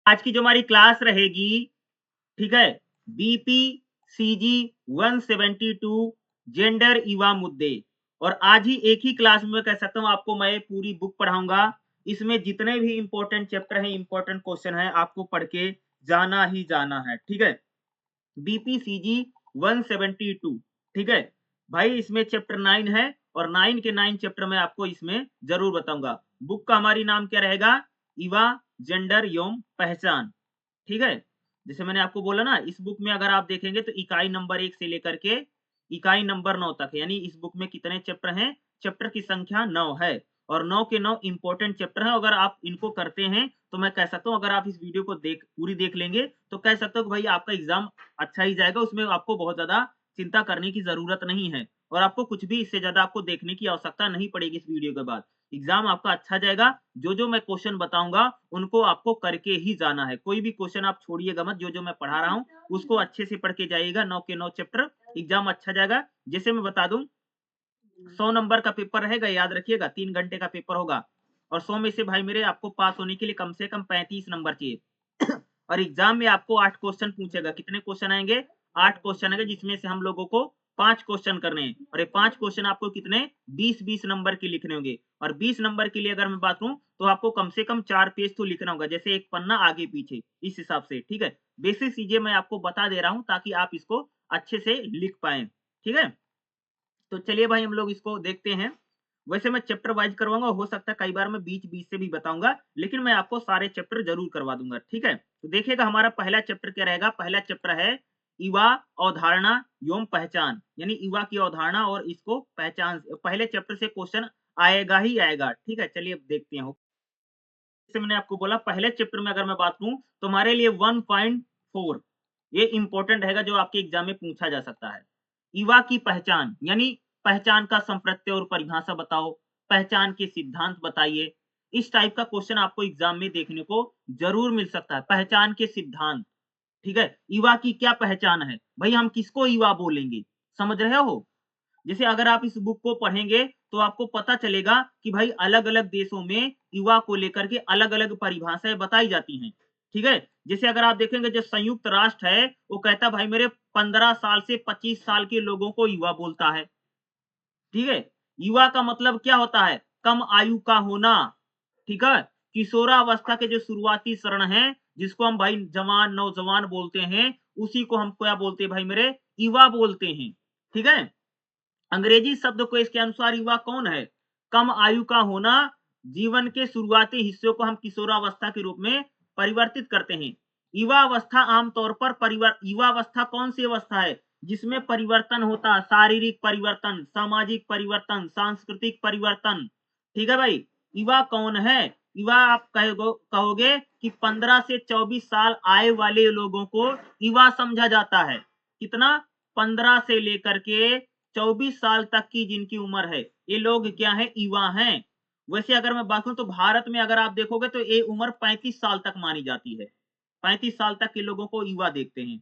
आज की जो हमारी क्लास रहेगी, ठीक है, बीपी सीजी 172 जेंडर युवा मुद्दे। और आज ही एक ही क्लास में कह सकता हूं आपको मैं पूरी बुक पढ़ाऊंगा। इसमें जितने भी इंपॉर्टेंट चैप्टर हैं, इंपॉर्टेंट क्वेश्चन है, आपको पढ़ के जाना ही जाना है, ठीक है। बीपीसीजी 172, ठीक है भाई। इसमें चैप्टर 9 है और 9 के 9 चैप्टर में आपको इसमें जरूर बताऊंगा। बुक का हमारी नाम क्या रहेगा? युवा जेंडर एवं पहचान, ठीक है। जैसे मैंने आपको बोला ना, इस बुक में अगर आप देखेंगे तो इकाई नंबर 1 से लेकर के इकाई नंबर 9 तक है, यानी इस बुक में कितने चैप्टर हैं? चैप्टर की संख्या 9 है और 9 के 9 इंपॉर्टेंट चैप्टर हैं। अगर आप इनको करते हैं तो मैं कह सकता हूं, अगर आप इस वीडियो को पूरी देख लेंगे तो कह सकता हूं कि भाई आपका एग्जाम अच्छा ही जाएगा। उसमें आपको बहुत ज्यादा चिंता करने की जरूरत नहीं है और आपको कुछ भी इससे ज्यादा आपको देखने की आवश्यकता नहीं पड़ेगी। इस वीडियो के बाद एग्जाम आपका अच्छा जाएगा। जो मैं क्वेश्चन बताऊंगा उनको आपको करके ही जाना है। कोई भी क्वेश्चन आप छोड़िएगा मत। जो मैं पढ़ा रहा हूँ उसको अच्छे से पढ़ के जाइएगा। 9 के 9 चैप्टर, एग्जाम अच्छा जाएगा। जैसे मैं बता दूं, 100 नंबर का पेपर रहेगा, याद रखिएगा 3 घंटे का पेपर होगा और 100 में से भाई मेरे आपको पास होने के लिए कम से कम 35 नंबर चाहिए। और एग्जाम में आपको 8 क्वेश्चन पूछेगा। कितने क्वेश्चन आएंगे? 8 क्वेश्चन आएंगे, जिसमें से हम लोगों को 5 क्वेश्चन करने हैं और ये 5 क्वेश्चन आपको कितने 20-20 नंबर के लिखने होंगे। और 20 नंबर के लिए अगर मैं बात करूं तो आपको कम से कम 4 पेज तो लिखना होगा, जैसे एक पन्ना आगे पीछे, इस हिसाब से, ठीक है। बेसिक चीजें मैं आपको बता दे रहा हूं ताकि आप इसको अच्छे से लिख पाए, ठीक है। तो चलिए भाई हम लोग इसको देखते हैं। वैसे मैं चैप्टर वाइज करवाऊंगा, हो सकता है कई बार मैं बीच बीच से भी बताऊंगा, लेकिन मैं आपको सारे चैप्टर जरूर करवा दूंगा, ठीक है। तो देखिएगा हमारा पहला चैप्टर क्या रहेगा। पहला चैप्टर है युवा अवधारणा एवं पहचान, यानी युवा की अवधारणा और इसको पहचान। पहले चैप्टर से क्वेश्चन आएगा ही आएगा, ठीक है। चलिए अब देखते हैं। जैसे मैंने आपको बोला, पहले चैप्टर में अगर मैं बात करूं तो हमारे लिए 1.4 ये इंपॉर्टेंट रहेगा, जो आपके एग्जाम में पूछा जा सकता है। युवा की पहचान, यानी पहचान का संप्रत्यय और परिभाषा बताओ, पहचान के सिद्धांत बताइए। इस टाइप का क्वेश्चन आपको एग्जाम में देखने को जरूर मिल सकता है। पहचान के सिद्धांत, ठीक है। युवा की क्या पहचान है भाई, हम किसको युवा बोलेंगे, समझ रहे हो। जैसे अगर आप इस बुक को पढ़ेंगे तो आपको पता चलेगा कि भाई अलग अलग देशों में युवा को लेकर के अलग अलग परिभाषाएं बताई जाती हैं, ठीक है। जैसे अगर आप देखेंगे, जो संयुक्त राष्ट्र है वो कहता भाई मेरे 15 साल से 25 साल के लोगों को युवा बोलता है, ठीक है। युवा का मतलब क्या होता है? कम आयु का होना, ठीक है। किशोरावस्था के जो शुरुआती चरण है, जिसको हम भाई जवान नौजवान बोलते हैं, उसी को हम क्या बोलते हैं भाई मेरे? युवा बोलते हैं, ठीक है। अंग्रेजी शब्द को इसके अनुसार युवा कौन है? कम आयु का होना। जीवन के शुरुआती हिस्सों को हम किशोरावस्था के रूप में परिवर्तित करते हैं। युवा अवस्था आमतौर पर युवा अवस्था कौन सी अवस्था है जिसमें परिवर्तन होता है? शारीरिक परिवर्तन, सामाजिक परिवर्तन, सांस्कृतिक परिवर्तन, ठीक है भाई। युवा कौन है? युवा आप कहोगे कि 15 से 24 साल आय वाले लोगों को युवा समझा जाता है। कितना? 15 से लेकर के 24 साल तक की जिनकी उम्र है, ये लोग क्या है? युवा हैं। वैसे अगर मैं बात करूं तो भारत में अगर आप देखोगे तो ये उम्र 35 साल तक मानी जाती है। 35 साल तक के लोगों को युवा देखते हैं,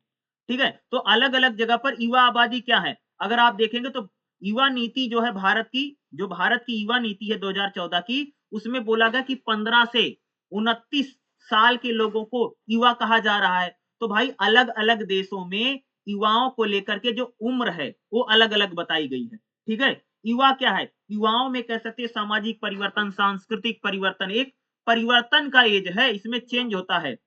ठीक है। तो अलग अलग जगह पर युवा आबादी क्या है, अगर आप देखेंगे तो युवा नीति जो है भारत की, जो भारत की युवा नीति है 2014 की, उसमें बोला गया कि 15 से 29 साल के लोगों को युवा कहा जा रहा है। तो भाई अलग अलग देशों में युवाओं को लेकर के जो उम्र है वो अलग अलग बताई गई है, ठीक है। युवा क्या है? युवाओं में कह सकते हैं सामाजिक परिवर्तन, सांस्कृतिक परिवर्तन, एक परिवर्तन का एज है, इसमें चेंज होता है।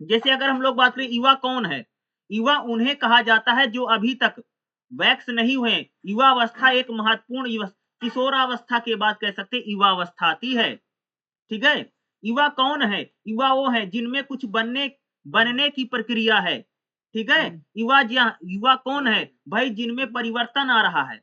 जैसे अगर हम लोग बात करें युवा कौन है, युवा उन्हें कहा जाता है जो अभी तक वैक्स नहीं हुए। युवा अवस्था एक महत्वपूर्ण, किशोरावस्था के बाद कह सकते युवा अवस्था आती है, ठीक है। युवा कौन है? युवा वो है जिनमें कुछ बनने बनने की प्रक्रिया है, ठीक है। युवा कौन है भाई? जिनमें परिवर्तन आ रहा है।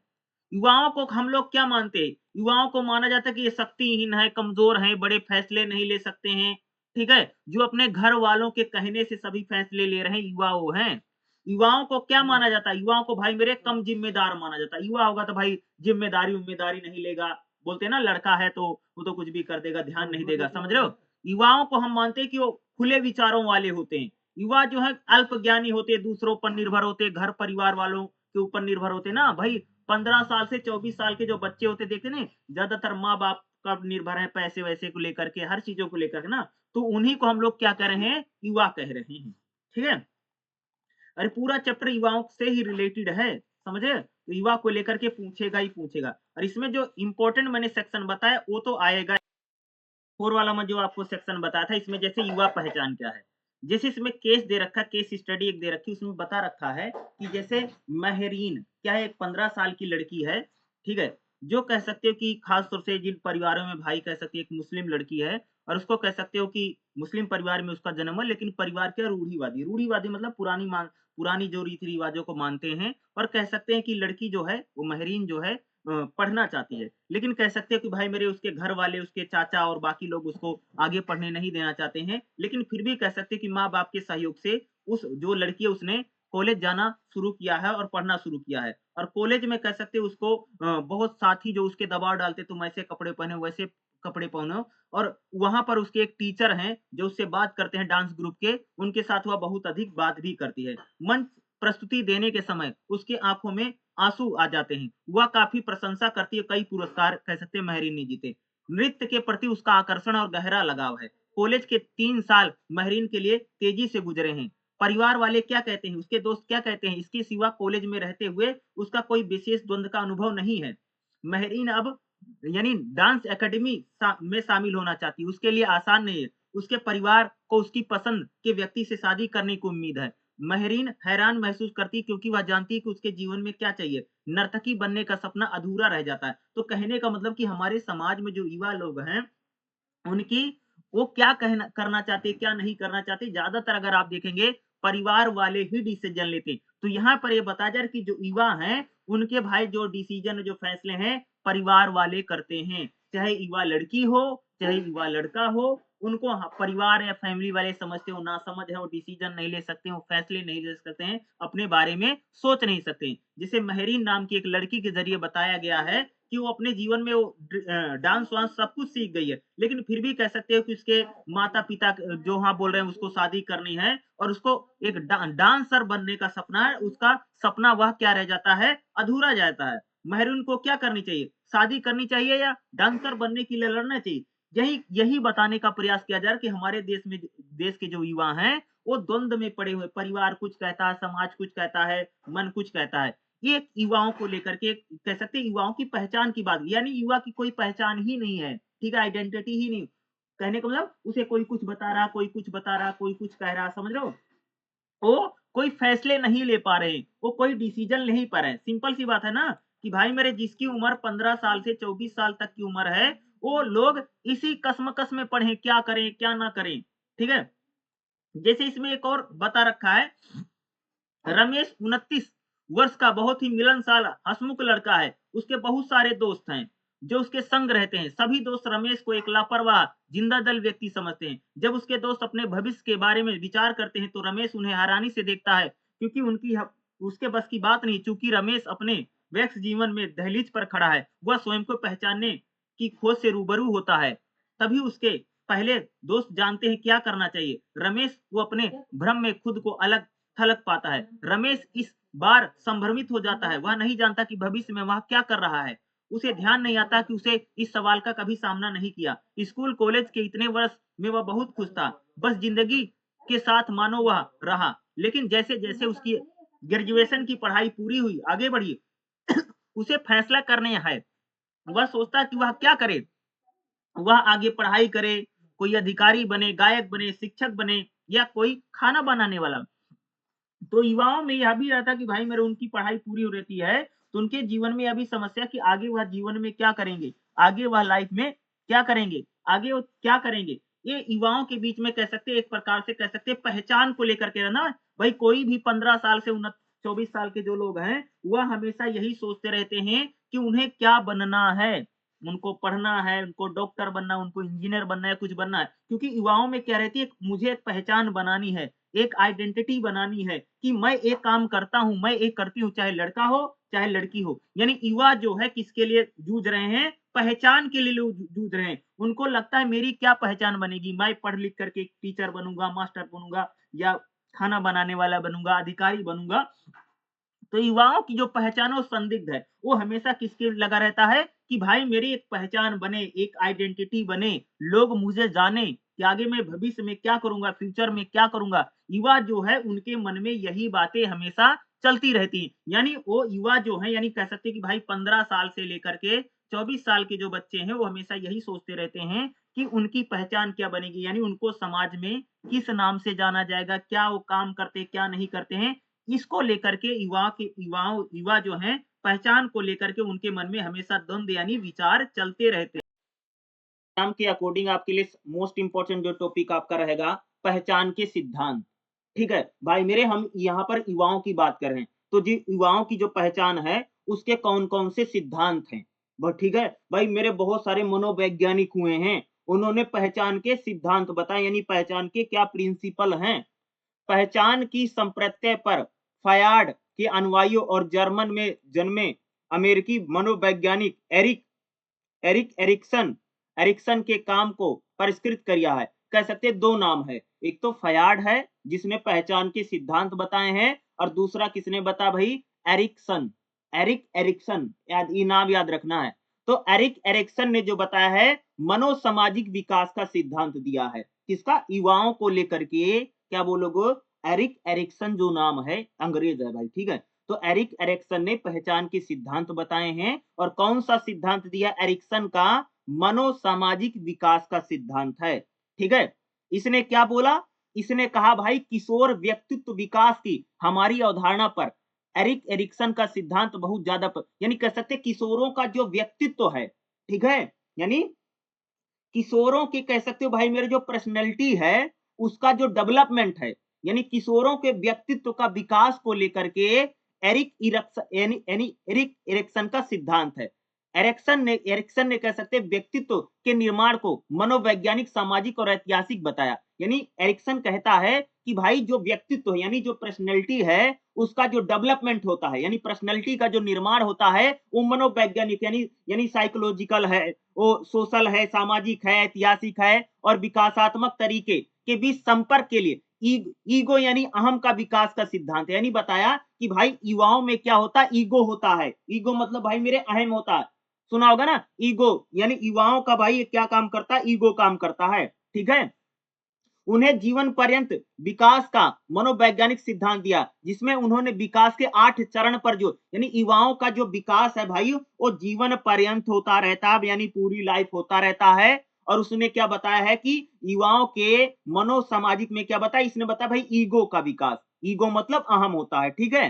युवाओं को हम लोग क्या मानते हैं? युवाओं को माना जाता है कि ये शक्तिहीन है, कमजोर है, बड़े फैसले नहीं ले सकते हैं, ठीक है। जो अपने घर वालों के कहने से सभी फैसले ले रहे हैं, युवा वो हैं। युवाओं को क्या माना जाता है? युवाओं को भाई मेरे कम जिम्मेदार माना जाता है। युवा होगा तो भाई जिम्मेदारी नहीं लेगा, बोलते हैं ना लड़का है तो वो तो कुछ भी कर देगा, ध्यान नहीं देगा, समझ रहे हो। युवाओं को हम मानते हैं कि वो खुले विचारों वाले होते हैं। युवा जो है अल्प ज्ञानी होते हैं, दूसरों पर निर्भर होते हैं, घर परिवार वालों के ऊपर निर्भर होते हैं ना भाई। 15 साल से 24 साल के जो बच्चे होते देखते ना, ज्यादातर माँ बाप का निर्भर है, पैसे वैसे को लेकर के, हर चीजों को लेकर के ना। तो उन्हीं को हम लोग क्या कह रहे हैं, युवा कह रहे हैं। ठीक है, अरे पूरा चैप्टर युवाओं से ही रिलेटेड है, समझे? तो युवा को लेकर के पूछेगा ही पूछेगा। और इसमें जो इम्पोर्टेंट मैंने सेक्शन बताया वो तो आएगा। 4 वाला में जो आपको सेक्शन बताया था, इसमें जैसे युवा पहचान क्या है, जैसे इसमें केस दे रखा, केस स्टडी एक दे रखी, उसमें बता रखा है कि जैसे महरीन क्या है, एक 15 साल की लड़की है, ठीक है, जो कह सकते हो कि खास तौर से जिन परिवारों में भाई कह सकते हो एक मुस्लिम लड़की है, और उसको कह सकते हो कि मुस्लिम परिवार में उसका जन्म है, लेकिन परिवार क्या, रूढ़िवादी, रूढ़िवादी मतलब पुरानी जो रीति रिवाजों को मानते हैं, और कह सकते हैं कि लड़की जो है वो महरीन जो है पढ़ना चाहती है, लेकिन कह सकते हैं कि भाई मेरे उसके घर वाले, उसके चाचा और बाकी लोग उसको आगे पढ़ने नहीं देना चाहते हैं, लेकिन फिर भी कह सकते हैं कि माँ बाप के सहयोग से उस जो लड़की है उसने कॉलेज जाना शुरू किया है और पढ़ना शुरू किया है। और कॉलेज में कह सकते हैं उसको बहुत साथी जो उसके दबाव डालते, तुम ऐसे कपड़े पहने, वैसे कपड़े पहनो, और वहां पर उसके एक टीचर हैं जो उससे बात करते हैं डांस ग्रुप के, उनके साथ वह बहुत अधिक बात भी करती है। मंच प्रस्तुति देने के समय उसके आंखों में आंसू आ जाते हैं। वह काफ़ी प्रशंसा करती है, कई पुरस्कार कह सकते हैं महरीन ने जीते। नृत्य के प्रति उसका आकर्षण और गहरा लगाव है। कॉलेज के 3 साल महरीन के लिए तेजी से गुजरे हैं। परिवार वाले क्या कहते हैं, उसके दोस्त क्या कहते हैं, इसके सिवा कॉलेज में रहते हुए उसका कोई विशेष द्वंद का अनुभव नहीं है। महरीन अब यानी डांस एकेडमी में शामिल होना चाहती है, उसके लिए आसान नहीं है। उसके परिवार को उसकी पसंद के व्यक्ति से शादी करने की उम्मीद है। महरीन हैरान महसूस करती क्योंकि वह जानती है कि उसके जीवन में क्या चाहिए। नर्तकी बनने का सपना अधूरा रह जाता है। तो कहने का मतलब कि हमारे समाज में जो युवा लोग हैं, उनकी वो क्या कहना करना चाहते हैं, क्या नहीं करना चाहते, ज़्यादातर अगर आप देखेंगे परिवार वाले ही डिसीज़न लेते हैं। तो यहाँ पर ये बताया जा रहा है कि जो युवा हैं, उनके भाई जो डिसीज़न, जो फैसले हैं, परिवार वाले करते हैं। चाहे युवा लड़की हो, चाहे युवा लड़का हो, उनको परिवार या फैमिली वाले समझते हो, नासमझ है, वो डिसीज़न नहीं ले सकते, वो फैसले नहीं ले सकते हैं, अपने बारे में सोच नहीं सकते हैं। जिसे महरीन नाम की एक लड़की के ज़रिए बताया गया है कि वो अपने जीवन में वो डांस-वांस सब कुछ सीख गई है, लेकिन फिर भी कह सकते हो कि उसके माता-पिता जो हाँ बोल रहे हैं उसको शादी करनी है, और उसको एक डांसर बनने का सपना है, उसका सपना वह क्या रह जाता है, अधूरा जाता है। महरून को क्या करनी चाहिए? शादी करनी चाहिए या डांसर बनने के लिए लड़ना चाहिए? यही यही बताने का प्रयास किया जा रहा है कि हमारे देश के जो युवा हैं, वो द्वंद में पड़े हुए, परिवार कुछ कहता है, समाज कुछ कहता है, मन कुछ कहता है। ये युवाओं को लेकर के कह सकते हैं युवाओं की पहचान की बात, यानी युवा की कोई पहचान ही नहीं है, ठीक है? आइडेंटिटी ही नहीं। कहने का मतलब उसे कोई कुछ बता रहा, कोई कुछ बता रहा, कोई कुछ कह रहा, समझ रहे हो? वो कोई फैसले नहीं ले पा रहे, वो कोई डिसीजन नहीं पा रहे। सिंपल सी बात है ना कि भाई मेरे जिसकी उम्र 15 साल से 24 साल तक की उम्र है, वो लोग इसी कश्मकश में पड़े हैं, क्या करें, क्या ना करें, ठीक है? जैसे इसमें एक और बता रखा है, रमेश 29 वर्ष का बहुत ही मिलनसार हंसमुख लड़का है। उसके बहुत सारे दोस्त हैं जो उसके संग रहते हैं। सभी दोस्त रमेश को एक लापरवाह जिंदा-दिल व्यक्ति समझते हैं। जब उसके दोस्त अपने भविष्य के बारे में विचार करते हैं तो रमेश उन्हें हैरानी से देखता है, क्योंकि उसके बस की बात नहीं। चूंकि रमेश अपने व्यस्त जीवन में दहलीज पर खड़ा है, वह स्वयं को पहचानने की खोज से रूबरू होता है। तभी उसके पहले दोस्त जानते हैं क्या करना चाहिए। रमेश वो अपने भ्रम में खुद को अलग थलग पाता है। रमेश इस बार संभ्रमित हो जाता है। वह नहीं जानता कि भविष्य में वह क्या कर रहा है। उसे ध्यान नहीं आता कि उसे इस सवाल का कभी सामना नहीं किया। स्कूल कॉलेज के इतने वर्ष में वह बहुत खुश था। बस जिंदगी के साथ मानो वह रहा। लेकिन जैसे-जैसे उसकी ग्रेजुएशन की पढ़ाई पूरी हुई, आगे बढ़ी, उसे फैसला करने है। वह सोचता है कि वह क्या करे? वह आगे पढ़ाई करे, कोई अधिकारी बने, गायक बने, शिक्षक बने या कोई खाना बनाने वाला। तो युवाओं में यह भी रहता है कि भाई मेरे उनकी पढ़ाई पूरी हो रहती है, तो उनके जीवन में यह भी समस्या कि आगे वह जीवन में क्या करेंगे? आगे वह लाइफ में क्या करेंगे? आगे वो क्या करेंगे? ये युवाओं के बीच में कह सकते हैं, एक प्रकार से कह सकते हैं पहचान को लेकर के ना, भाई कोई भी 15 साल से 24 साल के जो लोग हैं, वह हमेशा यही सोचते रहते हैं कि उन्हें क्या बनना है? उनको पढ़ना है, उनको डॉक्टर बनना है, उनको इंजीनियर बनना है, कुछ बनना है। क्योंकि युवाओं में क्या रहती है, मुझे एक पहचान बनानी है, एक आइडेंटिटी बनानी है कि मैं एक काम करता हूँ, मैं एक करती हूँ, चाहे लड़का हो, चाहे लड़की हो। यानी युवा जो है किसके लिए जूझ रहे हैं? पहचान के लिए लोग जूझ रहे हैं। उनको लगता है मेरी क्या पहचान बनेगी? मैं पढ़ लिख करके टीचर बनूँगा, मास्टर बनूँगा या खाना बनाने वाला बनूँगा, अधिकारी बनूँगा। तो युवाओं की जो पहचान है वो संदिग्ध है। वो हमेशा किसके लगा रहता है कि भाई मेरी एक पहचान बने, एक आइडेंटिटी बने, लोग मुझे जाने, कि आगे मैं भविष्य में क्या करूंगा, फ्यूचर में क्या करूंगा। युवा जो है उनके मन में यही बातें हमेशा चलती रहती हैं। यानी वो युवा जो है, यानी कह सकते हैं कि भाई 15 साल से लेकर के 24 साल के जो बच्चे हैं वो हमेशा यही सोचते रहते हैं कि उनकी पहचान क्या बनेगी, यानी उनको समाज में किस नाम से जाना जाएगा, क्या वो काम करते क्या नहीं करते हैं। इसको लेकर के युवा जो हैं पहचान को लेकर के उनके मन में हमेशा द्वंद यानी विचार चलते रहते हैं। नाम के अकॉर्डिंग आपके लिए मोस्ट इंपोर्टेंट जो टॉपिक आपका रहेगा, पहचान के सिद्धांत। ठीक है भाई मेरे, हम यहाँ पर युवाओं की बात कर रहे हैं, तो जी युवाओं की जो पहचान है उसके कौन कौन से सिद्धांत हैं। बस ठीक है भाई मेरे, बहुत सारे मनोवैज्ञानिक हुए हैं, उन्होंने पहचान के सिद्धांत बताए, यानी पहचान के क्या प्रिंसिपल हैं। पहचान की संप्रत्यय पर फयार्ड के अनुयायियों और जर्मन में जन्मे अमेरिकी मनोवैज्ञानिक एरिक एरिक एरिक्सन एरिक्सन के काम को परिष्कृत किया है। कह सकते हैं दो नाम है, एक तो फयार्ड है जिसने पहचान के सिद्धांत बताए हैं, और दूसरा किसने बता भाई, एरिक्सन, एरिक एरिक्सन, ये नाम याद रखना है। तो एरिक एरिक्सन ने जो बताया है मनोसामाजिक विकास का सिद्धांत दिया है, किसका, युवाओं को लेकर के। क्या बोलोगे, एरिक एरिक्सन जो नाम है अंग्रेज है भाई, ठीक है। तो एरिक एरिक्सन ने पहचान के सिद्धांत बताए हैं, और कौन सा सिद्धांत दिया एरिक्सन का, मनोसामाजिक विकास का सिद्धांत है। ठीक है, इसने क्या बोला, इसने कहा भाई किशोर व्यक्तित्व विकास की हमारी अवधारणा पर एरिक एरिक्सन का सिद्धांत बहुत ज्यादा यानी कह सकते किशोरों का जो व्यक्तित्व है, ठीक है, यानी किशोरों की कह सकते हो भाई मेरे जो पर्सनैलिटी है उसका जो डेवलपमेंट है, यानी किशोरों के व्यक्तित्व का विकास को लेकर के एरिक एरिक्सन का सिद्धांत है। एरिक्सन ने कह सकते व्यक्तित्व के निर्माण को मनोवैज्ञानिक, सामाजिक और ऐतिहासिक बताया। यानी एरिक्सन कहता है कि भाई जो व्यक्तित्व है, यानी जो पर्सनैलिटी है उसका जो डेवलपमेंट होता है, यानी पर्सनैलिटी का जो निर्माण होता है वो मनोवैज्ञानिक यानी साइकोलॉजिकल है, वो सोशल है, सामाजिक है, ऐतिहासिक है और विकासात्मक तरीके के बीच संपर्क के लिए ईगो यानी अहम का विकास का सिद्धांत है। यानी बताया कि भाई युवाओं में क्या होता है, ईगो होता है। ईगो मतलब भाई मेरे अहम होता है, सुना होगा ना, ईगो यानी युवाओं का भाई क्या काम करता है, ईगो काम करता है। ठीक है, उन्हें जीवन पर्यंत विकास का मनोवैज्ञानिक सिद्धांत दिया, जिसमें उन्होंने विकास के 8 चरण पर जो यानी युवाओं का जो विकास है भाई वो जीवन पर्यंत होता रहता है, यानी पूरी लाइफ होता रहता है। और उसने क्या बताया है कि युवाओं के मनोसामाजिक में क्या बताया, इसने बताया भाई ईगो का विकास, ईगो मतलब अहम होता है। ठीक है,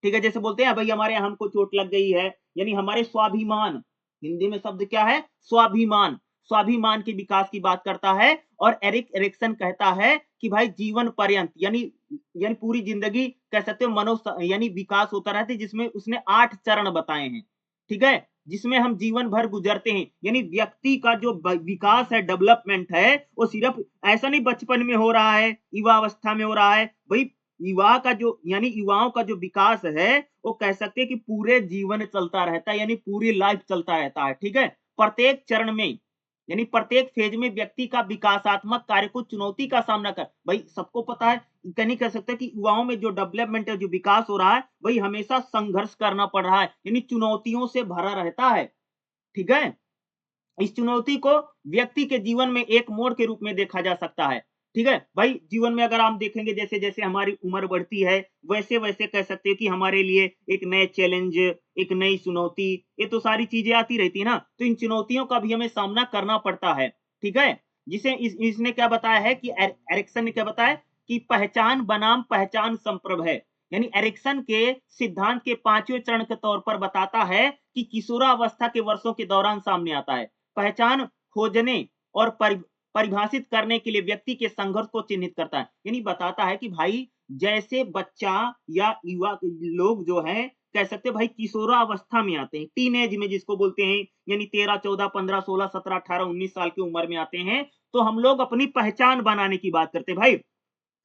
ठीक है, जैसे बोलते हैं भाई हमारे अहम को चोट लग गई है, यानी हमारे स्वाभिमान, हिंदी में शब्द क्या है, स्वाभिमान, स्वाभिमान के विकास की बात करता है। और एरिक एरिक्सन कहता है कि भाई जीवन पर्यंत यानी पूरी जिंदगी कह सकते हो यानी विकास होता रहता है, जिसमें उसने 8 चरण बताए हैं। ठीक है, जिसमें हम जीवन भर गुजरते हैं, यानी व्यक्ति का जो विकास है, डेवलपमेंट है, वो सिर्फ ऐसा नहीं बचपन में हो रहा है, युवा अवस्था में हो रहा है भाई। युवा का जो यानी युवाओं का जो विकास है वो कह सकते हैं कि पूरे जीवन चलता रहता है, यानी पूरी लाइफ चलता रहता है। ठीक है, प्रत्येक चरण में यानी प्रत्येक फेज में व्यक्ति का विकासात्मक कार्य को चुनौती का सामना कर, भाई सबको पता है, नहीं कह सकते कि युवाओं में जो डेवलपमेंट है, जो विकास हो रहा है, वही हमेशा संघर्ष करना पड़ रहा है, यानी चुनौतियों से भरा रहता है। ठीक है, इस चुनौती को व्यक्ति के जीवन में एक मोड़ के रूप में देखा जा सकता है। ठीक है भाई, जीवन में अगर हम देखेंगे जैसे जैसे हमारी उम्र बढ़ती है वैसे वैसे कह सकते हैं कि हमारे लिए एक नए चैलेंज, एक नई चुनौती, ये तो सारी चीजें आती रहती है ना, तो इन चुनौतियों का भी हमें सामना करना पड़ता है। ठीक है, जिसे इसने क्या बताया है कि एरिक्सन ने क्या बताया कि पहचान बनाम पहचान संप्रभ है, यानी एरिक्सन के सिद्धांत के 5वें चरण के तौर पर बताता है कि किशोरावस्था के वर्षों के दौरान सामने आता है। पहचान खोजने और परिभाषित करने के लिए व्यक्ति के संघर्ष को चिन्हित करता है, यानी बताता है कि भाई जैसे बच्चा या युवा लोग जो है कह सकते भाई किशोरावस्था में आते हैं, टीनेज में जिसको बोलते हैं, यानी 13, 14, 15, 16, 17, 18, 19 साल की उम्र में आते हैं, तो हम लोग अपनी पहचान बनाने की बात करते हैं। भाई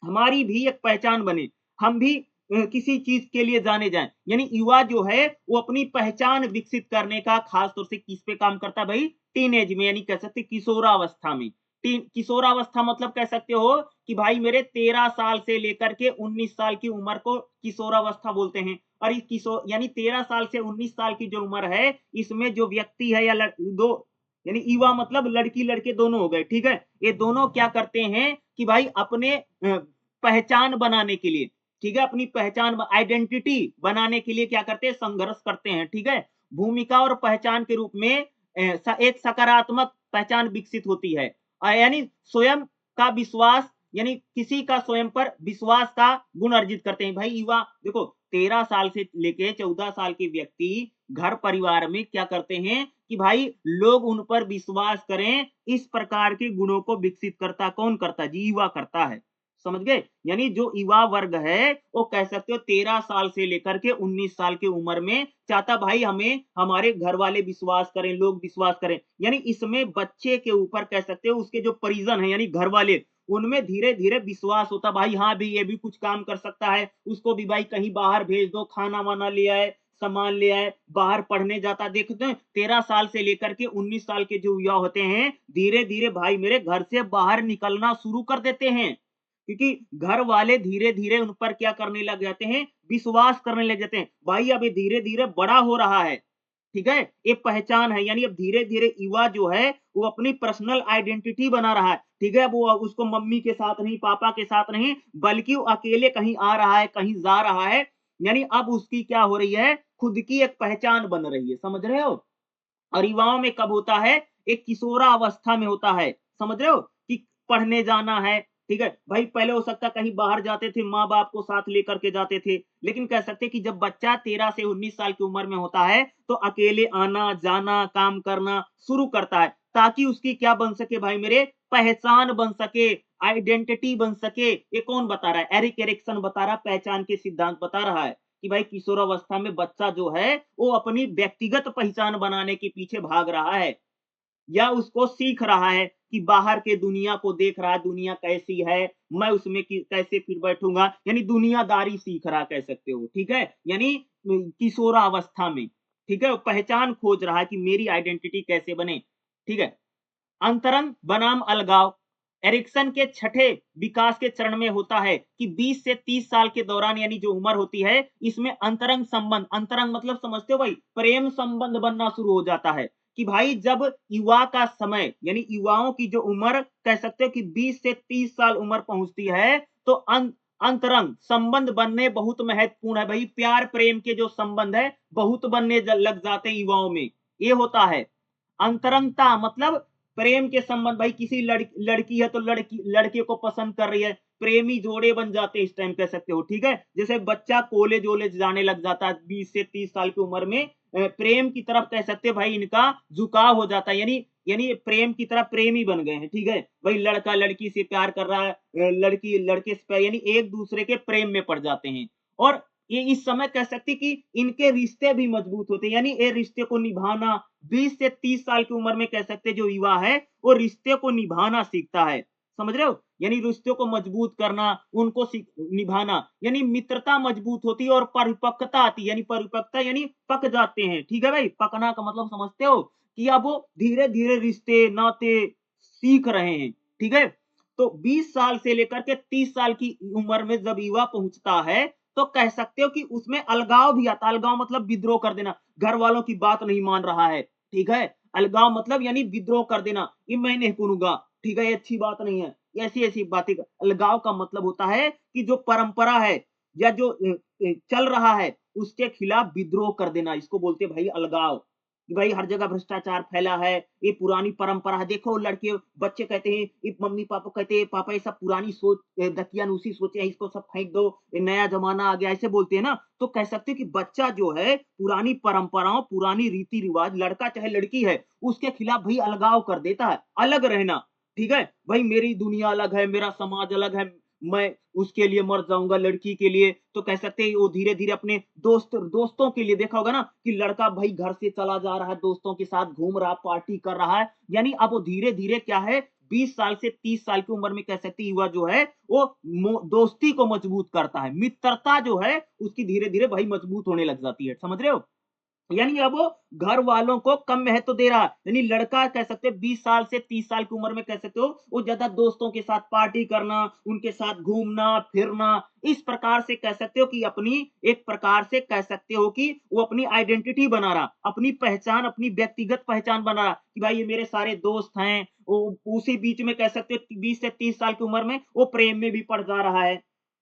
हमारी भी एक पहचान बने, हम भी किसी चीज के लिए जाने जाएं, यानी युवा जो है वो अपनी पहचान विकसित करने का खास तौर से किस पे काम करता है भाई, टीनेज में, यानी कह सकते किशोरावस्था में। किशोरावस्था मतलब कह सकते हो कि भाई मेरे 13 साल से लेकर के 19 साल की उम्र को किशोरावस्था बोलते हैं। और इस किशोर यानी 13 साल से 19 साल की जो उम्र है, इसमें जो व्यक्ति है या दो यानी युवा मतलब लड़की लड़के दोनों हो गए, ठीक है। ये दोनों क्या करते हैं कि भाई अपने पहचान बनाने के लिए, ठीक है, अपनी पहचान आइडेंटिटी बनाने के लिए क्या करते हैं, संघर्ष करते हैं, ठीक है। भूमिका और पहचान के रूप में एक सकारात्मक पहचान विकसित होती है, यानी स्वयं का विश्वास, यानी किसी का स्वयं पर विश्वास का गुण अर्जित करते हैं। भाई युवा देखो 13 साल से लेके 14 साल के व्यक्ति घर परिवार में क्या करते हैं कि भाई लोग उन पर विश्वास करें, इस प्रकार के गुणों को विकसित करता कौन करता है, जी युवा करता है। समझ गए? यानी जो युवा वर्ग है वो कह सकते हो 13 साल से लेकर के 19 साल की उम्र में चाहता भाई हमें हमारे घर वाले विश्वास करें, लोग विश्वास करें। यानी इसमें बच्चे के ऊपर कह सकते हो उसके जो परिजन है यानी घर वाले, उनमें धीरे-धीरे विश्वास होता भाई हाँ भी ये भी कुछ काम कर सकता है, उसको भी भाई कहीं बाहर भेज दो, खाना-वाना ले आए, सामान ले आए, बाहर पढ़ने जाता। देखते हैं 13 साल से लेकर के 19 साल के जो युवा होते हैं, धीरे-धीरे भाई मेरे घर से बाहर निकलना शुरू कर देते हैं। क्योंकि घर वाले धीरे-धीरे उन पर क्या करने लग जाते हैं, विश्वास करने लग जाते हैं। भाई अब ये धीरे-धीरे बड़ा हो रहा है, ठीक है? ये पहचान है, यानी अब धीरे-धीरे युवा जो है, वो अपनी पर्सनल आइडेंटिटी बना रहा है, ठीक है? वो उसको मम्मी के साथ नहीं, पापा के साथ नहीं, बल्कि वो अकेले कहीं आ रहा है, कहीं जा रहा है, यानी अब उसकी क्या हो रही है, खुद की एक पहचान बन रही है, समझ रहे हो? और युवाओं में कब होता है, एक किशोरावस्था में होता है, समझ रहे हो कि पढ़ने जाना है, ठीक है। भाई पहले हो सकता है कहीं बाहर जाते थे, माँ बाप को साथ लेकर के जाते थे, लेकिन कह सकते कि जब बच्चा 13 से 19 साल की उम्र में होता है तो अकेले आना जाना काम करना शुरू करता है, ताकि उसकी क्या बन सके भाई मेरे, पहचान बन सके, आइडेंटिटी बन सके। ये कौन बता रहा है, एरिक एरिक्सन बता रहा है, पहचान के सिद्धांत बता रहा है कि भाई किशोरावस्था में बच्चा जो है वो अपनी व्यक्तिगत पहचान बनाने के पीछे भाग रहा है, या उसको सीख रहा है कि बाहर के दुनिया को देख रहा है, दुनिया कैसी है, मैं उसमें कैसे फिर बैठूंगा, यानी दुनियादारी सीख रहा कह सकते हो, ठीक है। यानी किशोरावस्था में, ठीक है, पहचान खोज रहा है कि मेरी आइडेंटिटी कैसे बने, ठीक है। अंतरंग बनाम अलगाव, एरिक्सन के छठे विकास के चरण में होता है कि 20 से 30 साल के दौरान यानी जो उम्र होती है, इसमें अंतरंग संबंध, अंतरंग मतलब समझते हो भाई, प्रेम संबंध बनना शुरू हो जाता है कि भाई जब युवा का समय यानी युवाओं की जो उम्र कह सकते हो कि 20 से 30 साल उम्र पहुंचती है तो अंतरंग संबंध बनने बहुत महत्वपूर्ण है भाई, प्यार प्रेम के जो संबंध है बहुत बनने लग जाते हैं युवाओं में, ये होता है। अंतरंगता मतलब प्रेम के संबंध, भाई किसी लड़की है तो लड़की लड़के को पसंद कर रही है, प्रेमी जोड़े बन जाते हैं इस टाइम कह सकते हो, ठीक है। जैसे बच्चा कॉलेज वॉलेज जाने लग जाता है 20 से 30 साल की उम्र में, प्रेम की तरफ कह सकते हैं भाई इनका झुकाव हो जाता है, यानी यानी प्रेम की तरफ प्रेमी बन गए हैं, ठीक है। भाई लड़का लड़की से प्यार कर रहा है, लड़की लड़के से, यानी एक दूसरे के प्रेम में पड़ जाते हैं। और ये इस समय कह सकते कि इनके रिश्ते भी मजबूत होते हैं, यानी ये रिश्ते को निभाना 20 से 30 साल की उम्र में कह सकते जो युवा है वो रिश्ते को निभाना सीखता है, समझ रहे हो, यानी रिश्तों को मजबूत करना, उनको निभाना, यानी मित्रता मजबूत होती है और परिपक्वता आती है, यानी परिपक्वता यानी पक जाते हैं, ठीक है भाई। पकना का मतलब समझते हो कि अब वो धीरे धीरे रिश्ते नाते सीख रहे हैं, ठीक है। तो 20 साल से लेकर के 30 साल की उम्र में जब युवा पहुंचता है तो कह सकते हो कि उसमें अलगाव भी आता है। अलगाव मतलब विद्रोह कर देना, घर वालों की बात नहीं मान रहा है, ठीक है। अलगाव मतलब यानी विद्रोह कर देना, ये मैं नहीं करूंगा, ठीक है, ये अच्छी बात नहीं है, ऐसी ऐसी बातें। अलगाव का मतलब होता है कि जो परंपरा है या जो चल रहा है उसके खिलाफ विद्रोह कर देना, इसको बोलते हैं भाई अलगाव। कि भाई हर जगह भ्रष्टाचार फैला है, ये पुरानी परंपरा है, देखो लड़के बच्चे कहते हैं, ये मम्मी पापा कहते हैं पापा ये सब पुरानी सोच दकियानूसी सोचे हैं, इसको सब फेंक दो, ये नया जमाना आ गया, ऐसे बोलते हैं ना। तो कह सकते हैं कि बच्चा जो है पुरानी परंपराओं पुरानी रीति रिवाज, लड़का चाहे लड़की है, उसके खिलाफ भाई अलगाव कर देता है, अलग रहना, ठीक है। भाई मेरी दुनिया अलग है, मेरा समाज अलग है, मैं उसके लिए मर जाऊंगा लड़की के लिए। तो कह सकते हैं वो धीरे धीरे अपने दोस्तों के लिए, देखा होगा ना कि लड़का भाई घर से चला जा रहा है, दोस्तों के साथ घूम रहा, पार्टी कर रहा है, यानी अब वो धीरे धीरे क्या है 20 साल से 30 साल की उम्र में कह सकते युवा जो है वो दोस्ती को मजबूत करता है, मित्रता जो है उसकी धीरे धीरे भाई मजबूत होने लग जाती है, समझ रहे हो। यानी अब वो घर वालों को कम महत्व दे रहा है। यानी लड़का कह सकते हैं 20 साल से 30 साल की उम्र में कह सकते हो वो ज्यादा दोस्तों के साथ पार्टी करना, उनके साथ घूमना फिरना, इस प्रकार से कह सकते हो कि अपनी एक प्रकार से कह सकते हो कि वो अपनी आइडेंटिटी बना रहा, अपनी पहचान, अपनी व्यक्तिगत पहचान बना रहा कि भाई ये मेरे सारे दोस्त हैं। वो उसी बीच में कह सकते हो 20 से 30 साल की उम्र में वो प्रेम में भी पड़ जा रहा है।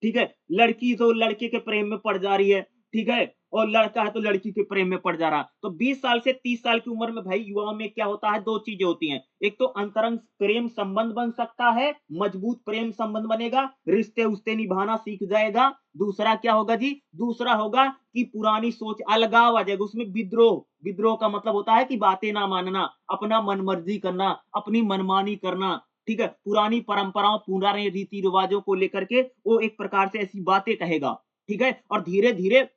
ठीक है, लड़की तो लड़के के प्रेम में पड़ जा रही है। ठीक है, और लड़का है तो लड़की के प्रेम में पड़ जा रहा। तो 20 साल से 30 साल की उम्र में भाई युवाओं में क्या होता है, 2 चीजें होती हैं। एक तो अंतरंग प्रेम संबंध बन सकता है, मजबूत प्रेम संबंध बनेगा, रिश्ते-उश्ते निभाना सीख जाएगा। दूसरा क्या होगा जी? दूसरा होगा कि पुरानी सोच अलगाव आ जाएगा, उसमें विद्रोह। विद्रोह का मतलब होता है कि बातें ना मानना, अपना मनमर्जी करना, अपनी मनमानी करना। ठीक है, पुरानी परंपराओं, पुराने रीति-रिवाजों को लेकर के वो एक प्रकार से ऐसी बातें कहेगा। ठीक है, और धीरे-धीरे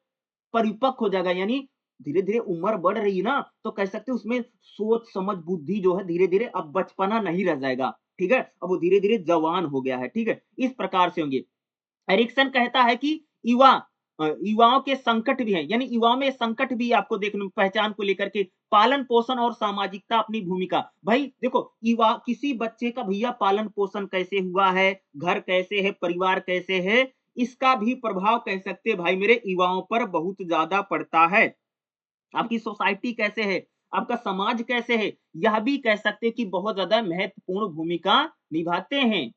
परिपक्व हो जाएगा, यानी धीरे-धीरे उम्र बढ़ रही है ना, तो कह सकते हैं उसमें सोच, समझ, बुद्धि जो है धीरे-धीरे अब बचपना नहीं रह जाएगा। ठीक है? अब वो धीरे-धीरे जवान हो गया है। ठीक है? इस प्रकार से होंगे। एरिक्सन कहता है कि युवाओं के संकट भी हैं, यानी युवाओं में संकट भी आपको देखने पहचान को लेकर के पालन-पोषण और सामाजिकता अपनी भूमिका। भाई देखो, युवा किसी बच्चे का भैया पालन-पोषण कैसे हुआ है, घर कैसे है, परिवार कैसे है, इसका भी प्रभाव कह सकते हैं भाई मेरे युवाओं पर बहुत ज़्यादा पड़ता है। आपकी सोसाइटी कैसे है, आपका समाज कैसे है, यह भी कह सकते हैं कि बहुत ज़्यादा महत्वपूर्ण भूमिका निभाते हैं।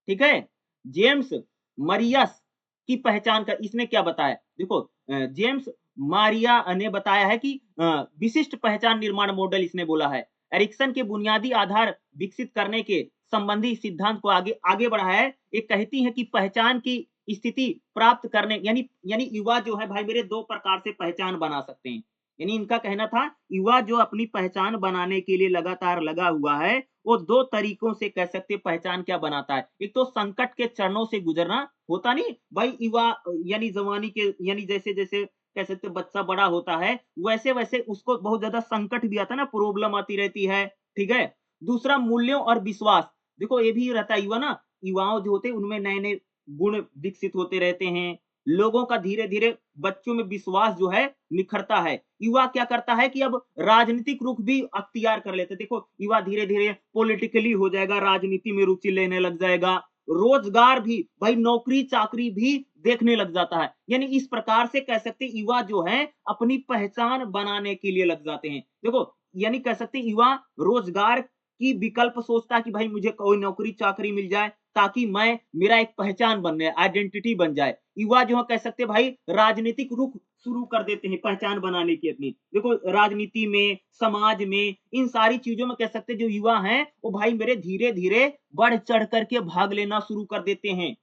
ठीक है? जेम्स मरियस की पहचान का इसने क्या बताया? देखो जेम्स मारिया ने बताया है कि विशिष्ट पहचान निर्माण मॉडल इसने बोला है। एरिक्सन के बुनियादी आधार विकसित करने के संबंधी सिद्धांत को आगे आगे बढ़ाया है। ये कहती है कि पहचान की स्थिति प्राप्त करने यानी युवा जो है भाई मेरे 2 प्रकार से पहचान बना सकते हैं। यानी इनका कहना था युवा जो अपनी पहचान बनाने के लिए लगातार लगा हुआ है, वो 2 तरीकों से कह सकते हैं पहचान क्या बनाता है। एक तो संकट के चरणों से गुजरना, होता नहीं भाई युवा यानी जवानी के यानी जैसे-जैसे कह सकते हैं बच्चा बड़ा होता है, वैसे-वैसे उसको बहुत ज़्यादा संकट भी आता है ना, प्रॉब्लम आती रहती है, ठीक है? दूसरा मूल्यों और विश्वास, देखो ये भी रहता है युवाओं जो होते हैं उनमें नए-नए गुण विकसित होते रहते हैं। लोगों का धीरे-धीरे बच्चों में विश्वास जो है निखरता है। युवा क्या करता है कि अब राजनीतिक रुख भी अख्तियार कर लेते हैं। देखो युवा धीरे-धीरे पॉलिटिकली हो जाएगा, राजनीति में रुचि लेने लग जाएगा। रोजगार भी भाई नौकरी-चाकरी भी देखने लग जाता है। यानी इस प्रकार से कह सकते हैं युवा जो हैं अपनी पहचान बनाने के लिए लग जाते हैं। देखो यानी कह सकते हैं युवा रोजगार की विकल्प सोचता है कि भाई मुझे कोई नौकरी-चाकरी मिल जाए ताकि मैं मेरा एक पहचान बन जाए, आइडेंटिटी बन जाए। युवा जो है कह सकते हैं भाई राजनीतिक रुख शुरू कर देते हैं पहचान बनाने की अपनी। देखो राजनीति में, समाज में, इन सारी चीज़ों में कह सकते हैं जो युवा हैं, वो भाई मेरे धीरे-धीरे बढ़-चढ़ कर के भाग लेना शुरू कर देते हैं।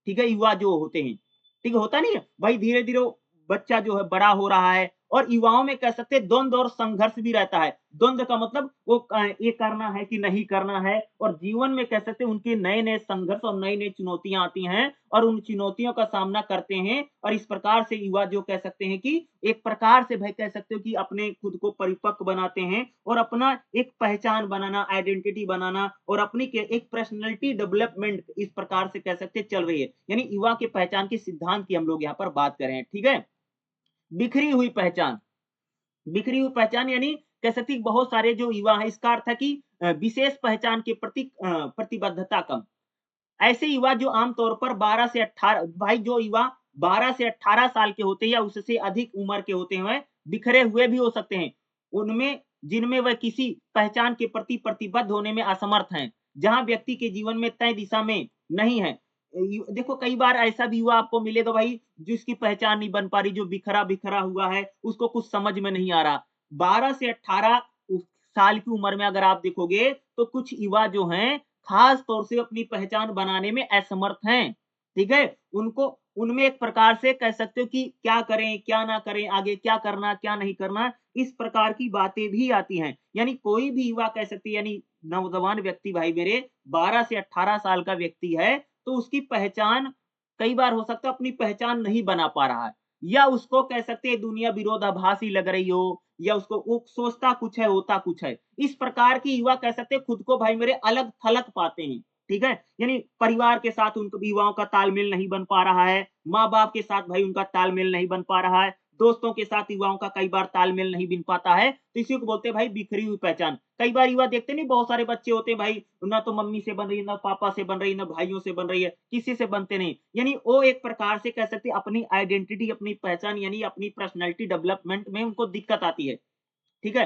ठीक है? युवा जो होते हैं। ठीक है? होता नहीं है? भाई धीरे-धीरे वो बच्चा जो है बड़ा हो रहा है और युवाओं में कह सकते हैं द्वंद और संघर्ष भी रहता है। द्वंद का मतलब वो ये करना है कि नहीं करना है और जीवन में कह सकते हैं उनके नए-नए संघर्ष और नई-नई चुनौतियाँ आती हैं और उन चुनौतियों का सामना करते हैं और इस प्रकार से युवा जो कह सकते हैं कि एक प्रकार से भाई कह सकते हो कि अपने खुद को परिपक्व बनाते हैं और अपना एक पहचान बनाना, आइडेंटिटी बनाना और अपनी के एक पर्सनैलिटी डेवलपमेंट इस प्रकार से कह सकते हैं चल रही है। यानी युवा के पहचान के सिद्धांत की हम लोग यहाँ पर बात कर रहे हैं। ठीक है? बिखरी हुई पहचान। बिखरी हुई पहचान यानी कह सकती हैं बहुत सारे जो युवा हैं इसका अर्थ है कि विशेष पहचान के प्रति प्रतिबद्धता कम। ऐसे युवा जो आमतौर पर 12 से 18 भाई जो युवा 12 से 18 साल के होते हैं या उससे अधिक उम्र के होते हैं, बिखरे हुए भी हो सकते हैं। उनमें जिनमें वह किसी पहचान के प्रति प्रतिबद्ध होने में असमर्थ हैं, जहाँ व्यक्ति के जीवन में तय दिशा में नहीं है। देखो कई बार ऐसा भी युवा आपको मिलेगा भाई जिसकी पहचान नहीं बन पा रही, जो बिखरा-बिखरा हुआ है, उसको कुछ समझ में नहीं आ रहा। 12 से 18 साल की उम्र में अगर आप देखोगे, तो कुछ युवा जो हैं खास तौर से अपनी पहचान बनाने में असमर्थ हैं, ठीक है? उनको उनमें एक प्रकार से कह सकते हो कि क्या करें, क्या ना करें, आगे क्या करना, क्या नहीं करना, इस प्रकार की बातें भी आती हैं। यानी कोई भी युवा कह सकते हैं यानी नौजवान व्यक्ति भाई मेरे 12 से 18 साल का व्यक्ति है, तो उसकी पहचान कई बार हो सकता है अपनी पहचान नहीं बना पा रहा है या उसको कह सकते हैं दुनिया विरोधाभासी लग रही हो या उसको वो सोचता कुछ है, होता कुछ है। इस प्रकार की युवा कह सकते हैं खुद को भाई मेरे अलग-थलग पाते हैं, ठीक है? यानी परिवार के साथ उनको युवाओं का तालमेल नहीं बन पा रहा है, माँ-बाप के साथ भाई उनका तालमेल नहीं बन पा रहा है, दोस्तों के साथ युवाओं का कई बार तालमेल नहीं बन पाता है, तो इसी को बोलते हैं भाई बिखरी हुई पहचान। कई बार युवा देखते नहीं, बहुत सारे बच्चे होते हैं भाई, ना तो मम्मी से बन रही है, ना पापा से बन रही है, ना भाइयों से बन रही है, किसी से बनते नहीं। यानी वो एक प्रकार से कह सकते हैं अपनी आइडेंटिटी, अपनी पहचान यानी अपनी पर्सनैलिटी डेवलपमेंट में उनको दिक्कत आती है। ठीक है?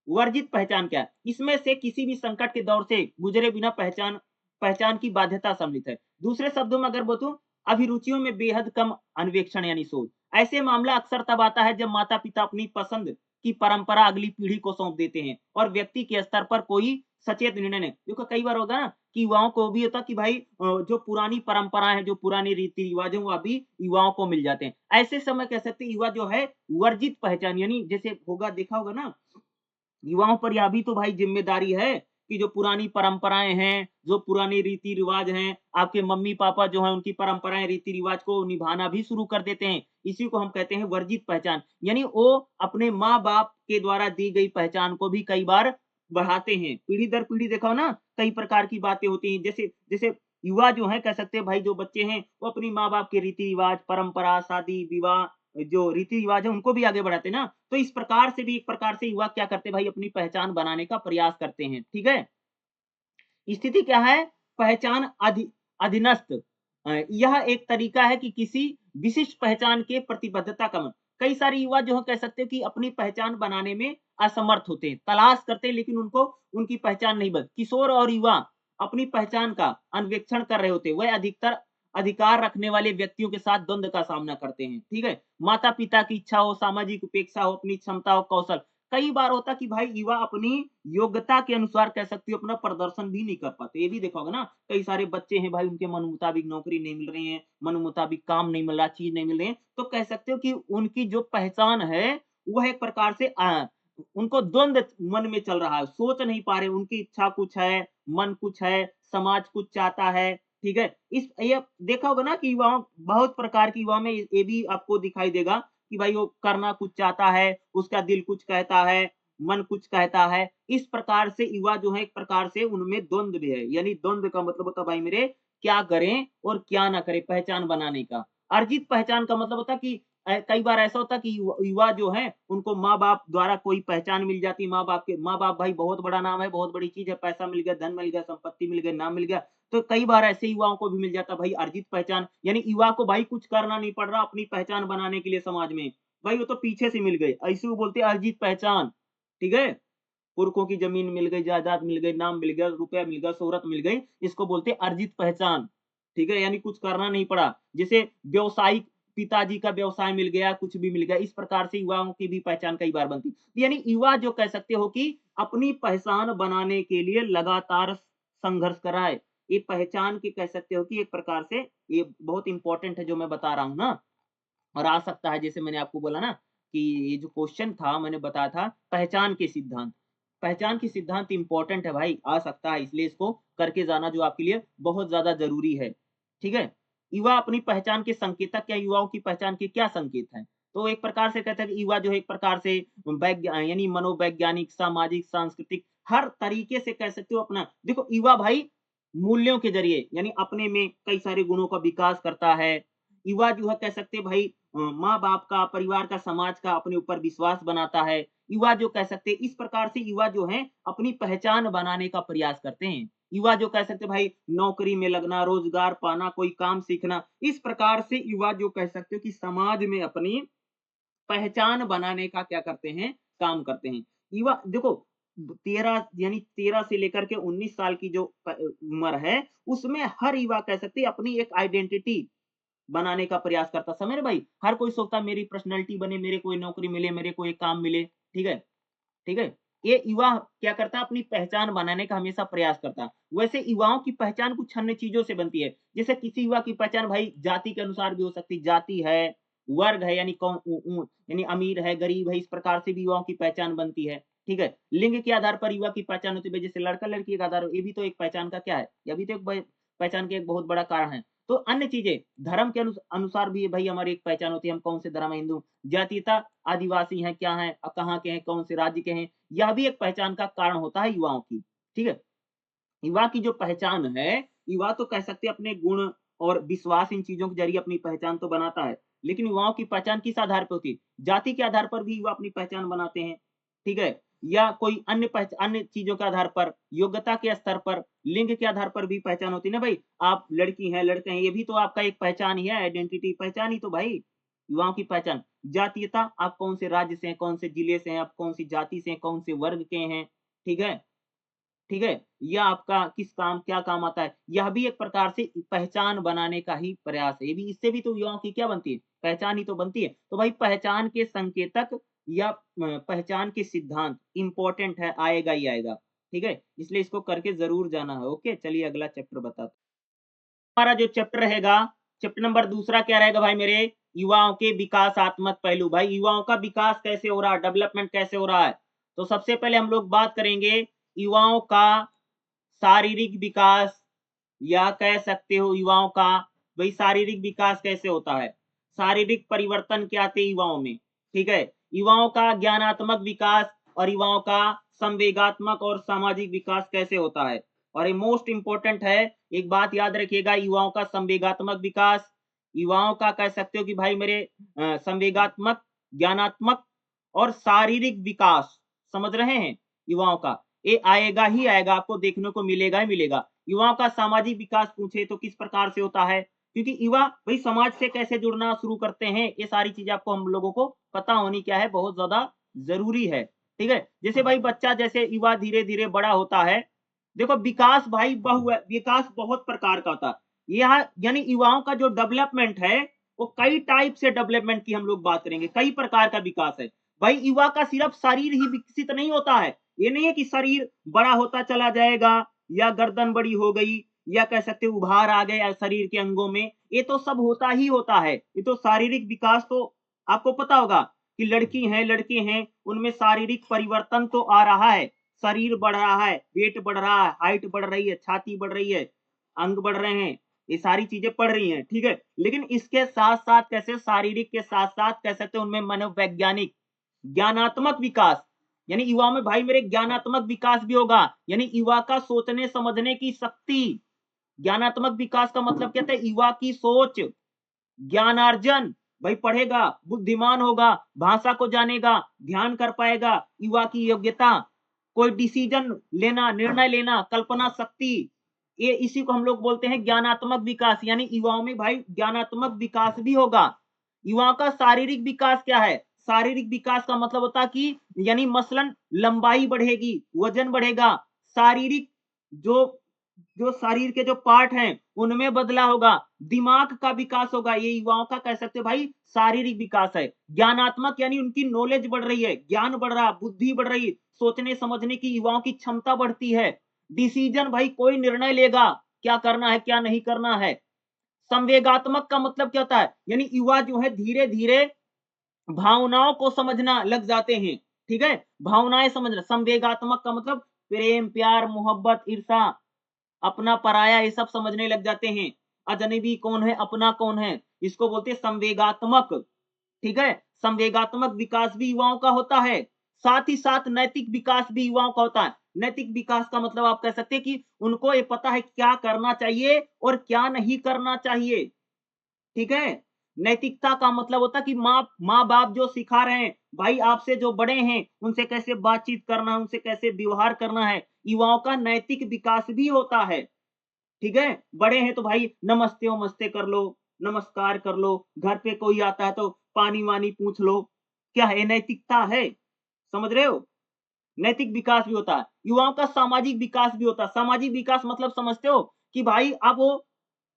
वर्जित पहचान क्या है? इसमें से किसी भी संकट के दौर से गुजरे बिना पहचान पहचान की बाध्यता सम्मिलित है। दूसरे शब्दों में अगर बोलूँ, अभिरुचियों में बेहद कम अन्वेषण यानी शोध। ऐसे मामला अक्सर तब आता है जब माता-पिता अपनी पसंद की परंपरा अगली पीढ़ी को सौंप देते हैं और व्यक्ति के स्तर पर कोई सचेत निर्णय नहीं। देखो कई बार होता है ना कि युवाओं को भी होता है कि भाई जो पुरानी परंपराएँ हैं, जो पुरानी रीति-रिवाज हैं, वो अभी युवाओं को मिल जाते हैं। ऐसे समय कह सकते हैं युवा जो है वर्जित पहचान यानी जैसे होगा देखा होगा ना, युवाओं पर यह भी तो भाई ज़िम्मेदारी है कि जो पुरानी परंपराएँ हैं, जो पुराने रीति-रिवाज हैं, आपके मम्मी-पापा जो हैं उनकी परंपराएँ, रीति-रिवाज को निभाना भी शुरू कर देते हैं। इसी को हम कहते हैं वर्जित पहचान। यानी वो अपने माँ-बाप के द्वारा दी गई पहचान को भी कई बार बढ़ाते हैं। पीढ़ी दर पीढ़ी देखा हो ना, कई प्रकार की बातें होती हैं। जैसे जैसे युवा जो हैं कह सकते हैं भाई जो बच्चे हैं, वो अपनी माँ-बाप के रीति-रिवाज, परंपरा, शादी-विवाह जो रीति-रिवाज है उनको भी आगे बढ़ाते हैं ना। तो इस प्रकार से भी एक प्रकार से युवा क्या करते हैं भाई अपनी पहचान बनाने का प्रयास करते हैं, ठीक है? स्थिति क्या है? पहचान अधीनस्थ यह एक तरीका है कि किसी विशिष्ट पहचान के प्रतिबद्धता का मन कई सारे युवा जो है कह सकते हो कि अपनी पहचान बनाने में असमर्थ होते हैं, तलाश करते हैं लेकिन उनको उनकी पहचान नहीं बन किशोर और युवा अपनी पहचान का अन्वेक्षण कर रहे होते हैं। वह अधिकतर अधिकार रखने वाले व्यक्तियों के साथ द्वंद का सामना करते हैं, ठीक है? माता-पिता की इच्छा हो, सामाजिक उपेक्षा हो, अपनी क्षमता हो, कौशल कई बार होता है कि भाई युवा अपनी योग्यता के अनुसार कह सकते हो अपना प्रदर्शन भी नहीं कर पाते। ये भी देखा होगा ना, कई सारे बच्चे हैं भाई उनके मन मुताबिक नौकरी नहीं मिल रही है, मन मुताबिक काम नहीं मिल रहा, चीज़ नहीं मिल रही है, तो कह सकते हो कि उनकी जो पहचान है, वह एक प्रकार से उनको द्वंद मन में चल रहा है, सोच नहीं पा रहे, उनकी इच्छा कुछ है, मन कुछ है, समाज कुछ चाहता है, ठीक है? इस ये देखा होगा ना कि युवाओं बहुत प्रकार की युवा में ये भी आपको दिखाई देगा कि भाई वो करना कुछ चाहता है, उसका दिल कुछ कहता है, मन कुछ कहता है। इस प्रकार से युवा जो है एक प्रकार से उनमें द्वंद भी है। यानी द्वंद का मतलब होता है भाई मेरे क्या करें और क्या ना करें पहचान बनाने का। अर्जित पहचान का मतलब होता है कि कई बार ऐसा होता है कि युवा जो है उनको माँ-बाप द्वारा कोई पहचान मिल जाती है। माँ-बाप भाई बहुत बड़ा नाम है, बहुत बड़ी चीज़ है, पैसा मिल गया, धन मिल गया, संपत्ति मिल गई, नाम मिल गया। तो कई बार ऐसे युवाओं को भी मिल जाता है भाई अर्जित पहचान। यानी युवा को भाई कुछ करना नहीं पड़ रहा अपनी पहचान बनाने के लिए समाज में। भाई वो तो पीछे से मिल गए, ऐसे वो बोलते हैं अर्जित पहचान, ठीक है? पुरखों की ज़मीन मिल गई, जायदाद मिल गई, नाम मिल गया, रुपया मिल गया, शोहरत मिल गई, इसको बोलते हैं अर्जित पहचान, ठीक है? यानी कुछ करना नहीं पड़ा। जैसे व्यावसायिक पिताजी का व्यवसाय मिल गया, कुछ भी मिल गया, इस प्रकार से युवाओं की भी पहचान कई बार बनती। यानी युवा जो कह सकते हो कि अपनी पहचान बनाने के लिए लगातार संघर्ष कर रहा है। ये पहचान की कह सकते हो कि एक प्रकार से ये बहुत इम्पोर्टेंट है जो मैं बता रहा हूँ ना। और आ सकता है जैसे मैंने आपको बोला ना कि ये जो क्वेश्चन था मैंने बताया था पहचान के सिद्धांत। पहचान के सिद्धांत इम्पोर्टेंट है भाई, आ सकता है इसलिए इसको करके जाना जो आपके लिए बहुत ज़्यादा ज़रूरी है। ठीक है? युवा अपनी पहचान के संकेतक या युवाओं की पहचान के क्या संकेत हैं? तो एक प्रकार से कहते हैं कि युवा जो है एक प्रकार से यानी मनोवैज्ञानिक, सामाजिक, सांस्कृतिक हर तरीके से कह सकते हो अपना देखो युवा भाई मूल्यों के ज़रिए यानी अपने में कई सारे गुणों का विकास करता है। युवा जो है कह सकते हैं भाई माँ-बाप का, परिवार का, समाज का अपने ऊपर विश्वास बनाता है। युवा जो कह सकते हैं इस प्रकार से युवा जो हैं अपनी पहचान बनाने का प्रयास करते हैं। युवा जो कह सकते हैं भाई नौकरी में लगना, रोज़गार पाना, कोई काम सीखना, इस प्रकार से युवा जो कह सकते हो कि समाज में अपनी पहचान बनाने का क्या करते हैं, काम करते हैं। युवा देखो 13 यानी 13 से लेकर के 19 साल की जो उम्र है, उसमें हर युवा कह सकते हैं अपनी एक आइडेंटिटी बनाने का प्रयास करता। समझ रहे भाई? हर कोई सोचता मेरी पर्सनैलिटी बने, मेरे कोई नौकरी मिले, मेरे को एक काम मिले, ठीक है? ठीक है? ये युवा क्या करता है अपनी पहचान बनाने का हमेशा प्रयास करता है। वैसे युवाओं की पहचान कुछ अन्य चीज़ों से बनती है। जैसे किसी युवा की पहचान भाई जाति के अनुसार भी हो सकती है। जाति है, वर्ग है यानी कौन उ उ यानी अमीर है, गरीब है, इस प्रकार से भी युवाओं की पहचान बनती है। ठीक है? लिंग के आधार पर युवा की पहचान होती है। जैसे लड़का-लड़की के आधार ये भी तो एक पहचान का क्या है? ये भी तो एक पहचान के एक बहुत बड़ा कारण है। तो अन्य चीज़ें धर्म के अनुसार भी भई हमारी एक पहचान होती है, हम कौन से धर्म है, हिंदू जातीयता आदिवासी हैं, क्या हैं, कहाँ के हैं, कौन से राज्य के हैं, यह भी एक पहचान का कारण होता है युवाओं की, ठीक है? युवा की जो पहचान है, युवा तो कह सकते हैं अपने गुण और विश्वास इन चीज़ों के ज़रिए अपनी पहचान तो बनाता है। लेकिन युवाओं की पहचान किस आधार पर होती है? जाति के आधार पर भी युवा अपनी पहचान बनाते हैं, ठीक है? या कोई अन्य चीज़ों के आधार पर, योग्यता के स्तर पर, लिंग के आधार पर भी पहचान होती है ना भाई। आप लड़की हैं, लड़के हैं, ये भी तो आपका एक पहचान ही है, आइडेंटिटी, पहचान ही तो भाई, युवाओं की पहचान। जातीयता, आप कौन से राज्य से हैं, कौन से जिले से हैं, आप कौन सी जाति से हैं, कौन से वर्ग के हैं, ठीक है? ठीक है? या आपका किस काम क्या काम आता है, यह भी एक प्रकार से पहचान बनाने का ही प्रयास है। ये भी, इससे भी तो युवाओं की क्या बनती है? पहचान ही तो बनती है। तो भाई पहचान के संकेतक या पहचान के सिद्धांत इम्पोर्टेंट है, आएगा ही आएगा, ठीक है? इसलिए इसको करके ज़रूर जाना है, ओके? चलिए अगला चैप्टर बताते हैं। हमारा जो चैप्टर रहेगा, चैप्टर नंबर दूसरा क्या रहेगा भाई मेरे? युवाओं के विकासात्मक पहलू। भाई युवाओं का विकास कैसे हो रहा है, डेवलपमेंट कैसे हो रहा है? तो सबसे पहले हम लोग बात करेंगे युवाओं का शारीरिक विकास, या कह सकते हो युवाओं का, भाई शारीरिक विकास कैसे होता है? शारीरिक परिवर्तन क्या आते हैं युवाओं में, ठीक है? युवाओं का ज्ञानात्मक विकास और युवाओं का संवेगात्मक और सामाजिक विकास कैसे होता है? और ये मोस्ट इंपॉर्टेंट है, एक बात याद रखिएगा, युवाओं का संवेगात्मक विकास, युवाओं का कह सकते हो कि भाई मेरे संवेगात्मक, ज्ञानात्मक और शारीरिक विकास, समझ रहे हैं? युवाओं का ये आएगा ही आएगा, आपको देखने को मिलेगा ही मिलेगा। युवाओं का सामाजिक विकास पूछे तो किस प्रकार से होता है? क्योंकि युवा भाई समाज से कैसे जुड़ना शुरू करते हैं, ये सारी चीजें आपको हम लोगों को पता होनी क्या है, बहुत ज्यादा जरूरी है, ठीक है? जैसे भाई बच्चा, जैसे युवा धीरे धीरे बड़ा होता है, देखो विकास भाई विकास बहुत प्रकार का होता है। यह यानी युवाओं का जो डेवलपमेंट है, वो कई टाइप से डेवलपमेंट की हम लोग बात करेंगे, कई प्रकार का विकास है। भाई युवा का सिर्फ शरीर ही विकसित नहीं होता है, ये नहीं है कि शरीर बड़ा होता चला जाएगा, या गर्दन बड़ी हो गई, या कह सकते हो उभार आ गया शरीर के अंगों में, ये तो सब होता ही होता है। ये तो शारीरिक विकास तो आपको पता होगा कि लड़की हैं, लड़के हैं, उनमें शारीरिक परिवर्तन तो आ रहा है, शरीर बढ़ रहा है, वेट बढ़ रहा है, हाइट बढ़ रही है, छाती बढ़ रही है, अंग बढ़ रहे हैं, ये सारी चीजें पढ़ रही हैं, ठीक है? लेकिन इसके साथ साथ कैसे शारीरिक के साथ साथ कह सकते हैं उनमें मनोवैज्ञानिक, ज्ञानात्मक विकास, यानी युवा में भाई मेरे ज्ञानात्मक विकास भी होगा, यानी युवा का सोचने समझने की शक्ति। ज्ञानात्मक विकास का मतलब क्या है? युवा की सोच, ज्ञानार्जन, भाई पढ़ेगा, बुद्धिमान होगा, भाषा को जानेगा, ध्यान कर पाएगा, युवा की योग्यता, कोई डिसीजन लेना, निर्णय लेना, कल्पना शक्ति, ये इसी को हम लोग बोलते हैं ज्ञानात्मक विकास। यानी युवाओं में भाई ज्ञानात्मक विकास भी होगा। युवाओं का शारीरिक विकास क्या है? शारीरिक विकास का मतलब होता है कि यानी मसलन लंबाई बढ़ेगी, वजन बढ़ेगा, शारीरिक जो जो शरीर के जो पार्ट हैं उनमें बदलाव होगा, दिमाग का विकास होगा, ये युवाओं का कह सकते हो भाई शारीरिक विकास है। ज्ञानात्मक यानी उनकी नॉलेज बढ़ रही है, ज्ञान बढ़ रहा, बुद्धि बढ़ रही, सोचने समझने की युवाओं की क्षमता बढ़ती है। डिसीजन, भाई कोई निर्णय लेगा, क्या करना है क्या नहीं करना है। संवेगात्मक का मतलब क्या होता है? यानी युवा जो है धीरे धीरे भावनाओं को समझना लग जाते हैं, ठीक है? भावनाएं समझना। संवेगात्मक का मतलब प्रेम, प्यार, मोहब्बत, ईर्षा, अपना पराया, ये सब समझने लग जाते हैं। अजनबी कौन है, अपना कौन है, इसको बोलते हैं संवेगात्मक, ठीक है? संवेगात्मक विकास भी युवाओं का होता है। साथ ही साथ नैतिक विकास भी युवाओं का होता है। नैतिक विकास का मतलब आप कह सकते हैं कि उनको ये पता है क्या करना चाहिए और क्या नहीं करना चाहिए, ठीक है? नैतिकता का मतलब होता है कि माँ बाप जो सिखा रहे हैं, भाई आपसे जो बड़े हैं उनसे कैसे बातचीत करना है, उनसे कैसे व्यवहार करना है, युवाओं का नैतिक विकास भी होता है, ठीक है? बड़े हैं तो भाई नमस्ते वमस्ते कर लो, नमस्कार कर लो, घर पे कोई आता है तो पानी वानी पूछ लो, क्या है? नैतिकता है, समझ रहे हो? नैतिक विकास भी होता है। युवाओं का सामाजिक विकास भी होता है। सामाजिक विकास मतलब समझते हो कि भाई अब वो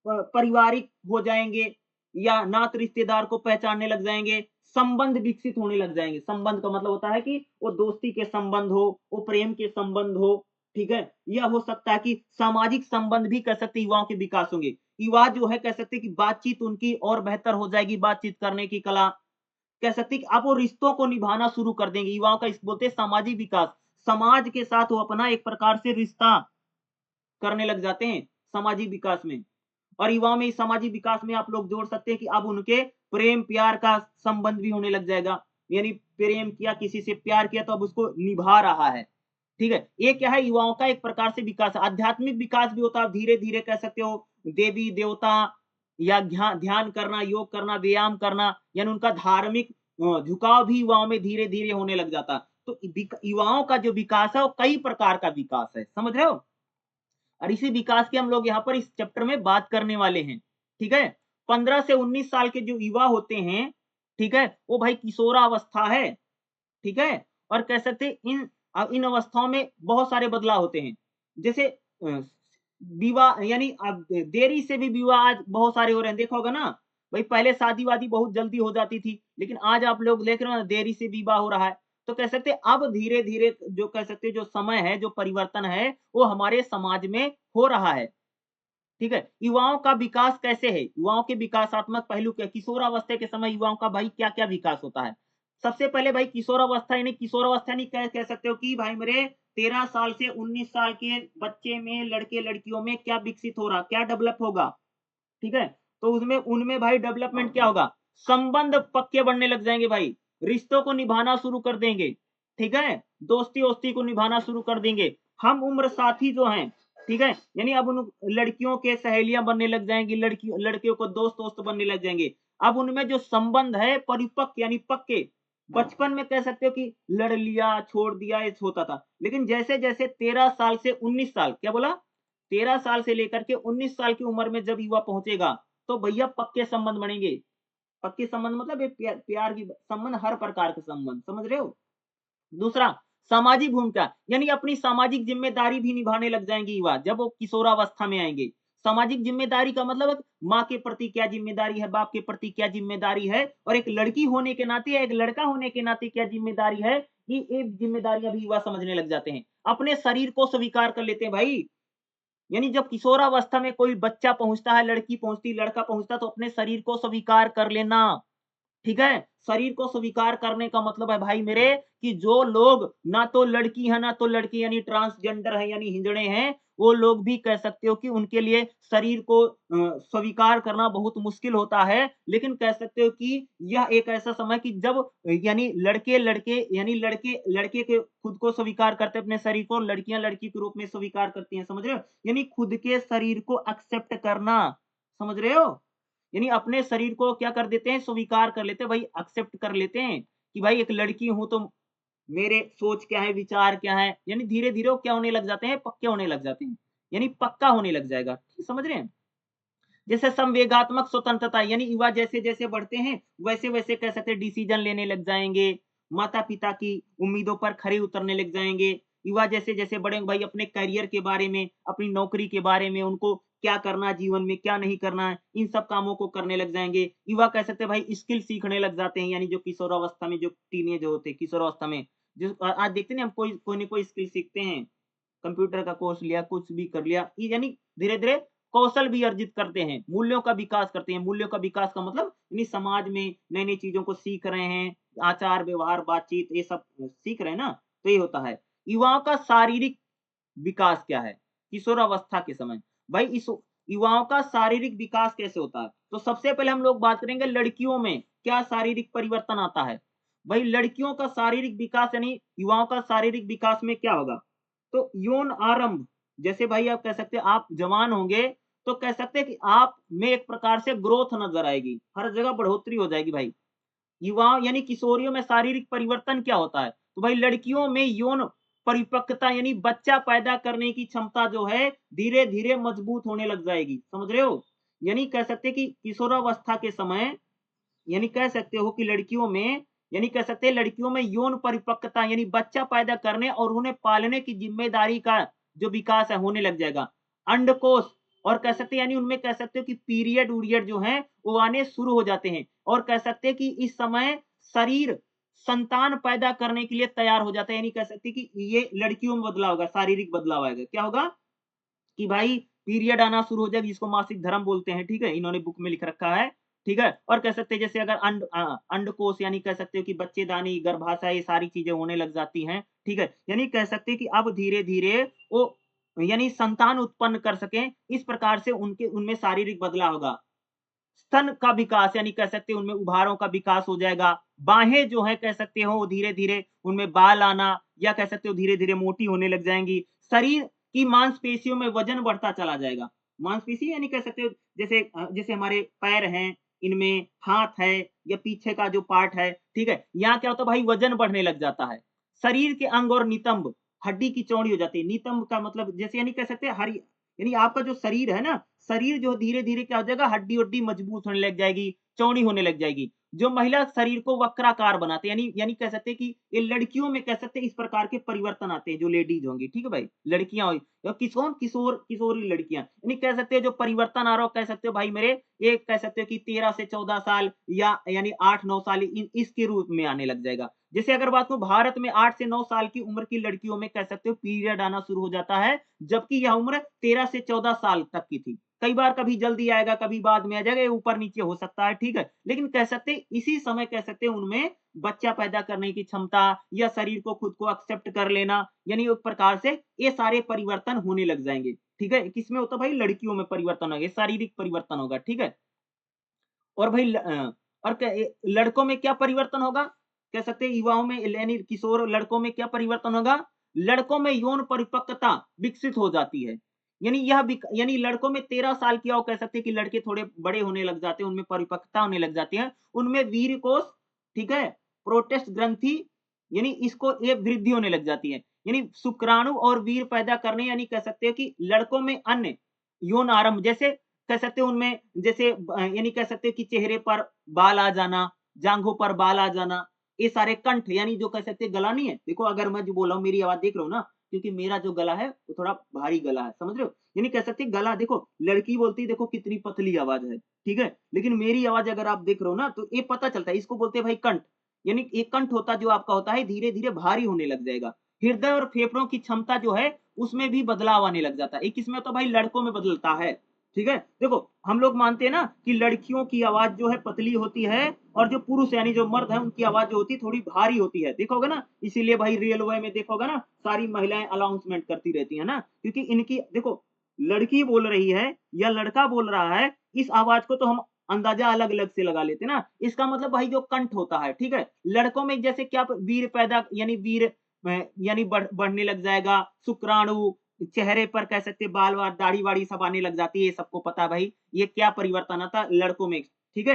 पारिवारिक हो जाएंगे, या नात रिश्तेदार को पहचानने लग जाएंगे, संबंध विकसित होने लग जाएंगे। संबंध का मतलब होता है कि वो दोस्ती के संबंध हो, वो प्रेम के संबंध हो, ठीक है? यह हो सकता है कि सामाजिक संबंध भी कह सकते युवाओं के विकास होंगे। युवा जो है कह सकते कि बातचीत उनकी और बेहतर हो जाएगी, बातचीत करने की कला, कह सकते कि आप वो रिश्तों को निभाना शुरू कर देंगे। युवाओं का इस बोलते हैं सामाजिक विकास। समाज के साथ वो अपना एक प्रकार से रिश्ता करने लग जाते हैं सामाजिक विकास में। और युवाओं में इस सामाजिक विकास में आप लोग जोड़ सकते हैं कि अब उनके प्रेम प्यार का संबंध भी होने लग जाएगा। यानी प्रेम किया, किसी से प्यार किया तो अब उसको निभा रहा है, ठीक है? ये क्या है? युवाओं का एक प्रकार से विकास। आध्यात्मिक विकास भी होता है, धीरे धीरे कह सकते हो देवी देवता या ध्यान करना, योग करना, व्यायाम करना, यानी उनका धार्मिक झुकाव भी युवाओं में धीरे धीरे होने लग जाता। तो युवाओं का जो विकास है वो कई प्रकार का विकास है, समझ रहे हो। और इसी विकास की हम लोग यहाँ पर इस चैप्टर में बात करने वाले हैं, ठीक है। 15 से 19 साल के जो युवा होते हैं, ठीक है, वो भाई किशोरावस्था है, ठीक है। और कह सकते हैं इन अवस्थाओं में बहुत सारे बदलाव होते हैं। जैसे विवाह यानी अब देरी से भी विवाह आज बहुत सारे हो रहे हैं, देखा होगा ना। भाई पहले शादी-वादी बहुत जल्दी हो जाती थी, लेकिन आज आप लोग देख रहे हो ना देरी से विवाह हो रहा है। तो कह सकते हैं अब धीरे-धीरे जो कह सकते हैं जो समय है, जो परिवर्तन है, वो हमारे समाज में हो रहा है। ठीक है। युवाओं का विकास कैसे है? युवाओं के विकासात्मक पहलू क्या? किशोरावस्था के समय युवाओं का भाई क्या-क्या विकास होता है? सबसे पहले भाई किशोरावस्था यानी क्या कह सकते हो कि भाई मेरे 13 साल से 19 साल के बच्चे में, लड़के-लड़कियों में क्या विकसित हो रहा, क्या डेवलप होगा, ठीक है? तो उसमें उनमें भाई डेवलपमेंट क्या होगा? संबंध पक्के बनने लग जाएँगे भाई, रिश्तों को निभाना शुरू कर देंगे, ठीक है? दोस्ती-वोस्ती को निभाना शुरू कर देंगे। हम उम्र साथी जो हैं, ठीक है? यानी अब उन लड़कियों के सहेलियाँ बनने लग जाएँगी, लड़कियों को दोस्त-वोस्त बनने लग जाएँगे। अब उनमें जो संबंध है परिपक्व यानी पक्के, बचपन में कह सकते हो कि लड़ लिया, छोड़ दिया, ये होता था। लेकिन जैसे-जैसे 13 साल से 19 साल क्या बोला? 13 साल से लेकर के 19 साल की उम्र में जब युवा पहुँचेगा, तो भैया पक्के संबंध बनेंगे। पक्के संबंध मतलब एक प्यार की संबंध, हर प्रकार के संबंध, समझ रहे हो? दूसरा, सामाजिक भूमिका यानी अपनी सामाजिक ज़िम्मेदारी भी निभाने लग जाएँगे युवा, जब वो किशोरावस्था में आएँगे। सामाजिक ज़िम्मेदारी का मतलब है माँ के प्रति क्या ज़िम्मेदारी है, बाप के प्रति क्या ज़िम्मेदारी है और एक लड़की होने के नाते या एक लड़का होने के नाते क्या ज़िम्मेदारी है, ये ज़िम्मेदारियाँ भी युवा समझने लग जाते हैं। अपने शरीर को स्वीकार कर लेते हैं भाई। यानी जब किशोरावस्था में कोई बच्चा पहुँचता है, लड़की पहुँचती, लड़का पहुँचता है तो अपने शरीर को स्वीकार कर लेना। ठीक है? शरीर को स्वीकार करने का मतलब है भाई मेरे कि जो लोग ना तो लड़की है, ना तो लड़की यानी ट्रांसजेंडर है यानी हिजड़े हैं, वो लोग भी कह सकते हो कि उनके लिए शरीर को स्वीकार करना बहुत मुश्किल होता है। लेकिन कह सकते हो कि यह एक ऐसा समय कि जब यानी लड़के यानी लड़के के खुद को स्वीकार करते हैं अपने शरीर को, लड़कियाँ लड़की के रूप में स्वीकार करती हैं, समझ रहे हो? यानी खुद के शरीर को एक्सेप्ट करना, समझ रहे हो? यानी अपने शरीर को क्या कर देते हैं, स्वीकार कर लेते हैं भाई, एक्सेप्ट कर लेते हैं कि भाई एक लड़की हूँ तो मेरे सोच क्या है, विचार क्या है, यानी धीरे-धीरे वो क्या होने लग जाते हैं, पक्के होने लग जाते हैं, यानी पक्का होने लग जाएगा। समझ रहे हैं? जैसे संवेगात्मक स्वतंत्रता यानी युवा जैसे-जैसे बढ़ते हैं, वैसे-वैसे कह सकते हैं डिसीजन लेने लग जाएँगे, माता-पिता की उम्मीदों पर खरे उतरने लग जाएँगे। युवा जैसे-जैसे बढ़ेंगे भाई अपने करियर के बारे में, अपनी नौकरी के बारे में, उनको क्या करना है जीवन में, क्या नहीं करना है, इन सब कामों को करने लग जाएँगे। युवा कह सकते हैं भाई स्किल सीखने लग जाते हैं, यानी जो किशोरावस्था में जो टीनेज होते हैं, किशोरावस्था में जो आज देखते हैं ना हम कोई न कोई स्किल सीखते हैं। कंप्यूटर का कोर्स लिया, कुछ भी कर लिया, ये यानी धीरे-धीरे कौशल भी अर्जित करते हैं, मूल्यों का विकास करते हैं। मूल्यों का विकास का मतलब यानी समाज में नई-नई चीज़ों को सीख रहे हैं, आचार, व्यवहार, बातचीत ये सब सीख रहे हैं ना, तो ये होता है। युवाओं का शारीरिक विकास क्या है? किशोरावस्था के समय। भाई इस युवाओं का शारीरिक विकास कैसे होता है? तो सबसे पहले हम लोग बात करेंगे लड़कियों में क्या शारीरिक परिवर्तन आता है? भाई लड़कियों का शारीरिक विकास यानी युवाओं का शारीरिक विकास में क्या होगा? तो यौन आरंभ, जैसे भाई आप कह सकते हैं आप जवान होंगे, तो कह सकते हैं कि आप में एक प्रकार से ग्रोथ नज़र आएगी, हर जगह बढ़ोतरी हो जाएगी भाई। युवाओं यानी किशोरियों में शारीरिक परिवर्तन क्या होता है? तो भाई लड़कियों में यौन परिपक्वता यानी बच्चा पैदा करने की क्षमता जो है धीरे-धीरे मजबूत होने लग जाएगी, समझ रहे हो? यानी कह सकते हैं कि किशोरावस्था के समय यानी कह सकते हो कि लड़कियों में यानी कह सकते हैं लड़कियों में यौन परिपक्वता यानी बच्चा पैदा करने और उन्हें पालने की जिम्मेदारी का जो विकास है होने लग जाएगा। अंडकोश और कह सकते हैं यानी उनमें कह सकते हो कि पीरियड उरियड जो है वो आने शुरू हो जाते हैं और कह सकते हैं कि इस समय शरीर संतान पैदा करने के लिए तैयार हो जाता है, यानी कह सकते हैं कि ये लड़कियों में बदलाव होगा, शारीरिक बदलाव आएगा। क्या होगा कि भाई पीरियड आना शुरू हो जाएगा जिसको मासिक धर्म बोलते हैं, ठीक है? इन्होंने बुक में लिख रखा है, ठीक है? और कह सकते हैं जैसे अगर अंडकोश यानी कह सकते हो कि बच्चेदानी, गर्भाशय ये सारी चीज़ें होने लग जाती हैं, ठीक है? यानी कह सकते हैं कि अब धीरे-धीरे वो यानी संतान उत्पन्न कर सकें, इस प्रकार से उनके उनमें शारीरिक बदलाव होगा। स्तन का विकास यानी कह सकते हैं उनमें उभारों का विकास हो जाएगा। बाहें जो हैं कह सकते हो वो धीरे-धीरे उनमें बाल आना या कह सकते हो धीरे-धीरे मोटी होने लग जाएँगी। शरीर की मांसपेशियों में वज़न बढ़ता चला जाएगा। मांसपेशी यानी कह सकते हो जैसे जैसे हमारे पैर हैं, इनमें हाथ है या पीछे का जो पार्ट है, ठीक है? यहाँ क्या होता है भाई वज़न बढ़ने लग जाता है। शरीर के अंग और नितंब हड्डी की चौड़ी हो जाती है। नितंब का मतलब जैसे यानी कह सकते हैं यानी आपका जो शरीर है ना, शरीर जो धीरे-धीरे क्या हो जाएगा हड्डी-वड्डी मजबूत होने लग जाएगी, चौड़ी होने लग जाएगी। जो महिला शरीर को वक्राकार बनाते हैं यानी यानी कह सकते हैं कि ये लड़कियों में कह सकते हैं इस प्रकार के परिवर्तन आते हैं जो लेडीज होंगी, ठीक है भाई? लड़कियाँ हुई या किशोरी लड़कियाँ यानी कह सकते हैं जो परिवर्तन आ रहा हो कह सकते हो भाई मेरे ये कह सकते हो कि 13 से 14 साल या यानी 8-9 साल इन इसके रूप में आने लग जाएगा। जैसे अगर बात करूँ भारत में 8 से 9 साल की उम्र की लड़कियों में कह सकते हो पीरियड आना शुरू हो जाता है, जबकि यह उम्र 13 से 14 साल तक की थी। कई बार कभी जल्दी आएगा, कभी बाद में आ जाएगा, ये ऊपर-नीचे हो सकता है, ठीक है? लेकिन कह सकते हैं इसी समय कह सकते हैं उनमें बच्चा पैदा करने की क्षमता या शरीर को खुद को एक्सेप्ट कर लेना, यानी एक प्रकार से ये सारे परिवर्तन होने लग जाएँगे, ठीक है? किसमें होता है भाई लड़कियों में परिवर्तन होगा, शारीरिक परिवर्तन होगा, ठीक है? और भाई और लड़कों में क्या परिवर्तन होगा? कह सकते हैं युवाओं में यानी किशोर लड़कों में क्या परिवर्तन होगा? लड़कों में यौन परिपक्वता विकसित हो जाती है। यानी यानी लड़कों में 13 साल की आओ कह सकते हैं कि लड़के थोड़े बड़े होने लग जाते हैं, उनमें परिपक्वता होने लग जाती है। उनमें वीर्य कोष, ठीक है? प्रोटेस्ट ग्रंथि यानी इसको ये वृद्धि होने लग जाती है। यानी शुक्राणु और वीर्य पैदा करने यानी कह सकते हैं कि लड़कों में अन्य यौन आरंभ जैसे कह सकते हैं उनमें जैसे यानी कह सकते हैं कि चेहरे पर बाल आ जाना, जांघों पर बाल आ जाना, ये सारे कंठ यानी जो कह सकते हैं गला नहीं है, देखो अगर मैं जो बोल रहा हूँ मेरी आवाज़ देख रहे हो ना, क्योंकि मेरा जो गला है वो थोड़ा भारी गला है, समझ रहे हो? यानी कह सकते हैं गला देखो लड़की बोलती है देखो कितनी पतली आवाज़ है, ठीक है? लेकिन मेरी आवाज़ अगर आप देख रहे हो ना तो ये पता चलता है, इसको बोलते हैं भाई कंठ, यानी ये कंठ होता जो आपका होता है धीरे-धीरे भारी होने लग जाएगा। हृदय और फेफड़ों की क्षमता जो है उसमें भी बदलाव आने लग जाता है। ये किसमें होता है भाई लड़कों में बदलता है। ठीक है? देखो, हम लोग मानते हैं ना कि लड़कियों की आवाज़ जो है पतली होती है और जो पुरुष यानी जो मर्द हैं उनकी आवाज़ जो होती है थोड़ी भारी होती है। देखा होगा ना? इसीलिए भाई रेलवे में देखा होगा ना सारी महिलाएँ अनाउंसमेंट करती रहती हैं ना, क्योंकि इनकी देखो लड़की बोल रही है या लड़का बोल रहा है, इस आवाज़ को तो हम अंदाज़ा अलग-अलग से लगा लेते हैं ना। इसका मतलब भाई जो कंठ होता है, ठीक है? लड़कों में जैसे क्या वीर्य पैदा यानी वीर्य यानी बढ़ने लग जाएगा, शुक्राणु चेहरे पर कह सकते हैं बाल-वाल, दाढ़ी-वाढ़ी सब आने लग जाती है, ये सबको पता है भाई, ये क्या परिवर्तन आता है लड़कों में, ठीक है?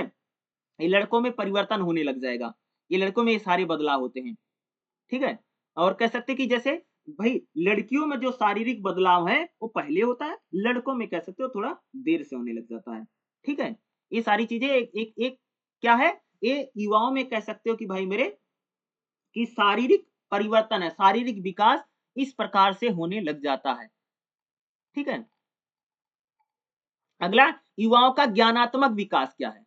ये लड़कों में परिवर्तन होने लग जाएगा, ये लड़कों में ये सारे बदलाव होते हैं, ठीक है? और कह सकते हैं कि जैसे भाई लड़कियों में जो शारीरिक बदलाव है, वो पहले होता है, लड़कों में कह सकते हो थोड़ा देर से होने लग जाता है, ठीक है? ये सारी चीज़ें एक एक एक क्या है, ये युवाओं में कह सकते हो कि भाई मेरे कि शारीरिक परिवर्तन है, शारीरिक विकास इस प्रकार से होने लग जाता है, ठीक है? अगला युवाओं का ज्ञानात्मक विकास क्या है?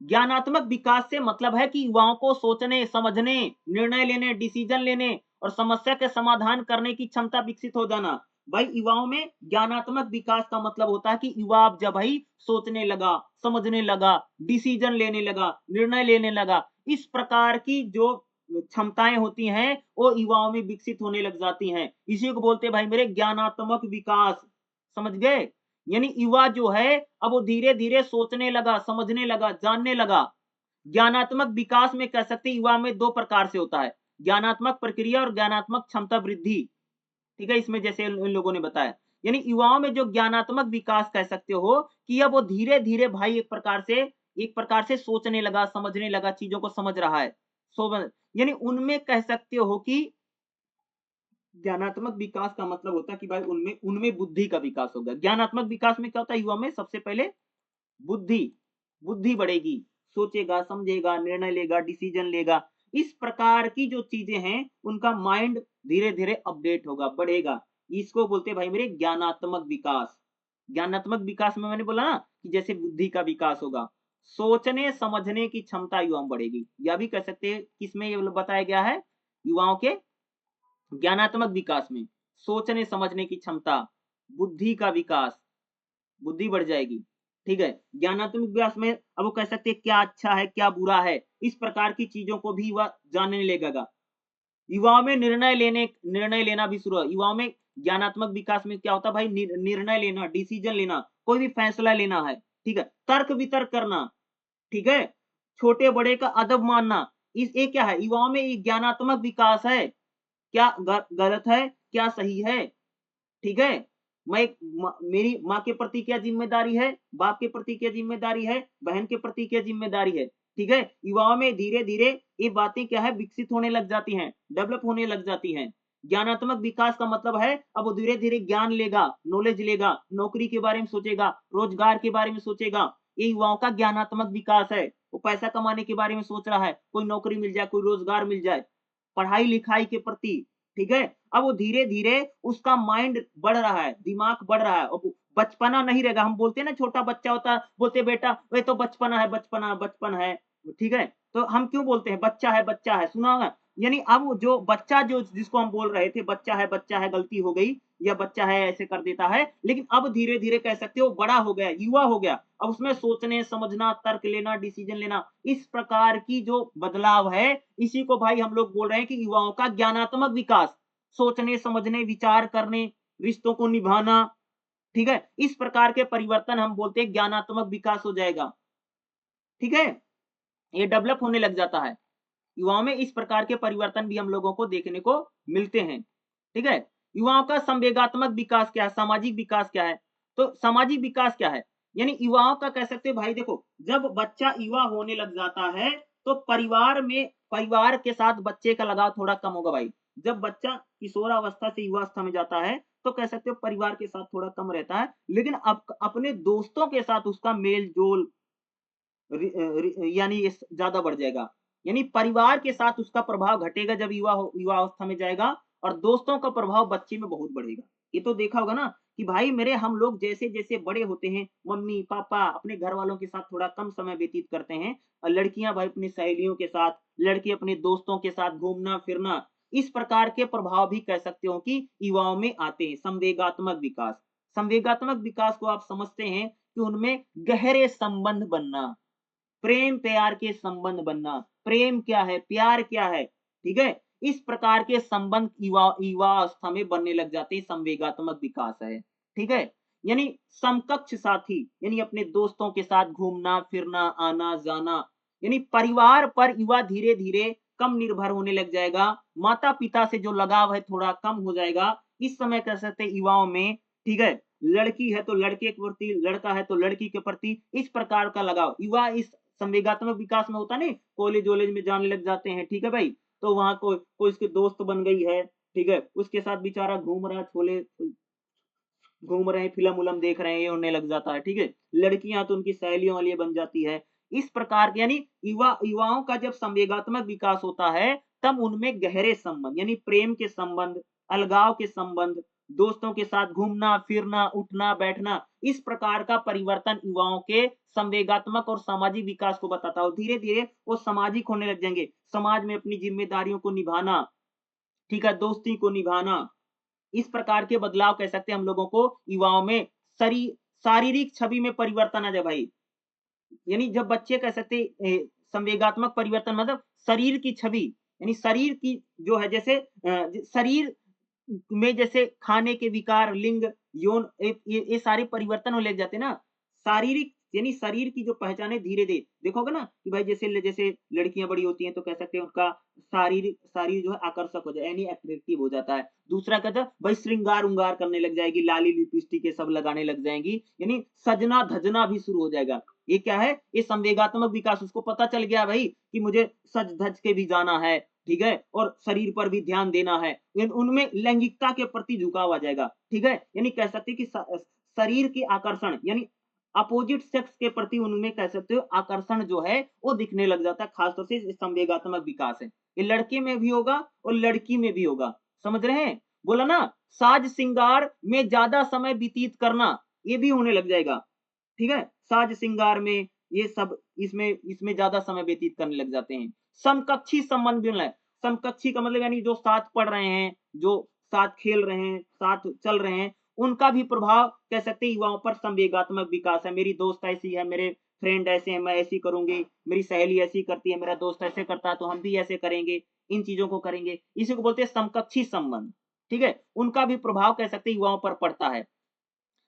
ज्ञानात्मक विकास से मतलब है कि युवाओं को सोचने, समझने, निर्णय लेने, डिसीजन लेने और समस्या के समाधान करने की क्षमता विकसित हो जाना। भाई युवाओं में ज्ञानात्मक विकास का मतलब होता है कि युवा अब जब भाई सोचने लगा, समझने लगा, डिसीजन लेने लगा, निर्णय लेने लगा, इस प्रकार की जो क्षमताएं होती हैं वो युवाओं में विकसित होने लग जाती हैं। इसी को बोलते हैं भाई मेरे ज्ञानात्मक विकास। समझ गए? यानी युवा जो है अब वो धीरे-धीरे सोचने लगा, समझने लगा, जानने लगा। ज्ञानात्मक विकास में कह सकते हैं युवा में 2 प्रकार से होता है, ज्ञानात्मक प्रक्रिया और ज्ञानात्मक क्षमता वृद्धि। ठीक है? इसमें जैसे इन लोगों ने बताया। यानी युवाओं में जो ज्ञानात्मक विकास कह सकते हो कि अब वो धीरे-धीरे भाई एक प्रकार से सोचने लगा, समझने लगा, चीज़ों को समझ रहा है। यानी उनमें कह सकते हो कि ज्ञानात्मक विकास का मतलब होता है कि भाई उनमें उनमें बुद्धि का विकास होगा। ज्ञानात्मक विकास में क्या होता है युवा में सबसे पहले बुद्धि, बुद्धि बढ़ेगी, सोचेगा, समझेगा, निर्णय लेगा, डिसीजन लेगा। इस प्रकार की जो चीज़ें हैं, उनका माइंड धीरे-धीरे अपडेट होगा, बढ़ेगा। इसको बोलते हैं भाई मेरे ज्ञानात्मक विकास। ज्ञानात्मक विकास में मैंने बोला ना कि जैसे बुद्धि का विकास होगा, सोचने समझने की क्षमता युवा में बढ़ेगी। या भी कह सकते हैं किसमें ये बताया गया है? युवाओं के ज्ञानात्मक विकास में, सोचने समझने की क्षमता, बुद्धि का विकास, बुद्धि बढ़ जाएगी, ठीक है? ज्ञानात्मक विकास में अब वो कह सकते हैं क्या अच्छा है, क्या बुरा है, इस प्रकार की चीज़ों को भी वह जानने लगेगा। युवाओं में निर्णय लेना भी शुरू युवाओं में ज्ञानात्मक विकास में क्या होता है भाई निर्णय लेना, डिसीजन लेना, कोई भी फैसला लेना है, ठीक है? तर्क-वितर्क करना, ठीक है? छोटे-बड़े का अदब मानना, इस ये क्या है? युवाओं में ये ज्ञानात्मक विकास है। क्या गलत है, क्या सही है, ठीक है? मेरी माँ के प्रति क्या जिम्मेदारी है, बाप के प्रति क्या जिम्मेदारी है, बहन के प्रति क्या जिम्मेदारी है। ठीक है, युवाओं में धीरे धीरे ये बातें क्या है विकसित होने लग जाती हैं, डेवलप होने लग जाती हैं। ज्ञानात्मक विकास का मतलब है अब वो धीरे धीरे ज्ञान लेगा, नॉलेज लेगा, नौकरी के बारे में सोचेगा, रोजगार के बारे में सोचेगा। ये युवाओं का ज्ञानात्मक विकास है। वो पैसा कमाने के बारे में सोच रहा है, कोई नौकरी मिल जाए, कोई रोजगार मिल जाए, पढ़ाई लिखाई के प्रति। ठीक है, अब वो धीरे धीरे उसका माइंड बढ़ रहा है, दिमाग बढ़ रहा है। अब बचपना नहीं रहेगा। हम बोलते हैं ना छोटा बच्चा होता है, बोलते बेटा वे तो बचपना है, बचपना बचपन है। ठीक है, तो हम क्यों बोलते हैं बच्चा है, बच्चा है, सुना होगा। यानी अब जो बच्चा जो जिसको हम बोल रहे थे बच्चा है, गलती हो गई, या बच्चा है ऐसे कर देता है, लेकिन अब धीरे धीरे कह सकते हो बड़ा हो गया, युवा हो गया। अब उसमें सोचने समझना, तर्क लेना, डिसीजन लेना, इस प्रकार की जो बदलाव है, इसी को भाई हम लोग बोल रहे हैं कि युवाओं का ज्ञानात्मक विकास। सोचने समझने, विचार करने, रिश्तों को निभाना। ठीक है, इस प्रकार के परिवर्तन हम बोलते हैं ज्ञानात्मक विकास हो जाएगा। ठीक है, ये डेवलप होने लग जाता है। युवाओं में इस प्रकार के परिवर्तन भी हम लोगों को देखने को मिलते हैं। ठीक है, युवाओं का संवेगात्मक विकास क्या है, सामाजिक विकास क्या है। तो सामाजिक विकास क्या है, यानी युवाओं का कह सकते हैं भाई देखो, जब बच्चा युवा होने लग जाता है तो परिवार के साथ बच्चे का लगाव थोड़ा कम होगा भाई। जब बच्चा किशोरावस्था से युवावस्था में जाता है तो कह सकते हो परिवार के साथ थोड़ा कम रहता है, लेकिन अपने दोस्तों के साथ उसका मेल जोल यानी ज्यादा बढ़ जाएगा। यानी परिवार के साथ उसका प्रभाव घटेगा जब युवा अवस्था में जाएगा, और दोस्तों का प्रभाव बच्चे में बहुत बढ़ेगा। ये तो देखा होगा ना कि भाई मेरे हम लोग जैसे जैसे बड़े होते हैं, मम्मी पापा अपने घर वालों के साथ थोड़ा कम समय व्यतीत करते हैं, और लड़कियां भाई अपनी सहेलियों के साथ, लड़के अपने दोस्तों के साथ घूमना फिरना, इस प्रकार के प्रभाव भी कह सकते हो कि युवाओं में आते हैं। संवेगात्मक विकास, संवेगात्मक विकास को आप समझते हैं कि उनमें गहरे संबंध बनना, प्रेम प्यार के संबंध बनना। प्रेम क्या है, प्यार क्या है, ठीक है, इस प्रकार के संबंध युवा अवस्था में बनने लग जाते हैं, संवेगात्मक विकास है। ठीक है, यानी समकक्ष साथी, यानी अपने दोस्तों के साथ घूमना फिरना, आना जाना, यानी परिवार पर युवा धीरे धीरे कम निर्भर होने लग जाएगा। माता पिता से जो लगाव है थोड़ा कम हो जाएगा। इस समय कह सकते हैं युवाओं में, ठीक है, लड़की है तो लड़के के प्रति, लड़का है तो लड़की के प्रति, इस प्रकार का लगाव युवा इस संवेगात्मक विकास में होता नहीं। कॉलेज वॉलेज में जाने लग जाते हैं, ठीक है भाई, तो वहां कोई उसके दोस्त बन गई है, ठीक है, उसके साथ बेचारा घूम रहा, छोले घूम रहे हैं, फिल्म उलम देख रहे हैं, ये होने लग जाता है। ठीक है, लड़कियां तो उनकी सहेलियों वाली बन जाती है। इस प्रकार यानी युवाओं का जब संवेगात्मक विकास होता है तब उनमें गहरे संबंध, यानी प्रेम के संबंध, अलगाव के संबंध, दोस्तों के साथ घूमना फिरना, उठना बैठना, इस प्रकार का परिवर्तन युवाओं के संवेगात्मक और सामाजिक विकास को बताता है। धीरे धीरे वो सामाजिक होने लग जाएंगे, समाज में अपनी जिम्मेदारियों को निभाना, ठीक है, दोस्ती को निभाना। इस प्रकार के बदलाव कह सकते हैं हम लोगों को युवाओं में शारीरिक छवि में परिवर्तन आ जाए भाई। यानी जब बच्चे कह सकते संवेगात्मक परिवर्तन मतलब शरीर की छवि, यानी शरीर की जो है जैसे शरीर में जैसे खाने के विकार, लिंग, यौन, ये सारे परिवर्तन होने लग जाते हैं ना। शारीरिक यानी शरीर की जो पहचान है धीरे-धीरे देखोगे ना कि भाई जैसे जैसे लड़कियाँ बड़ी होती हैं तो कह सकते हैं उनका शरीर जो है आकर्षक हो जाए, यानी अट्रैक्टिव हो जाता है। दूसरा कहता है भाई श्रृंगार-उंगार करने लग जाएगी, लाली लिपस्टिक ये सब लगाने लग जाएँगी, यानी सजना-धजना भी शुरू हो जाएगा। ये क्या है? ये संवेगात्मक विकास, उसको पता चल गया भाई कि मुझे सज-धज के भी जाना है, ठीक है? और शरीर पर भी ध्यान देना है। उनमें लैंगिकता के प्रति झुकाव आ जाएगा, ठीक है? यानी कह सकते हैं कि शरीर के आकर्षण, यानी अपोजिट सेक्स के प्रति उनमें कह सकते हो आकर्षण जो है वो दिखने लग जाता है। खासतौर से संवेगात्मक विकास है, ये लड़के में भी होगा और लड़की में भी होगा। समझ रहे हैं? बोला ना, साज श्रृंगार में ज्यादा समय व्यतीत करना, ये भी होने लग जाएगा। ठीक है, साज श्रृंगार में ये सब इसमें ज्यादा समय व्यतीत करने लग जाते हैं। समकक्षी संबंध मिलना है। समकक्षी का मतलब यानी जो साथ पढ़ रहे हैं, जो साथ खेल रहे हैं, साथ चल रहे हैं, उनका भी प्रभाव कह सकते हैं युवाओं पर संवेगात्मक विकास है। मेरी दोस्त ऐसी है, मेरे फ्रेंड ऐसे हैं, मैं ऐसी करूंगी, मेरी सहेली ऐसी करती है, मेरा दोस्त ऐसे करता है तो हम भी ऐसे करेंगे, इन चीजों को करेंगे। इसी को बोलते हैं समकक्षी संबंध। ठीक है, उनका भी प्रभाव कह सकते हैं युवाओं पर पड़ता है।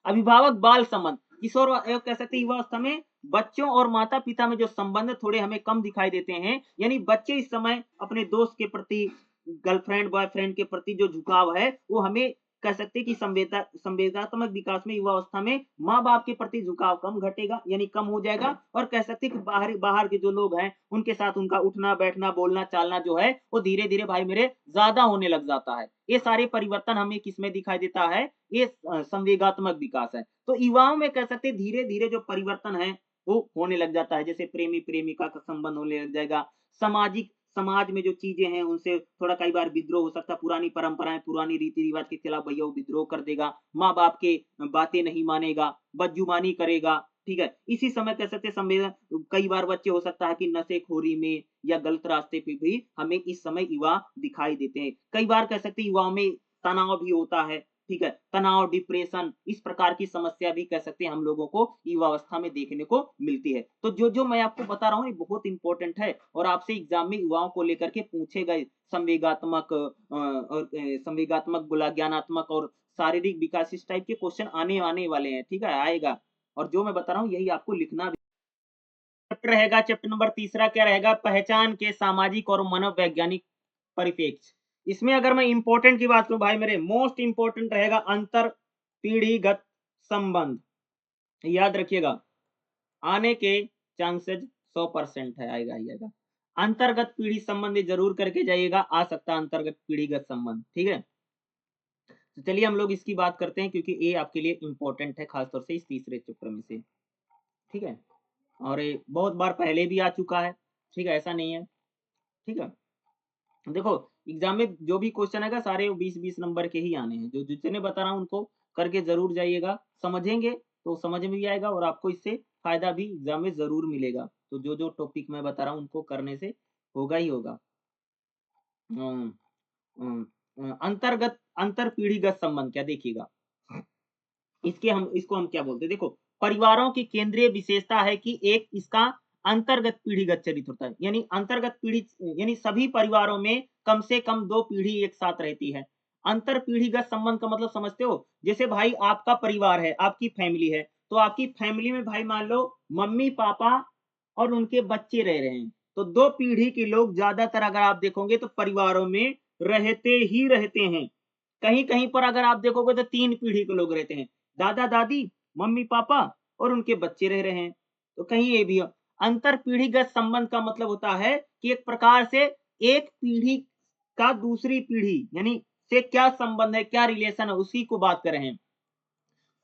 अभिभावक बाल संबंध, किशोर कह सकते हैं युवा अवस्था में बच्चों और माता पिता में जो संबंध थोड़े हमें कम दिखाई देते हैं, यानी बच्चे इस समय अपने दोस्त के प्रति, गर्लफ्रेंड बॉयफ्रेंड के प्रति जो झुकाव है वो हमें कह सकते हैं कि संवेदनात्मक विकास में युवा अवस्था में माँ बाप के प्रति झुकाव कम घटेगा, यानी कम हो जाएगा, और कह सकते हैं कि बाहर के जो लोग हैं उनके साथ उनका उठना बैठना बोलना चालना जो है वो धीरे धीरे भाई मेरे ज्यादा होने लग जाता है। ये सारे परिवर्तन हमें किसमें दिखाई देता है, ये संवेगात्मक विकास है। तो युवाओं में कह सकते हैं धीरे धीरे जो परिवर्तन है वो होने लग जाता है, जैसे प्रेमी प्रेमिका का संबंध होने लग जाएगा, समाज में जो चीजें हैं उनसे थोड़ा कई बार विद्रोह हो सकता है, पुरानी परंपराएं पुरानी रीति रिवाज के खिलाफ भैया वो विद्रोह कर देगा, माँ बाप के बातें नहीं मानेगा, बदजुबानी करेगा, ठीक है। इसी समय कह सकते संवेदन, कई बार बच्चे हो सकता है कि नशेखोरी में या गलत रास्ते पे भी हमें इस समय युवा दिखाई देते हैं। कई बार कह सकते युवाओं में तनाव भी होता है, ठीक है, तनाव, डिप्रेशन, इस प्रकार की समस्या भी कह सकते हैं हम लोगों को युवावस्था में देखने को मिलती है। तो जो मैं आपको बता रहा हूँ ये बहुत इंपॉर्टेंट है, और आपसे एग्जाम में युवाओं को लेकर के पूछे गए संवेगात्मक और संवेगात्मक, ज्ञानात्मक और शारीरिक विकास, इस टाइप के क्वेश्चन आने वाले हैं, ठीक है, आएगा। और जो मैं बता रहा हूँ यही आपको लिखना भी। चैप्टर रहेगा, चैप्टर नंबर 3 क्या रहेगा, पहचान के सामाजिक और मनोवैज्ञानिक परिप्रेक्ष्य। इसमें अगर मैं इंपॉर्टेंट की बात करूं भाई मेरे, मोस्ट इंपॉर्टेंट रहेगा अंतर पीढ़ीगत संबंध। याद रखिएगा, आने के चांसेस 100% है, आएगा। अंतर्गत पीढ़ी संबंध जरूर करके जाइएगा, आ सकता है अंतर्गत पीढ़ीगत संबंध, ठीक है। तो चलिए हम लोग इसकी बात करते हैं, क्योंकि ये आपके लिए इंपॉर्टेंट है खासतौर से इस तीसरे चैप्टर में से, ठीक है। और ये बहुत बार पहले भी आ चुका है, ठीक है, ऐसा नहीं है, ठीक है। देखो एग्जाम में जो भी क्वेश्चन आएगा सारे 20-20 नंबर के ही आने हैं, जो जितने बता रहा हूँ उनको करके जरूर जाइएगा, समझेंगे तो समझ में भी आएगा और आपको इससे फायदा भी एग्जाम में जरूर मिलेगा। तो जो टॉपिक मैं बता रहा हूँ उनको करने से होगा ही होगा। अंतर्गत अंतर पीढ़ीगत संबंध क्या, देखिएगा इसको हम क्या बोलते हैं, देखो परिवारों की केंद्रीय विशेषता है कि एक इसका अंतर्गत पीढ़ीगत चरित्र होता है, यानी अंतर्गत पीढ़ी यानी सभी परिवारों में कम से कम 2 पीढ़ी एक साथ रहती है। अंतर पीढ़ीगत संबंध का मतलब समझते हो, जैसे भाई आपका परिवार है, आपकी फैमिली है, तो आपकी फैमिली में भाई मान लो मम्मी पापा और उनके बच्चे रह रहे हैं, तो 2 पीढ़ी के लोग ज्यादातर अगर आप देखोगे तो परिवारों में रहते ही रहते हैं। कहीं कहीं पर अगर आप देखोगे तो 3 पीढ़ी के लोग रहते हैं, दादा दादी, मम्मी पापा और उनके बच्चे रह रहे हैं। तो कहीं ये भी अंतर पीढ़ीगत संबंध का मतलब होता है कि एक प्रकार से एक पीढ़ी का दूसरी पीढ़ी यानी से क्या संबंध है, क्या रिलेशन है, उसी को बात कर रहे हैं।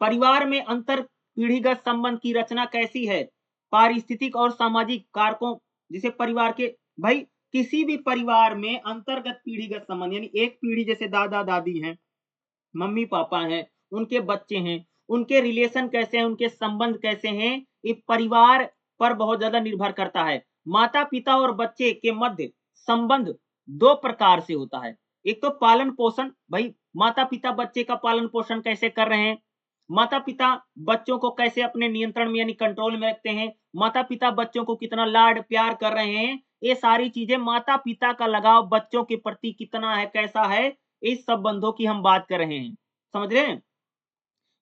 परिवार में अंतर पीढ़ीगत संबंध की रचना कैसी है, पारिस्थितिक और सामाजिक कारकों, जिसे परिवार के भाई किसी भी परिवार में अंतर्गत पीढ़ीगत संबंध यानी एक पीढ़ी जैसे दादा दादी हैं, मम्मी पापा हैं, उनके बच्चे हैं, उनके रिलेशन कैसे हैं, उनके संबंध कैसे हैं, ये परिवार पर बहुत ज्यादा निर्भर करता है। माता पिता और बच्चे के मध्य संबंध 2 प्रकार से होता है। एक तो पालन पोषण, भाई माता पिता बच्चे का पालन पोषण कैसे कर रहे हैं, माता पिता बच्चों को कैसे अपने नियंत्रण में यानी कंट्रोल में रखते हैं, माता पिता बच्चों को कितना लाड प्यार कर रहे हैं, ये सारी चीजें माता पिता का लगाव बच्चों के प्रति कितना है, कैसा है, इस संबंधों की हम बात कर रहे हैं, समझ रहे हैं।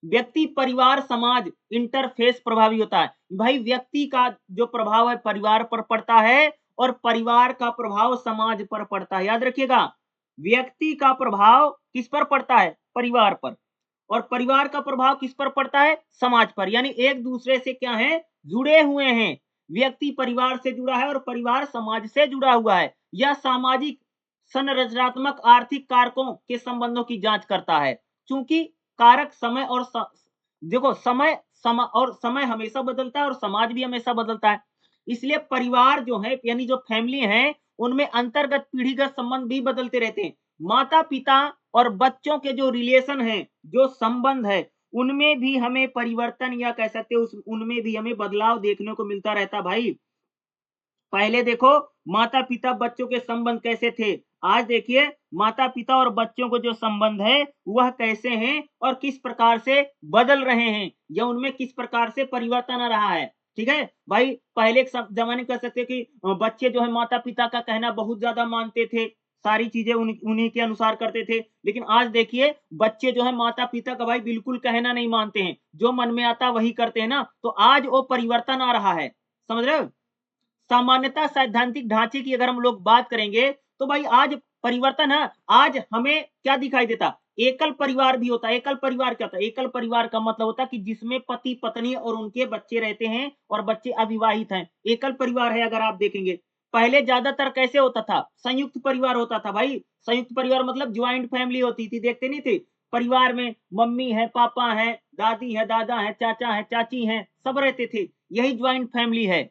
व्यक्ति परिवार समाज इंटरफेस प्रभावी होता है, भाई व्यक्ति का जो प्रभाव है परिवार पर पड़ता है और परिवार का प्रभाव समाज पर पड़ता है। याद रखिएगा, व्यक्ति का प्रभाव किस पर पड़ता है, परिवार पर, और परिवार का प्रभाव किस पर पड़ता है, समाज पर, यानी एक दूसरे से क्या है, जुड़े हुए हैं। व्यक्ति परिवार से जुड़ा है और परिवार समाज से जुड़ा हुआ है। यह सामाजिक संरचनात्मक आर्थिक कारकों के संबंधों की जांच करता है, क्योंकि कारक समय और देखो समय हमेशा बदलता है और समाज भी हमेशा बदलता है, इसलिए परिवार जो है यानी जो फैमिली है उनमें अंतर्गत पीढ़ीगत संबंध भी बदलते रहते हैं। माता पिता और बच्चों के जो रिलेशन है, जो संबंध है, उनमें भी हमें परिवर्तन या कह सकते हैं उनमें भी हमें बदलाव देखने को मिलता रहता। भाई पहले देखो माता पिता बच्चों के संबंध कैसे थे, आज देखिए माता पिता और बच्चों को जो संबंध है वह कैसे हैं और किस प्रकार से बदल रहे हैं, या उनमें किस प्रकार से परिवर्तन आ रहा है। ठीक है भाई, पहले के जमाने कह सकते कि बच्चे जो है माता पिता का कहना बहुत ज्यादा मानते थे, सारी चीजें उन्हीं के अनुसार करते थे, लेकिन आज देखिए बच्चे जो है माता पिता का भाई बिल्कुल कहना नहीं मानते हैं, जो मन में आता वही करते हैं ना। तो आज वो परिवर्तन आ रहा है, समझ रहे हो। सामान्यता सैद्धांतिक ढांचे की अगर हम लोग बात करेंगे तो भाई आज परिवर्तन है, आज हमें क्या दिखाई देता, एकल परिवार भी होता है। एकल परिवार क्या होता है? एकल परिवार का मतलब होता है कि जिसमें पति पत्नी और उनके बच्चे रहते हैं और बच्चे अविवाहित हैं, एकल परिवार है। अगर आप देखेंगे पहले ज्यादातर कैसे होता था? संयुक्त परिवार होता था भाई। संयुक्त परिवार मतलब ज्वाइंट फैमिली होती थी, देखते नहीं थे? परिवार में मम्मी है, पापा है, दादी है, दादा है, चाचा है, चाची है, सब रहते थे। यही ज्वाइंट फैमिली है।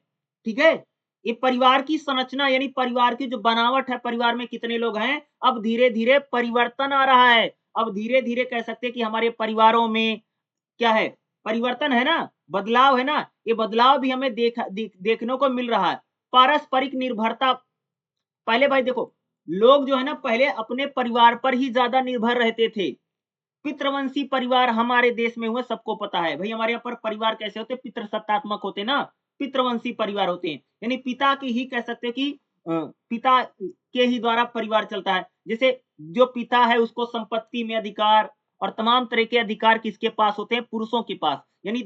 ठीक है। ये परिवार की संरचना यानी परिवार की जो बनावट है, परिवार में कितने लोग हैं, अब धीरे धीरे परिवर्तन आ रहा है। अब धीरे धीरे कह सकते हैं कि हमारे परिवारों में क्या है? परिवर्तन है ना, बदलाव है ना। ये बदलाव भी हमें देखने को मिल रहा है। पारस्परिक निर्भरता। पहले भाई देखो, लोग जो है ना पहले अपने परिवार पर ही ज्यादा निर्भर रहते थे। पितृवंशी परिवार हमारे देश में हुआ, सबको पता है भाई। हमारे यहाँ पर परिवार कैसे होते? पितृसत्तात्मक होते ना, पितृवंशी परिवार होते हैं। यानी पिता की ही कह सकते हैं कि पिता के ही द्वारा परिवार चलता है। जैसे जो पिता है उसको संपत्ति में अधिकार और तमाम तरह के अधिकार किसके पास होते हैं? पुरुषों के पास। यानी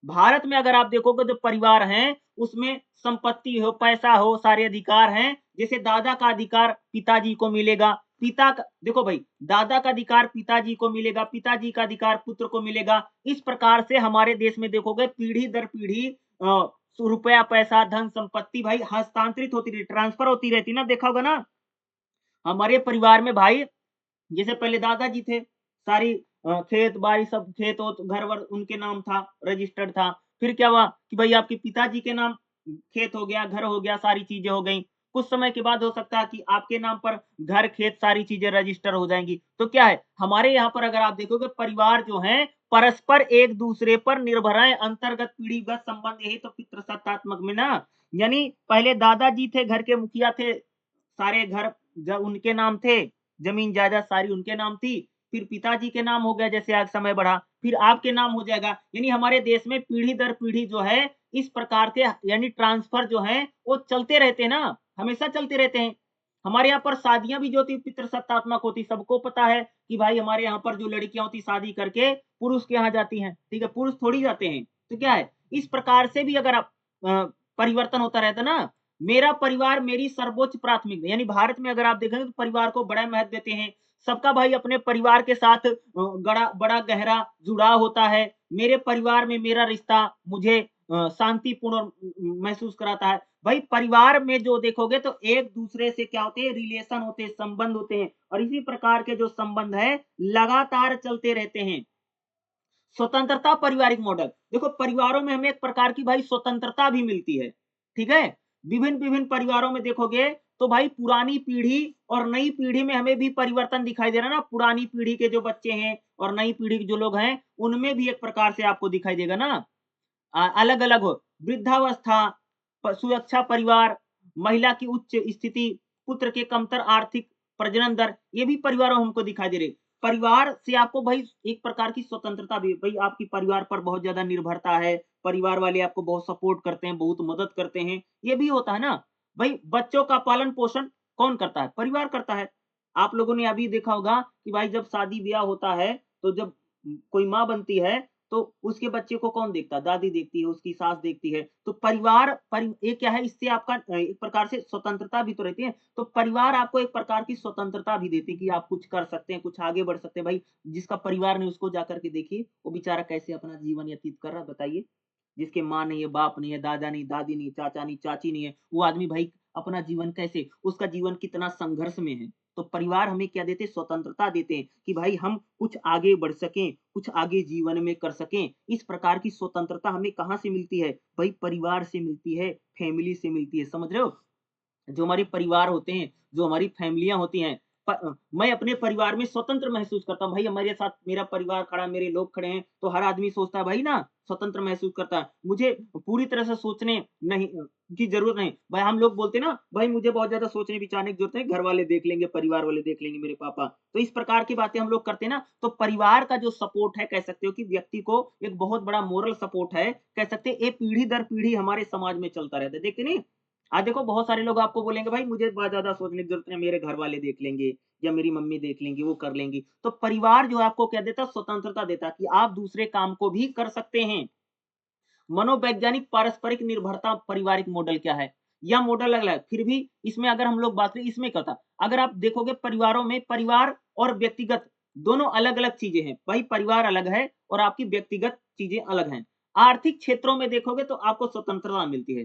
भारत में अगर आप देखोगे जो परिवार हैं उसमें संपत्ति हो, पैसा हो, सारे अधिकार हैं। जैसे दादा का अधिकार पिताजी को मिलेगा, पिता का देखो भाई, दादा का अधिकार पिताजी को मिलेगा, पिताजी का अधिकार पुत्र को मिलेगा। इस प्रकार से हमारे देश में देखोगे पीढ़ी दर पीढ़ी रुपया, पैसा, धन संपत्ति भाई हस्तांतरित होती रहती, ट्रांसफर होती रहती ना। देखा होगा ना हमारे परिवार में भाई, जैसे पहले दादाजी थे, सारी खेत बाड़ी सब खेत घर वर उनके नाम था, रजिस्टर्ड था। फिर क्या हुआ कि भाई आपके पिताजी के नाम खेत हो गया, घर हो गया, सारी चीजें हो गई। कुछ समय के बाद हो सकता है कि आपके नाम पर घर, खेत, सारी चीजें रजिस्टर हो जाएंगी। तो क्या है, हमारे यहाँ पर अगर आप देखोगे परिवार जो है परस्पर एक दूसरे पर निर्भर है। अंतर्गत पीढ़ीगत संबंध, यही तो पितृसत्तात्मक में ना। यानी पहले दादाजी थे, घर के मुखिया थे, सारे घर जब उनके नाम थे, जमीन जायदाद सारी उनके नाम थी। फिर पिताजी के नाम हो गया, जैसे आज समय बढ़ा फिर आपके नाम हो जाएगा। यानी हमारे देश में पीढ़ी दर पीढ़ी जो है इस प्रकार के यानी ट्रांसफर जो है वो चलते रहते हैं ना, हमेशा चलते रहते हैं। हमारे यहाँ पर शादियां भी जो थी पितृसत्तात्मक होती, सबको पता है कि भाई हमारे यहाँ पर जो लड़कियां होती शादी करके पुरुष के यहाँ जाती हैं। ठीक है, पुरुष थोड़ी जाते हैं। तो क्या है, इस प्रकार से भी अगर आप परिवर्तन होता रहता ना। मेरा परिवार मेरी सर्वोच्च प्राथमिकता, यानी भारत में अगर आप देखेंगे तो परिवार को बड़ा महत्व देते हैं। सबका भाई अपने परिवार के साथ बड़ा गहरा जुड़ाव होता है। मेरे परिवार में मेरा रिश्ता मुझे शांतिपूर्ण महसूस कराता है। भाई परिवार में जो देखोगे तो एक दूसरे से क्या होते हैं? रिलेशन होते हैं, संबंध होते हैं। और इसी प्रकार के जो संबंध है लगातार चलते रहते हैं। स्वतंत्रता पारिवारिक मॉडल, देखो परिवारों में हमें एक प्रकार की भाई स्वतंत्रता भी मिलती है। ठीक है, विभिन्न विभिन्न परिवारों में देखोगे तो भाई पुरानी पीढ़ी और नई पीढ़ी में हमें भी परिवर्तन दिखाई दे रहा है ना। पुरानी पीढ़ी के जो बच्चे हैं और नई पीढ़ी के जो लोग हैं उनमें भी एक प्रकार से आपको दिखाई देगा ना। अलग अलग हो, वृद्धावस्था, सुरक्षा परिवार, महिला की उच्च स्थिति, पुत्र के कमतर आर्थिक प्रजनन दर, ये भी परिवारों में हमको दिखाई दे रही। परिवार से आपको भाई एक प्रकार की स्वतंत्रता भी, भाई आपकी परिवार पर बहुत ज्यादा निर्भरता है, परिवार वाले आपको बहुत सपोर्ट करते हैं, बहुत मदद करते हैं, ये भी होता है ना। भाई बच्चों का पालन पोषण कौन करता है? परिवार करता है। आप लोगों ने अभी देखा होगा कि भाई जब शादी ब्याह होता है तो जब कोई माँ बनती है तो उसके बच्चे को कौन देखता है? दादी देखती है, उसकी सास देखती है। तो ये क्या है, इससे आपका एक प्रकार से स्वतंत्रता भी तो रहती है। तो परिवार आपको एक प्रकार की स्वतंत्रता भी देती है कि आप कुछ कर सकते हैं, कुछ आगे बढ़ सकते हैं। भाई जिसका परिवार नहीं उसको जाकर के देखिए, वो बेचारा कैसे अपना जीवन व्यतीत कर रहा है बताइए। जिसके माँ नहीं है, बाप नहीं है, दादा नहीं, दादी नहीं, चाचा नहीं, चाची नहीं है, वो आदमी भाई अपना जीवन कैसे, उसका जीवन कितना संघर्ष में है। तो परिवार हमें क्या देते हैं? स्वतंत्रता देते हैं कि भाई हम कुछ आगे बढ़ सकें, कुछ आगे जीवन में कर सकें। इस प्रकार की स्वतंत्रता हमें कहाँ से मिलती है? भाई परिवार से मिलती है, फैमिली से मिलती है। समझ रहे हो? जो हमारे परिवार होते हैं, जो हमारी फैमिलियाँ होती हैं, मैं अपने परिवार में स्वतंत्र महसूस करता हूँ। भाई हमारे साथ मेरा परिवार खड़ा है, मेरे लोग खड़े हैं, तो हर आदमी सोचता है भाई ना, स्वतंत्र महसूस करता है। मुझे पूरी तरह से सोचने नहीं की ज़रूरत नहीं। भाई हम लोग बोलते हैं ना, भाई मुझे बहुत ज़्यादा सोचने विचारने की ज़रूरत नहीं, घर वाले देख लेंगे, परिवार वाले देख लेंगे, मेरे पापा। तो इस प्रकार की बातें हम लोग करते हैं ना। तो परिवार का जो सपोर्ट है, कह सकते हो कि व्यक्ति को एक बहुत बड़ा मोरल सपोर्ट है। कह सकते हैं ये पीढ़ी दर पीढ़ी हमारे समाज में चलता रहता है। देखते नहीं? आज देखो बहुत सारे लोग आपको बोलेंगे भाई मुझे बहुत ज़्यादा सोचने की ज़रूरत नहीं है, मेरे घर वाले देख लेंगे या मेरी मम्मी देख लेंगी, वो कर लेंगी। तो परिवार जो है आपको क्या देता है? स्वतंत्रता देता है कि आप दूसरे काम को भी कर सकते हैं। मनोवैज्ञानिक पारस्परिक निर्भरता पारिवारिक मॉडल क्या है? यह मॉडल अलग है, फिर भी इसमें अगर हम लोग बात करें इसमें क्या था? अगर आप देखोगे परिवारों में परिवार और व्यक्तिगत दोनों अलग अलग चीजें हैं भाई, परिवार अलग है और आपकी व्यक्तिगत चीजें अलग हैं। आर्थिक क्षेत्रों में देखोगे तो आपको स्वतंत्रता मिलती है,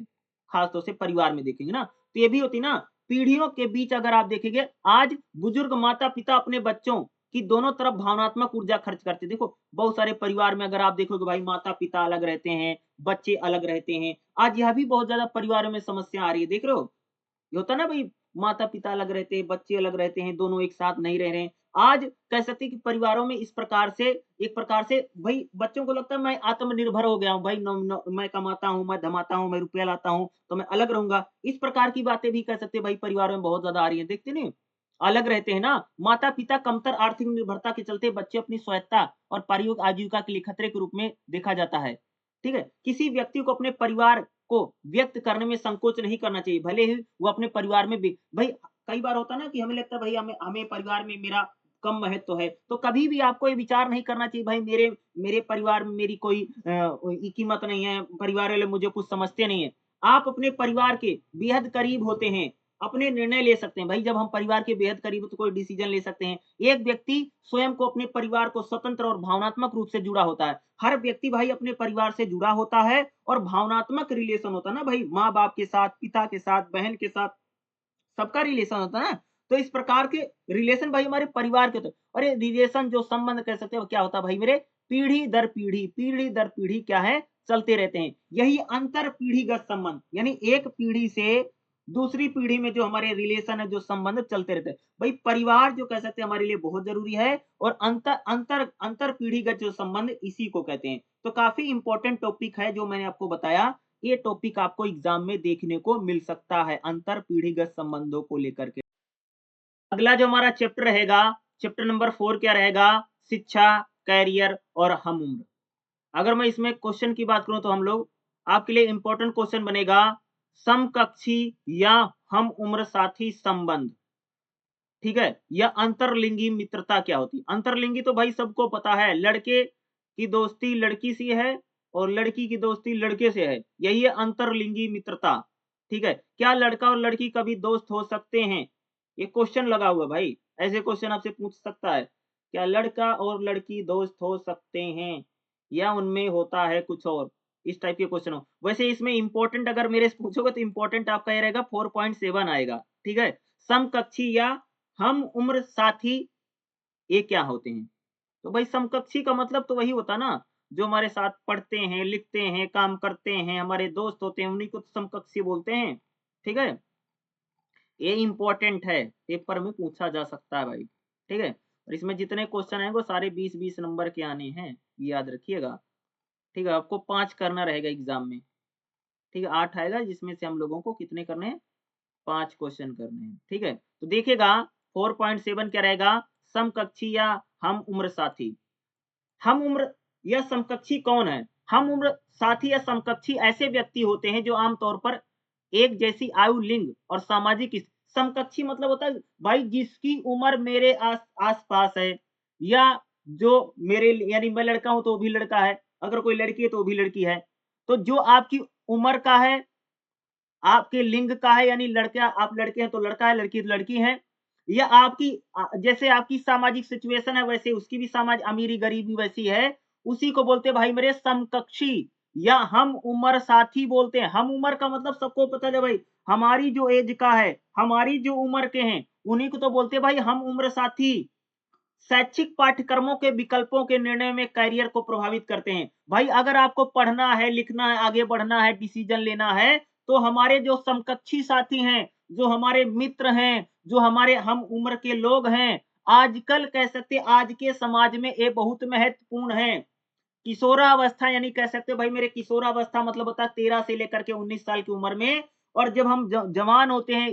खासतौर से परिवार में देखेंगे ना तो ये भी होती ना, पीढ़ियों के बीच अगर आप देखेंगे, आज बुजुर्ग माता पिता अपने बच्चों की दोनों तरफ भावनात्मक ऊर्जा खर्च करते। देखो बहुत सारे परिवार में अगर आप देखोगे भाई माता पिता अलग रहते हैं, बच्चे अलग रहते हैं। आज यह भी बहुत ज्यादा परिवारों में समस्या आ रही है, देख रहे हो, ये होता है ना भाई, माता-पिता अलग रहते हैं, बच्चे अलग रहते हैं, दोनों एक साथ नहीं रह रहे हैं। आज कह सकते हैं कि परिवारों में इस प्रकार से एक प्रकार से भई बच्चों को लगता है मैं आत्मनिर्भर हो गया हूँ, भाई न न मैं कमाता हूँ, मैं धमाता हूँ, मैं रुपया लाता हूँ, तो मैं अलग रहूँगा। इस प्रकार की बातें भी कह सकते हैं भाई परिवारों में बहुत ज़्यादा आ रही हैं, देखते नहीं? अलग रहते हैं ना, माता-पिता कमतर आर्थिक निर्भरता के चलते बच्चे अपनी स्वायत्ता और पारिवारिक आजीविका के लिए खतरे के रूप में देखा जाता है। ठीक है? किसी व्यक्ति को अपने परिवार को व्यक्त करने में संकोच नहीं करना चाहिए, भले ही वो अपने परिवार में भी भाई कई बार होता है ना कि हमें लगता है भाई हमें हमें परिवार में मेरा कम महत्व है, तो कभी भी आपको ये विचार नहीं करना चाहिए भाई मेरे मेरे परिवार में मेरी कोई कीमत नहीं है, परिवार वाले मुझे कुछ समझते नहीं है। आप अपने परिवार के बेहद करीब होते हैं, अपने निर्णय ले सकते हैं। भाई जब हम परिवार के बेहद करीब हो तो कोई डिसीजन ले सकते हैं। एक व्यक्ति स्वयं को अपने परिवार को स्वतंत्र और भावनात्मक रूप से जुड़ा होता है। हर व्यक्ति भाई अपने परिवार से जुड़ा होता है और भावनात्मक रिलेशन होता है ना भाई, माँ-बाप के साथ, पिता के साथ, बहन के साथ, सबका रिलेशन होता है ना। तो इस प्रकार के रिलेशन भाई हमारे परिवार के होते हैं और ये रिलेशन जो संबंध कह सकते हो क्या होता है भाई मेरे, पीढ़ी दर पीढ़ी क्या है, चलते रहते हैं। यही अंतर पीढ़ीगत संबंध यानी एक पीढ़ी से दूसरी पीढ़ी में जो हमारे रिलेशन है, जो संबंध चलते रहते हैं। भाई परिवार जो कह सकते हैं हमारे लिए बहुत ज़रूरी है और अंतर पीढ़ीगत जो संबंध इसी को कहते हैं। तो काफ़ी इम्पोर्टेंट टॉपिक है जो मैंने आपको बताया। ये टॉपिक आपको एग्जाम में देखने को मिल सकता है, अंतर पीढ़ीगत संबंधों को लेकर के। अगला जो हमारा चैप्टर रहेगा, चैप्टर नंबर 4 क्या रहेगा? शिक्षा, कैरियर और हम उम्र। अगर मैं इसमें क्वेश्चन की बात करूं तो हम लोग आपके लिए इंपॉर्टेंट क्वेश्चन बनेगा, समकक्षी या हम उम्र साथी संबंध, ठीक है? या अंतरलिंगी मित्रता क्या होती है? अंतरलिंगी तो भाई सबको पता है, लड़के की दोस्ती लड़की से है और लड़की की दोस्ती लड़के से है, यही है अंतरलिंगी मित्रता, ठीक है? क्या लड़का और लड़की कभी दोस्त हो सकते हैं? ये क्वेश्चन लगा हुआ है भाई, ऐसे क्वेश्चन आपसे पूछ सकता है। क्या लड़का और लड़की दोस्त हो सकते हैं या उनमें होता है कुछ और? इस टाइप के क्वेश्चन हो। वैसे इसमें इम्पोर्टेंट अगर मेरे से पूछोगे तो इम्पोर्टेंट आपका ये रहेगा 4.7 आएगा, ठीक है? समकक्षी या हम उम्र साथी ये क्या होते हैं? तो भाई समकक्षी का मतलब तो वही होता ना, जो हमारे साथ पढ़ते हैं, लिखते हैं, काम करते हैं, हमारे दोस्त होते हैं, उन्हीं को तो समकक्षी बोलते हैं, ठीक है? ये इम्पोर्टेंट है, पेपर में पूछा जा सकता है भाई, ठीक है? और इसमें जितने क्वेश्चन आएंगे वो सारे 20-20 नंबर के आने हैं, ये याद रखिएगा, ठीक है? आपको 5 करना रहेगा एग्जाम में, ठीक है? 8 आएगा जिसमें से हम लोगों को कितने करने हैं? 5 क्वेश्चन करने हैं, ठीक है? तो देखिएगा 4.7 क्या रहेगा? समकक्षी या हम उम्र साथी। हम उम्र या समकक्षी कौन है? हम उम्र साथी या समकक्षी ऐसे व्यक्ति होते हैं जो आमतौर पर एक जैसी आयु, लिंग और सामाजिक समकक्षी मतलब होता है भाई जिसकी उम्र मेरे आस-पास है या जो मेरे यानी मैं लड़का हूँ तो वो भी लड़का है, अगर कोई लड़की है तो वो भी लड़की है। तो जो आपकी उम्र का है, आपके लिंग का है यानी लड़का आप लड़के हैं तो लड़का है, लड़की तो लड़की है या आपकी जैसे आपकी सामाजिक सिचुएशन है वैसे उसकी भी अमीरी-गरीबी वैसी है, उसी को बोलते हैं भाई मेरे समकक्षी या हम उम्र साथी बोलते हैं। हम उम्र का मतलब सबको पता है भाई, हमारी जो एज का है, हमारी जो उम्र के हैं, उन्हीं को तो बोलते हैं भाई हम उम्र साथी। शैक्षिक पाठ्यक्रमों के विकल्पों के निर्णय में करियर को प्रभावित करते हैं। भाई अगर आपको पढ़ना है, लिखना है, आगे बढ़ना है, डिसीजन लेना है, तो हमारे जो समकक्षी साथी हैं, जो हमारे मित्र हैं, जो हमारे हम उम्र के लोग हैं, आजकल कह सकते हैं आज के समाज में ये बहुत महत्वपूर्ण है। किशोरावस्था यानी कह सकते हो भाई मेरे किशोरावस्था मतलब होता है 13 से लेकर के 19 साल की उम्र में और जब हम जवान होते हैं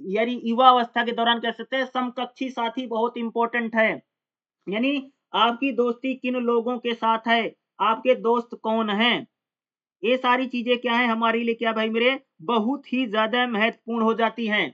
यानी युवा अवस्था के दौरान कह सकते हैं समकक्षी साथी बहुत इंपॉर्टेंट है। यानी आपकी दोस्ती किन लोगों के साथ है, आपके दोस्त कौन हैं, ये सारी चीजें क्या है हमारे लिए क्या भाई मेरे बहुत ही ज्यादा महत्वपूर्ण हो जाती हैं।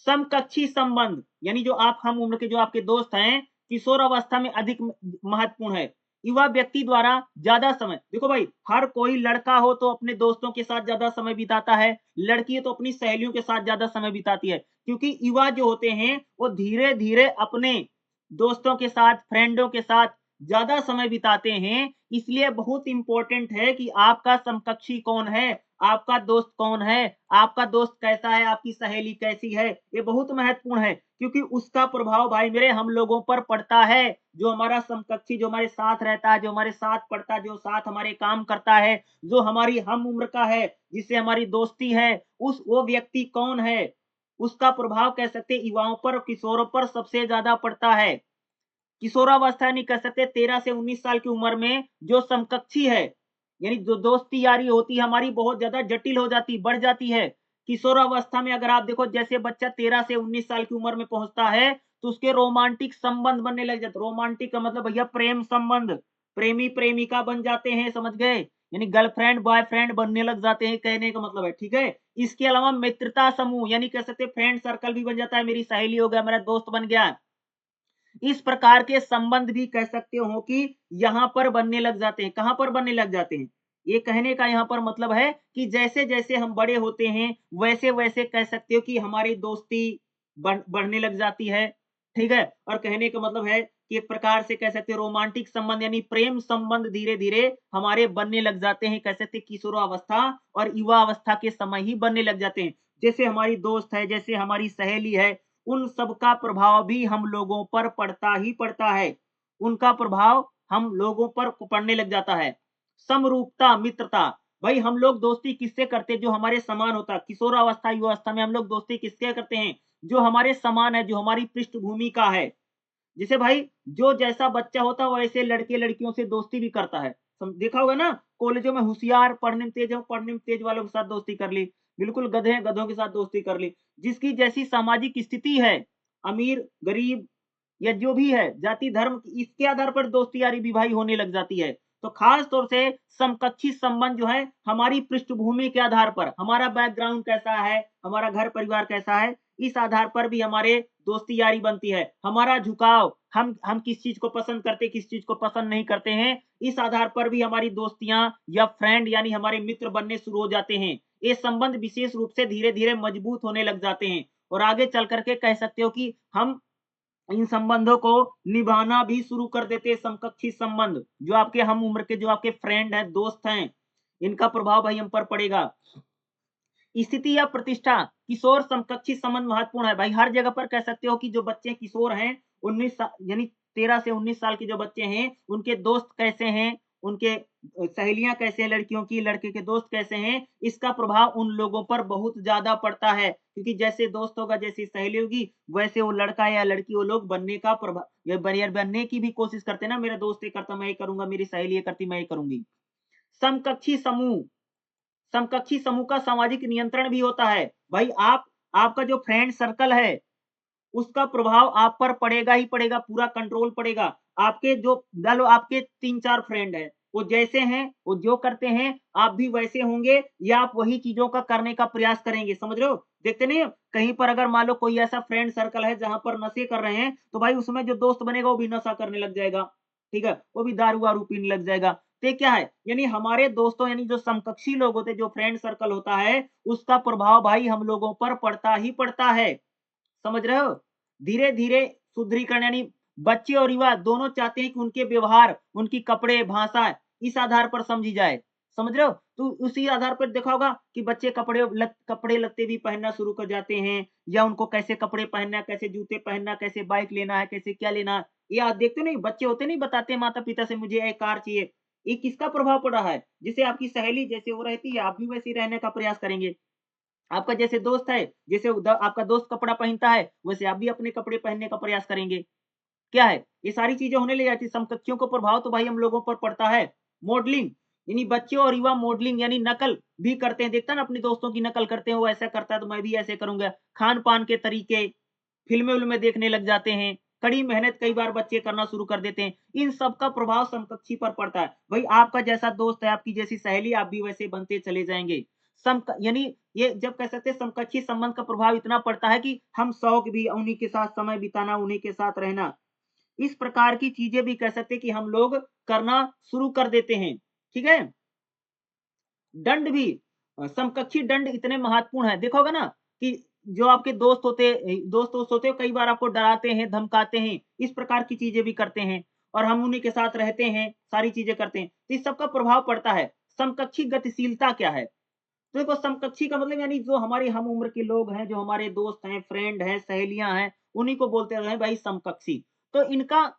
समकक्षी संबंध यानी जो आप हम उम्र के जो आपके दोस्त हैं, किशोर अवस्था में अधिक महत्वपूर्ण है। युवा व्यक्ति द्वारा ज्यादा समय देखो भाई हर कोई लड़का हो तो अपने दोस्तों के साथ ज्यादा समय बिताता है, लड़की है तो अपनी सहेलियों के साथ ज्यादा समय बिताती है क्योंकि युवा जो होते हैं वो धीरे धीरे अपने दोस्तों के साथ, फ्रेंडों के साथ ज़्यादा समय बिताते हैं, इसलिए बहुत इम्पोर्टेंट है कि आपका समकक्षी कौन है, आपका दोस्त कौन है, आपका दोस्त कैसा है, आपकी सहेली कैसी है, ये बहुत महत्वपूर्ण है क्योंकि उसका प्रभाव भाई मेरे हम लोगों पर पड़ता है। जो हमारा समकक्षी जो हमारे साथ रहता है, जो हमारे साथ पढ़ता है, जो साथ हमारे काम करता है, जो हमारी हम उम्र का है, जिससे हमारी दोस्ती है, वो व्यक्ति कौन है, उसका प्रभाव कह सकते हैं युवाओं पर, किशोरों पर सबसे ज़्यादा पड़ता है। किशोरावस्था नहीं कह सकते 13 से 19 साल की उम्र में जो समकक्षी है, यानी जो दोस्ती यारी होती है हमारी बहुत ज़्यादा जटिल हो जाती, बढ़ जाती है। किशोरावस्था में अगर आप देखो जैसे बच्चा 13 से 19 साल की उम्र में पहुँचता है, तो उसके रोमांटिक संबंध बनने लग जाते। रोमांटिक का मतलब भैया प्रेम संबंध, प्रेमी-प्रेमिका बन जाते हैं, समझ गए? यानी गर्लफ्रेंड, बॉयफ्रेंड बनने लग जाते हैं, कहने का मतलब है, ठीक है? इसके अलावा मित्रता समूह यानी कह सकते हैं फ्रेंड सर्कल भी बन जाता है, मेरी सहेली हो गया, मेरा दोस्त बन गया। इस प्रकार के संबंध भी कह सकते हो कि यहाँ पर बनने लग जाते हैं। कहाँ पर बनने लग जाते हैं? ये कहने का यहाँ पर मतलब है कि जैसे-जैसे हम बड़े होते हैं, वैसे-वैसे कह सकते हो कि हमारी दोस्ती बढ़ने लग जाती है, ठीक है? और कहने का मतलब है कि एक प्रकार से कह सकते हो रोमांटिक संबंध यानी प्रेम संबंध धीरे-धीरे हमारे बनने लग जाते हैं, कह सकते हैं किशोरावस्था और युवावस्था के समय ही बनने लग जाते हैं। जैसे हमारी दोस्त है, जैसे हमारी सहेली है, उन सब का प्रभाव भी हम लोगों पर पड़ता ही पड़ता है। उनका प्रभाव हम लोगों पर पड़ने लग जाता है। समरूपता, मित्रता, भाई हम लोग दोस्ती किससे करते हैं? जो हमारे समान होता है। किशोरावस्था, युवावस्था में हम लोग दोस्ती किससे करते हैं? जो हमारे समान है, जो हमारी पृष्ठभूमि का है। जैसे भाई जो जैसा बच्चा होता है वैसे लड़के-लड़कियों से दोस्ती भी करता है। देखा होगा ना कॉलेजों में होशियार, पढ़ने में तेज हो, पढ़ने में तेज वालों के साथ दोस्ती कर ली। बिल्कुल गधे हैं, गधों के साथ दोस्ती कर ली। जिसकी जैसी सामाजिक स्थिति है, अमीर, गरीब या जो भी है, जाति, धर्म इसके आधार पर दोस्ती यारी भी भाई होने लग जाती है। तो खास तौर से समकक्षी संबंध जो है हमारी पृष्ठभूमि के आधार पर, हमारा बैकग्राउंड कैसा है, हमारा घर परिवार कैसा है, इस आधार पर भी हमारे दोस्ती यारी बनती है। हमारा झुकाव, हम किस चीज़ को पसंद करते हैं, किस चीज़ को पसंद नहीं करते हैं, इस आधार पर भी हमारी दोस्तियाँ या फ्रेंड यानी हमारे मित्र बनने शुरू हो जाते हैं। ये संबंध विशेष रूप से धीरे-धीरे मजबूत होने लग जाते हैं और आगे चल कर के कह सकते हो कि हम इन संबंधों को निभाना भी शुरू कर देते हैं। समकक्षी संबंध जो आपके हम उम्र के जो आपके फ्रेंड हैं, दोस्त हैं, इनका प्रभाव भाई हम पर पड़ेगा। स्थिति या प्रतिष्ठा, किशोर समकक्षी संबंध महत्वपूर्ण है। भाई हर जगह पर कह सकते हो कि जो बच्चे किशोर हैं, 19 सा यानी 13 से 19 साल के जो बच्चे हैं, उनके दोस्त कैसे हैं, उनके सहेलियाँ कैसे हैं लड़कियों की, लड़के के दोस्त कैसे हैं, इसका प्रभाव उन लोगों पर बहुत ज़्यादा पड़ता है। क्योंकि जैसे दोस्त होगा, जैसी सहेली होगी, वैसे वो लड़का या लड़की वो लोग बनने का या बनने की भी कोशिश करते हैं ना, मेरा दोस्त ये करता मैं ये करूँगा, मेरी सहेली ये करती मैं ये करूँगी। समकक्षी समूह, समकक्षी समूह का सामाजिक नियंत्रण भी होता है। भाई आपका जो फ्रेंड सर्कल है, उसका प्रभाव आप पर पड़ेगा ही पड़ेगा, पूरा कंट्रोल पड़ेगा। आपके जो मान लो आपके 3-4 फ्रेंड हैं, वो जैसे हैं, वो जो करते हैं, आप भी वैसे होंगे या आप वही चीज़ों का करने का प्रयास करेंगे, समझ रहे हो? देखते नहीं हो? कहीं पर अगर मान लो कोई ऐसा फ्रेंड सर्कल है जहाँ पर नशे कर रहे हैं, तो भाई उसमें जो दोस्त बनेगा वो भी नशा करने लग जाएगा, ठीक है? वो भी दारू-वारू पीने लग जाएगा। तो ये क्या है? यानी हमारे दोस्तों यानी जो समकक्षी लोग होते हैं, जो फ्रेंड सर्कल होता है, उसका प्रभाव भाई हम लोगों पर पड़ता ही पड़ता है। समझ रहे हो? धीरे-धीरे सुदृढ़ीकरण यानी बच्चे और युवा दोनों चाहते हैं कि उनके व्यवहार, उनकी कपड़े, भाषा इस आधार पर समझी जाए। समझ रहे हो? तो उसी आधार पर देखा होगा कि बच्चे कपड़े-लत्ते भी पहनना शुरू कर जाते हैं या उनको कैसे कपड़े पहनना है, कैसे जूते पहनना है, कैसे बाइक लेना है, कैसे क्या लेना है। ये आप देखते नहीं बच्चे होते नहीं बताते हैं माता-पिता से मुझे ये कार चाहिए। ये किसका प्रभाव पड़ रहा है? जैसे आपकी सहेली जैसे वो रहती है, आप भी वैसे ही रहने का प्रयास करेंगे। आपका जैसे दोस्त है, जैसे आपका दोस्त कपड़ा पहनता है, वैसे आप भी अपने कपड़े पहनने का प्रयास करेंगे। क्या है? ये सारी चीज़ें होने लग जाती है, समकक्षियों का प्रभाव तो भाई हम लोगों पर पड़ता है। मॉडलिंग, यानी बच्चे और युवा मॉडलिंग यानी नकल भी करते हैं, देखता है ना अपने दोस्तों की नकल करते हैं, वो ऐसा करता है तो मैं भी ऐसे करूँगा। खान-पान के तरीके, फ़िल्में-विल्में देखने लग जाते हैं, कड़ी मेहनत कई बार बच्चे करना शुरू कर देते हैं। इन सब का प्रभाव समकक्षी पर पड़ता है। भई आपका जैसा दोस्त है, आपकी जैसी सहेली, आप भी वैसे बनते चले जाएँगे। यानी ये जब कह सकते हैं समकक्षी संबंध का प्रभाव इतना पड़ता है कि हम शौक भी उन्हीं के साथ समय बिताना, उन्हीं के साथ रहना, इस प्रकार की चीज़ें भी कह सकते हैं कि हम लोग करना शुरू कर देते हैं। ठीक है? दंड भी समकक्षी दंड इतने महत्वपूर्ण है। देखा होगा ना कि जो आपके दोस्त होते हैं, कई बार आपको डराते हैं, धमकाते हैं, इस प्रकार की चीज़ें भी करते हैं और हम उन्हीं के साथ रहते हैं, सारी चीज़ें करते हैं। तो इस सब का प्रभाव पड़ता है। समकक्षी गतिशीलता क्या है? तो देखो समकक्षी का मतलब यानी जो हमारी हम उम्र के लोग हैं, जो हमारे दोस्त हैं, फ्रेंड हैं, सहेलियाँ हैं, उन्हीं को बोलते हैं भाई समकक्षी। तो इनका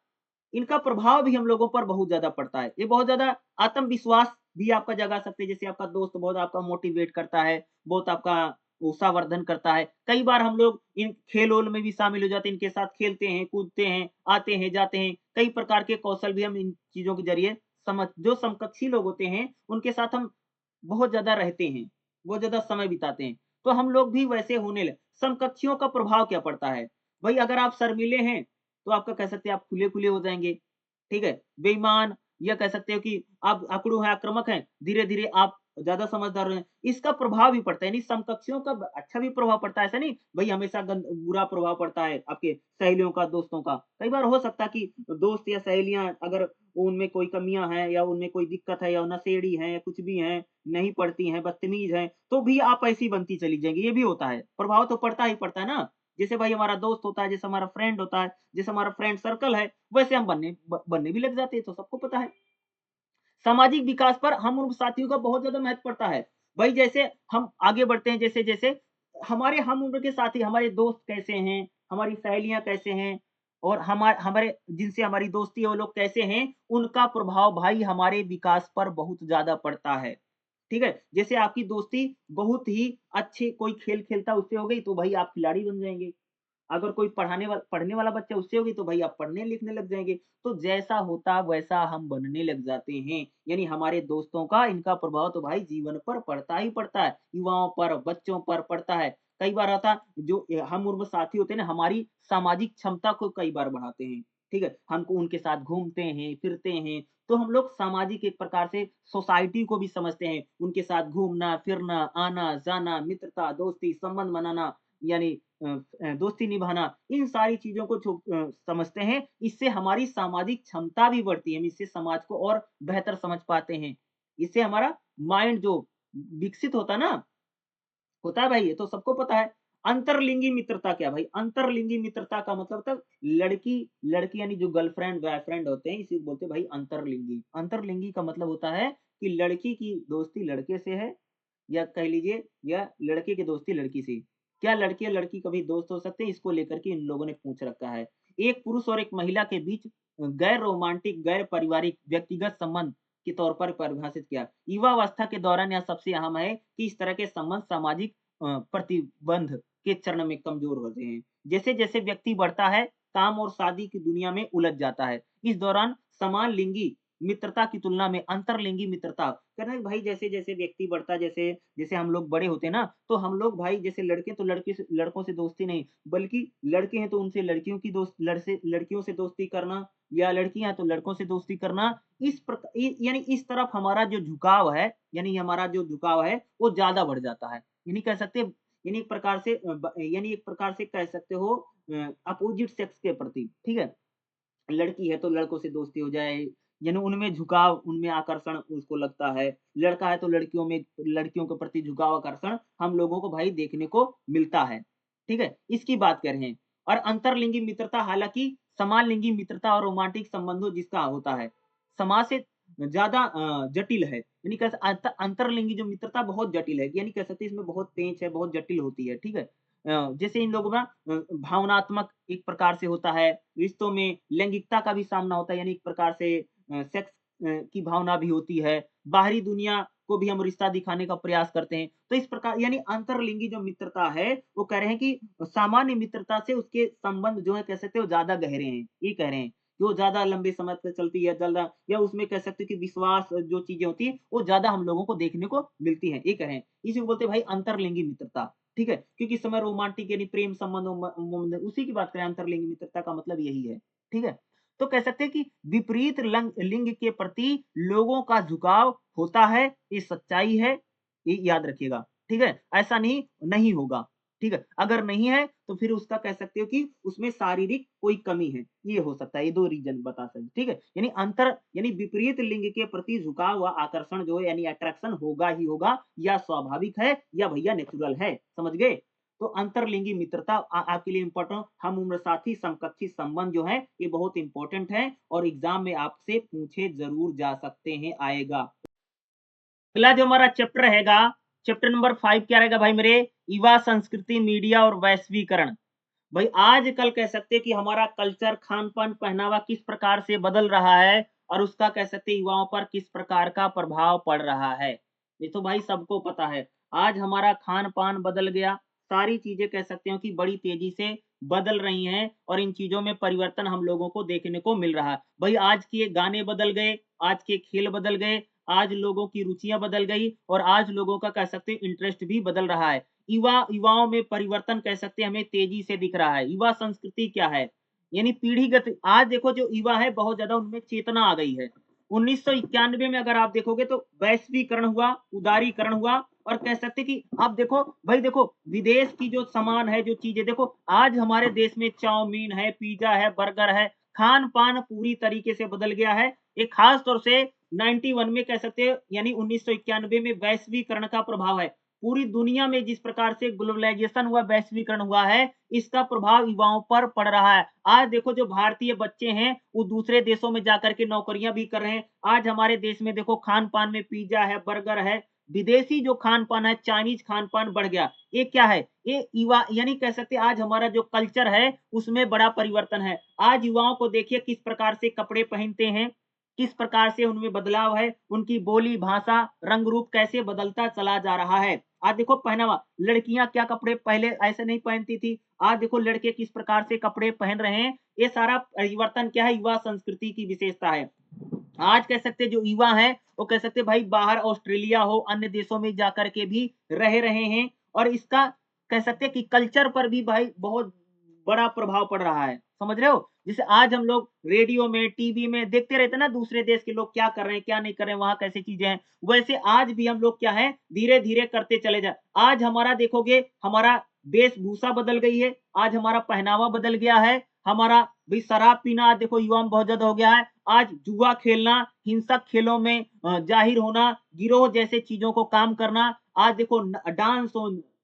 इनका प्रभाव भी हम लोगों पर बहुत ज़्यादा पड़ता है। ये बहुत ज़्यादा आत्मविश्वास भी आपका जगा सकते हैं, जैसे आपका दोस्त बहुत आपका मोटिवेट करता है, बहुत आपका उत्साहवर्धन करता है। कई बार हम लोग इन खेल-वेल में भी शामिल हो जाते हैं, इनके साथ खेलते हैं, कूदते हैं, आते हैं, जाते हैं। कई प्रकार के कौशल भी हम इन चीज़ों के ज़रिए समझ जो समकक्षी लोग होते हैं, उनके साथ हम बहुत ज़्यादा रहते हैं, बहुत ज़्यादा समय बिताते हैं। तो हम लोग भी वैसे होने ल समकक्षियों का प्रभाव क्या पड़ता है? भई अगर आप शर्मीले हैं, तो आपका कह सकते हैं आप खुले-खुले हो जाएँगे, ठीक है? बेईमान या कह सकते हो कि आप अकड़ू हैं, आक्रामक हैं, धीरे-धीरे आप ज़्यादा समझदार हो जाएँ। इसका प्रभाव भी पड़ता है, यानी समकक्षियों का ब अच्छा भी प्रभाव पड़ता है, ऐसा नहीं भई हमेशा बुरा प्रभाव पड़ता है आपके सहेलियों का, दोस्तों का। कई बार हो सकता है कि दोस्त या सहेलियाँ अगर उनमें कोई कमियाँ हैं या उनमें कोई दिक्कत है या नशेड़ी हैं या कुछ भी हैं, नहीं पढ़ती हैं, बदतमीज़ हैं, तो भी आप ऐसी बनती चली जाएँगी, ये भी होता है। प्रभाव तो पड़ता ही पड़ता है ना। जैसे भाई हमारा दोस्त होता है, जैसे हमारा फ्रेंड होता है, जैसे हमारा फ्रेंड सर्कल है, वैसे हम बनने भी लग जाते हैं, तो सबको पता है। सामाजिक विकास पर हम उन साथियों का बहुत ज़्यादा महत्व पड़ता है। वही जैसे हम आगे बढ़ते हैं जैसे-जैसे हमारे हम उम्र के साथी, हमारे दोस्त कैसे हैं, हमारी सहेलियाँ कैसे हैं और हमारे जिनसे हमारी दोस्ती है वो लोग कैसे हैं, उनका प्रभाव भाई हमारे विकास पर बहुत ज़्यादा पड़ता है। ठीक है? जैसे आपकी दोस्ती बहुत ही अच्छी कोई खेल खेलता है उससे हो गई तो भाई आप खिलाड़ी बन जाएँगे। अगर कोई पढ़ने वाला बच्चा उससे होगी तो भाई आप पढ़ने-लिखने लग जाएँगे। तो जैसा होता वैसा हम बनने लग जाते हैं। यानी हमारे दोस्तों का इनका प्रभाव तो भाई जीवन पर पड़ता ही पड़ता है। युवाओं पर, बच्चों पर पड़ता है। कई बार होता है जो हम उम्र साथी होते हैं ना हमारी सामाजिक क्षमता को कई बार बढ़ाते हैं। ठीक है? हमको उनके साथ घूमते हैं, फिरते हैं, तो हम लोग सामाजिक एक प्रकार से सोसाइटी को भी समझते हैं। उनके साथ घूमना, फिरना, आना-जाना, मित्रता, दोस्ती, संबंध बनाना यानी दोस्ती निभाना, इन सारी चीज़ों को समझते हैं। इससे हमारी सामाजिक क्षमता भी बढ़ती है। हम इससे समाज को और बेहतर समझ पाते हैं। इससे हमारा माइंड जो विकसित होता है ना, होता है भाई, ये तो सबको पता है। अंतरलिंगी मित्रता क्या भाई? अंतरलिंगी मित्रता का मतलब होता है लड़की लड़की यानी जो गर्लफ्रेंड, बॉयफ्रेंड होते हैं, इसी को बोलते हैं भाई अंतरलिंगी। अंतरलिंगी का मतलब होता है कि लड़की की दोस्ती लड़के से है या कह लीजिए या लड़के की दोस्ती लड़की से। क्या लड़के और लड़की कभी दोस्त हो सकते हैं? इसको लेकर के इन लोगों ने पूछ रखा है। एक पुरुष और एक महिला के बीच गैर रोमांटिक, गैर पारिवारिक, व्यक्तिगत संबंध के तौर पर परिभाषित किया। युवावस्था के दौरान यह सबसे अहम है कि इस तरह के संबंध सामाजिक प्रतिबंध के चरण में कमज़ोर होते हैं। जैसे-जैसे व्यक्ति बढ़ता है, काम और शादी की दुनिया में उलझ जाता है। इस दौरान समान लिंगी मित्रता की तुलना में अंतरलिंगी मित्रता कह रहे हैं भाई जैसे-जैसे व्यक्ति बढ़ता है, जैसे जैसे हम लोग बड़े होते हैं ना, तो हम लोग भाई जैसे लड़के तो लड़कों से दोस्ती नहीं, बल्कि लड़के हैं तो उनसे लड़कियों की लड़कियों से दोस्ती करना या लड़कियाँ हैं तो लड़कों से दोस्ती करना। यानी इस तरफ हमारा जो झुकाव है, यानी हमारा जो झुकाव है, वो ज़्यादा बढ़ जाता है। यानी कह सकते हैं यानी एक प्रकार से यानी एक प्रकार से कह सकते हो अपोज़िट सेक्स के प्रति, ठीक है? लड़की है तो लड़कों से दोस्ती हो जाए, यानी उनमें झुकाव, उनमें आकर्षण उसको लगता है। लड़का है तो लड़कियों के प्रति झुकाव, आकर्षण हम लोगों को भाई देखने को मिलता है। ठीक है? इसकी बात कर रहे हैं। और अंतरलिंगी मित्रता हालाँकि समान लिंगी मित्रता और रोमांटिक संबंधों जिसका होता है, समाज से ज़्यादा जटिल है। यानी कह स अंतरलिंगी जो मित्रता बहुत जटिल है, यानी कह सकते हैं इसमें बहुत पेंच है, बहुत जटिल होती है। ठीक है? जैसे इन लोगों में भावनात्मक एक प्रकार से होता है, रिश्तों में लैंगिकता का भी सामना होता है, यानी एक प्रकार से सेक्स की भावना भी होती है। बाहरी दुनिया को भी हम रिश्ता दिखाने का प्रयास करते हैं। तो इस प्रकार यानी अंतरलिंगी जो मित्रता है, वो कह रहे हैं कि सामान्य मित्रता से उसके संबंध जो है कह सकते हो ज़्यादा गहरे हैं, ये कह रहे हैं। कि वो ज़्यादा लंबे समय तक चलती है, ज़्यादा या उसमें कह सकते हैं कि विश्वास जो चीज़ें होती हैं, वो ज़्यादा हम लोगों को देखने को मिलती हैं, ये कह रहे हैं। इसी को बोलते हैं भाई अंतरलिंगी मित्रता। ठीक है? क्योंकि इस समय रोमांटिक यानी प्रेम संबंध उसी की बात करें अंतरलिंग मित्रता का मतलब यही है। ठीक है? तो कह सकते हैं कि विपरीत लिंग के प्रति लोगों का झुकाव होता है, ये सच्चाई है, ये याद रखिएगा। ठीक है? ऐसा नहीं होगा। ठीक है? अगर नहीं है तो फिर उसका कह सकते हो कि उसमें शारीरिक कोई कमी है, ये हो सकता है, ये 2 रीज़न बता सकते हैं। ठीक है? यानी विपरीत लिंग के प्रति झुकाव व आकर्षण जो है यानी अट्रैक्शन होगा ही होगा या स्वाभाविक है या भैया नेचुरल है, समझ गए? तो अंतरलिंगी मित्रता आपके लिए इंपॉर्टेंट, हम उम्र साथी समकक्षी संबंध जो है ये बहुत इंपॉर्टेंट है और एग्जाम में आपसे पूछे जरूर जा सकते हैं, आएगा। अगला जो हमारा चैप्टर रहेगा, चैप्टर नंबर 5 क्या रहेगा भाई मेरे, युवा संस्कृति, मीडिया और वैश्वीकरण। भाई आजकल कह सकते हैं कि हमारा कल्चर, खान-पान, पहनावा किस प्रकार से बदल रहा है और उसका कह सकते हैं युवाओं पर किस प्रकार का प्रभाव पड़ रहा है। ये तो भाई सबको पता है। आज हमारा खान-पान बदल गया, सारी चीज़ें कह सकते हो कि बड़ी तेज़ी से बदल रही हैं और इन चीज़ों में परिवर्तन हम लोगों को देखने को मिल रहा है। भाई आज के गाने बदल गए, आज के खेल बदल गए, आज लोगों की रुचियाँ बदल गई और आज लोगों का कह सकते हैं इंटरेस्ट भी बदल रहा है। युवाओं में परिवर्तन कह सकते हैं हमें तेजी से दिख रहा है। युवा संस्कृति क्या है? यानी पीढ़ीगत, आज देखो जो युवा है बहुत ज़्यादा उनमें चेतना आ गई है। 1991 में अगर आप देखोगे तो वैश्वीकरण हुआ, उदारीकरण हुआ और कह सकते हैं कि आप देखो भाई, देखो विदेश की जो सामान है, जो चीज़ें देखो, आज हमारे देश में चाउमीन है, पिज़्ज़ा है, बर्गर है, खान-पान पूरी तरीके से बदल गया है। एक खास तौर से 91 में कह सकते हैं, यानी 1991 में वैश्वीकरण का प्रभाव है। पूरी दुनिया में जिस प्रकार से ग्लोबलाइजेशन हुआ, वैश्वीकरण हुआ है, इसका प्रभाव युवाओं पर पड़ रहा है। आज देखो जो भारतीय बच्चे हैं, वो दूसरे देशों में जाकर के नौकरियाँ भी कर रहे हैं। आज हमारे देश में देखो खान-पान में पिज़्ज़ा है, बर्गर है, विदेशी जो खान-पान है, चाइनीज़ खान-पान बढ़ गया। ये क्या है? ये युवा, यानी कह सकते हैं आज हमारा जो कल्चर है, उसमें बड़ा परिवर्तन है। आज युवाओं को देखिए किस प्रकार से कपड़े पहनते हैं, किस प्रकार से उनमें बदलाव है, उनकी बोली, भाषा, रंग रूप कैसे बदलता चला जा रहा है। आज देखो पहनावा, लड़कियाँ क्या कपड़े पहले ऐसे नहीं पहनती थी, आज देखो लड़के किस प्रकार से कपड़े पहन रहे हैं। ये सारा परिवर्तन क्या है, युवा संस्कृति की विशेषता है। आज कह सकते हैं जो युवा हैं, वो कह सकते हैं भाई बाहर ऑस्ट्रेलिया हो, अन्य देशों में जाकर के भी रह रहे हैं और इसका कह सकते हैं कि कल्चर पर भी भाई बहुत बड़ा प्रभाव पड़ रहा है। समझ रहे हो? जैसे आज हम लोग रेडियो में, टीवी में देखते रहते हैं ना दूसरे देश के लोग क्या कर रहे हैं, क्या नहीं कर रहे हैं, वहाँ कैसी चीज़ें हैं। वैसे आज भी हम लोग क्या है, धीरे-धीरे करते चले जाएँ। आज हमारा देखोगे, हमारा वेशभूषा बदल गई है, आज हमारा पहनावा बदल गया है, हमारा भाई शराब पीना आज देखो युवाओं में बहुत ज़्यादा हो गया है। आज जुआ खेलना, हिंसक खेलों में ज़ाहिर होना, गिरोह जैसे चीज़ों को काम करना, आज देखो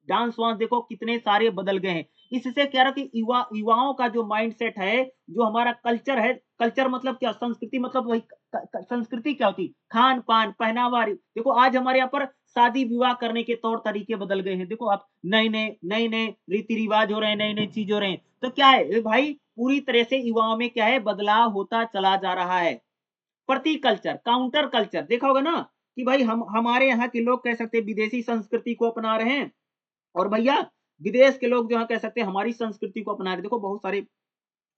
डांस-वांस देखो कितने सारे बदल गए हैं। इससे क्या रहा कि युवाओं का जो माइंडसेट है, जो हमारा कल्चर है, कल्चर मतलब क्या? संस्कृति मतलब वही संस्कृति क्या होती है? खान-पान, पहनावा, देखो आज हमारे यहाँ पर शादी-विवाह करने के तौर तरीके बदल गए हैं। देखो आप नए-नए रीति-रिवाज हो रहे हैं, नई-नई चीज़ हो रहे हैं। तो क्या है, ये भाई पूरी तरह से युवाओं में क्या है, बदलाव होता चला जा रहा है। प्रति कल्चर, काउंटर कल्चर देखा होगा ना कि भाई हम हमारे यहाँ के लोग कह सकते हैं विदेशी संस्कृति को अपना रहे हैं और भैया विदेश के लोग जो है कह सकते हैं हमारी संस्कृति को अपना रहे हैं। देखो बहुत सारे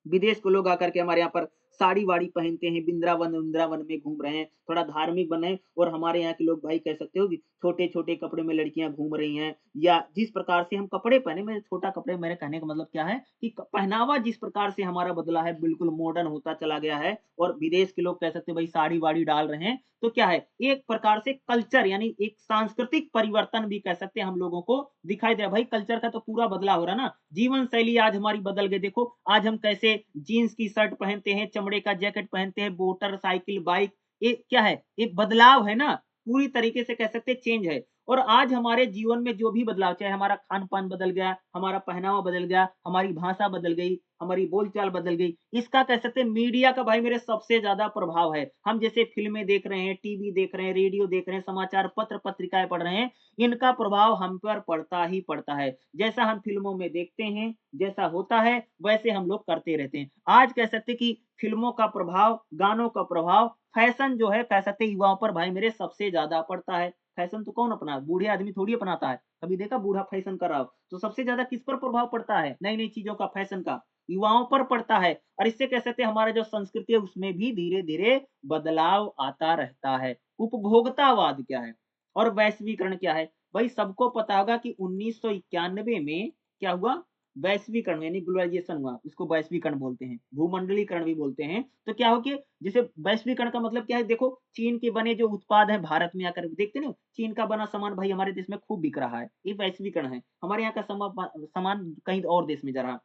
विदेश के लोग आकर के हमारे यहाँ पर साड़ी-वाड़ी पहनते हैं, वृंदावन में घूम रहे हैं, थोड़ा धार्मिक बने हैं और हमारे यहाँ के लोग भाई कह सकते हो कि छोटे-छोटे कपड़े में लड़कियाँ घूम रही हैं या जिस प्रकार से हम कपड़े पहने, मैं छोटा कपड़े, मेरे कहने का मतलब क्या है कि पहनावा जिस प्रकार से हमारा बदला है, बिल्कुल मॉडर्न होता चला गया है और विदेश के लोग कह सकते हैं भाई साड़ी-वाड़ी डाल रहे हैं, तो क्या है, एक प्रकार से कल्चर यानी एक सांस्कृतिक परिवर्तन भी कह सकते हैं हम लोगों को दिखाई दे रहा है। भाई कल्चर का तो पूरा बदलाव हो रहा है ना, जीवन शैली आज हमारी बदल गई। देखो आज हम कैसे जीन्स की शर्ट पहनते हैं, चमड़े का जैकेट पहनते हैं, मोटरसाइकिल, बाइक, ये क्या है? ये बदलाव है ना, पूरी तरीके से कह सकते हैं चेंज है। और आज हमारे जीवन में जो भी बदलाव, चाहे हमारा खान-पान बदल गया, हमारा पहनावा बदल गया, हमारी भाषा बदल गई, हमारी बोलचाल बदल गई, इसका कह सकते हैं मीडिया का भाई मेरे सबसे ज़्यादा प्रभाव है। हम जैसे फ़िल्में देख रहे हैं, टीवी देख रहे हैं, रेडियो देख रहे हैं, समाचार पत्र, पत्रिकाएँ पढ़ रहे हैं, इनका प्रभाव हम पर पड़ता ही पड़ता है। जैसा हम फ़िल्मों में देखते हैं, जैसा होता है, वैसे हम लोग करते रहते हैं। आज कह सकते हैं कि फ़िल्मों का प्रभाव, गानों का प्रभाव, फ़ैशन जो है कह सकते हैं युवाओं पर भाई मेरे सबसे ज़्यादा पड़ता है। फ़ैशन तो कौन अपना बूढ़े आदमी थोड़ी अपनाता है। कभी देखा बूढ़ा फ़ैशन कर रहा हो? तो सबसे ज़्यादा किस पर प्रभाव पड़ता है? नई-नई चीज़ों का, फ़ैशन का, युवाओं पर पड़ता है और इससे कह सकते हैं हमारा जो संस्कृति है उसमें भी धीरे-धीरे बदलाव आता रहता है। उपभोक्तावाद क्या है और वैश्वीकरण क्या है? भाई सबको पता होगा कि 1991 में क्या हुआ? वैश्वीकरण यानी ग्लोबलाइजेशन हुआ, इसको वैश्वीकरण बोलते हैं, भूमंडलीकरण भी बोलते हैं। तो क्या हो कि जैसे वैश्वीकरण का मतलब क्या है? देखो चीन के बने जो उत्पाद हैं भारत में आकर देखते नहीं हो? चीन का बना सामान भाई हमारे देश में खूब बिक रहा है, ये वैश्वीकरण है। हमारे यहाँ का सामान कहीं और देश में जा रहा है।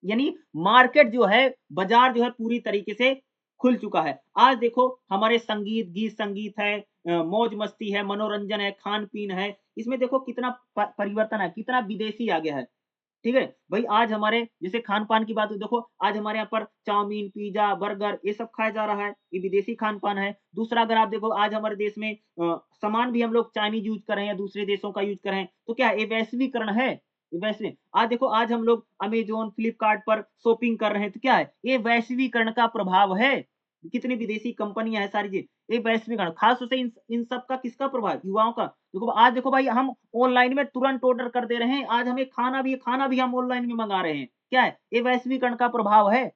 यानी मार्केट जो है, बाज़ार जो है पूरी तरीके से खुल चुका है। आज देखो हमारे संगीत, गीत संगीत है, मौज-मस्ती है, मनोरंजन है, खान-पीन है, इसमें देखो कितना परिवर्तन है, कितना विदेशी आ गया है। ठीक है? भई आज हमारे जैसे खान-पान की बात हुई देखो, आज हमारे यहाँ पर चाउमीन, पिज़्ज़ा, बर्गर ये सब खाया जा रहा है, ये विदेशी खान-पान है। दूसरा अगर आप देखो आज हमारे देश में सामान भी हम लोग चाइनीज़ यूज़ कर रहे हैं या दूसरे देशों का यूज़ कर रहे हैं, तो क्या ये वैश्वीकरण है? ये वैश्वी आज देखो आज हम लोग अमेज़न, फ्लिपकार्ट पर शॉपिंग कर रहे हैं, तो क्या है? ये वैश्वीकरण का प्रभाव है। कितनी विदेशी कंपनियाँ हैं, सारी चीज़, ये वैश्वीकरण खास तौर से इन सब का किसका प्रभाव? युवाओं का। देखो आज देखो भाई हम ऑनलाइन में तुरंत ऑर्डर कर दे रहे हैं। आज हमें खाना भी हम ऑनलाइन में मँगा रहे हैं। क्या है? ये वैश्वीकरण का प्रभाव है।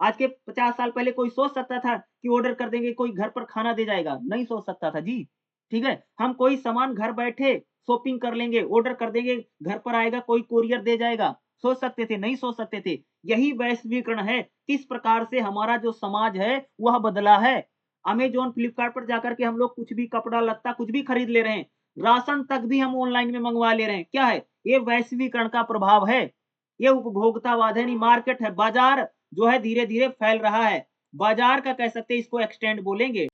आज के 50 साल पहले कोई सोच सकता था कि ऑर्डर कर देंगे, कोई घर पर खाना दे जाएगा? नहीं सोच सकता था जी। ठीक है? हम कोई सामान घर बैठे शॉपिंग कर लेंगे, ऑर्डर कर देंगे, घर पर आएगा, कोई कोरियर दे जाएगा। सोच सकते थे? नहीं सोच सकते थे। यही वैश्वीकरण है। किस प्रकार से हमारा जो समाज है, वह बदला है। अमेज़न, फ्लिपकार्ट पर जाकर के हम लोग कुछ भी कपड़ा-लत्ता कुछ भी खरीद ले रहे हैं। राशन तक भी हम ऑनलाइन में मँगवा ले रहे हैं। क्या है? ये वैश्वीकरण का प्रभाव है। ये उपभोक्तावाद है, यानी मार्केट है, बाज़ार जो है धीरे-धीरे फैल रहा है। बाज़ार का कह सकते हैं इसको एक्सटेंड बोलेंगे।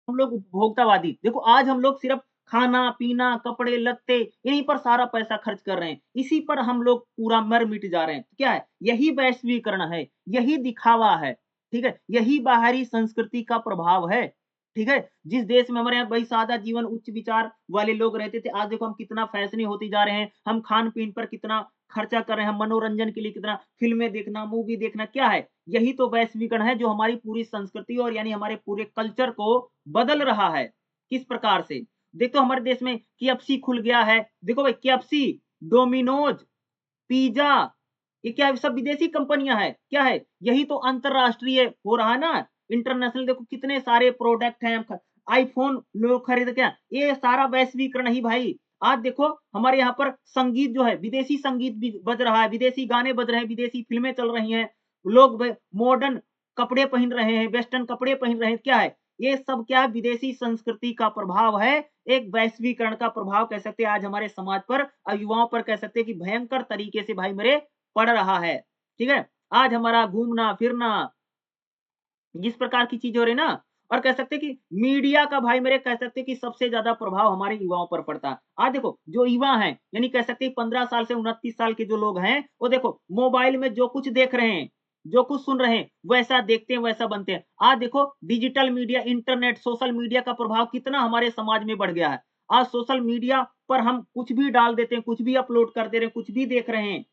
हम लोग उपभोक्तावादी देखो आज हम लोग सिर्फ़ खाना-पीना, कपड़े-लत्ते इन्हीं पर सारा पैसा खर्च कर रहे हैं। इसी पर हम लोग पूरा मर-मिट जा रहे हैं। क्या है? यही वैश्वीकरण है, यही दिखावा है। ठीक है? यही बाहरी संस्कृति का प्रभाव है। ठीक है? जिस देश में हमारे यहाँ भाई सादा जीवन, उच्च विचार वाले लोग रहते थे, आज देखो हम कितना फैशनी होते जा रहे हैं। हम खान-पीन पर कितना खर्चा कर रहे हैं, हम मनोरंजन के लिए कितना फ़िल्में देखना, मूवी देखना, क्या है? यही तो वैश्वीकरण है जो हमारी पूरी संस्कृति और यानी हमारे पूरे कल्चर को बदल रहा है। किस प्रकार से? देखो हमारे देश में केएफसी खुल गया है। देखो भाई केएफसी, डोमिनोज़, पिज़्ज़ा ये क्या है सब विदेशी कंपनियाँ हैं। क्या है? यही तो अंतर्राष्ट्रीय हो रहा है ना। इंटरनेशनल देखो कितने सारे प्रोडक्ट हैं। ख आईफ़ोन लोग खरीद क्या ये सारा वैश्वीकरण ही भाई। आज देखो हमारे यहाँ पर संगीत जो है विदेशी संगीत भी बज रहा है, विदेशी गाने बज रहे हैं, विदेशी फ़िल्में चल रही हैं। लोग ब मॉडर्न कपड़े पहन रहे हैं, वेस्टर्न कपड़े पहन रहे हैं। क्या है? ये सब क्या है विदेशी संस्कृति का प्रभाव है। एक वैश्वीकरण का प्रभाव कह सकते हैं आज हमारे समाज पर और युवाओं पर कह सकते हैं कि भयंकर तरीके से भाई मेरे पड़ रहा है। ठीक है? आज हमारा घूमना-फिरना जिस प्रकार की चीज़ हो रही है ना और कह सकते हैं कि मीडिया का भाई मेरे कह सकते हैं कि सबसे ज़्यादा प्रभाव हमारे युवाओं पर पड़ता है। आज देखो जो युवा हैं यानी कह सकते हैं 15 साल से 29 साल के जो लोग हैं, वो देखो मोबाइल में जो कुछ देख रहे हैं, जो कुछ सुन रहे हैं, वैसा देखते हैं, वैसा बनते हैं। आज देखो digital media, internet, social media का प्रभाव कितना हमारे समाज में बढ़ गया है। आज सोशल मीडिया पर हम कुछ भी डाल देते हैं, कुछ भी अपलोड कर दे रहे हैं, कुछ भी देख रहे हैं।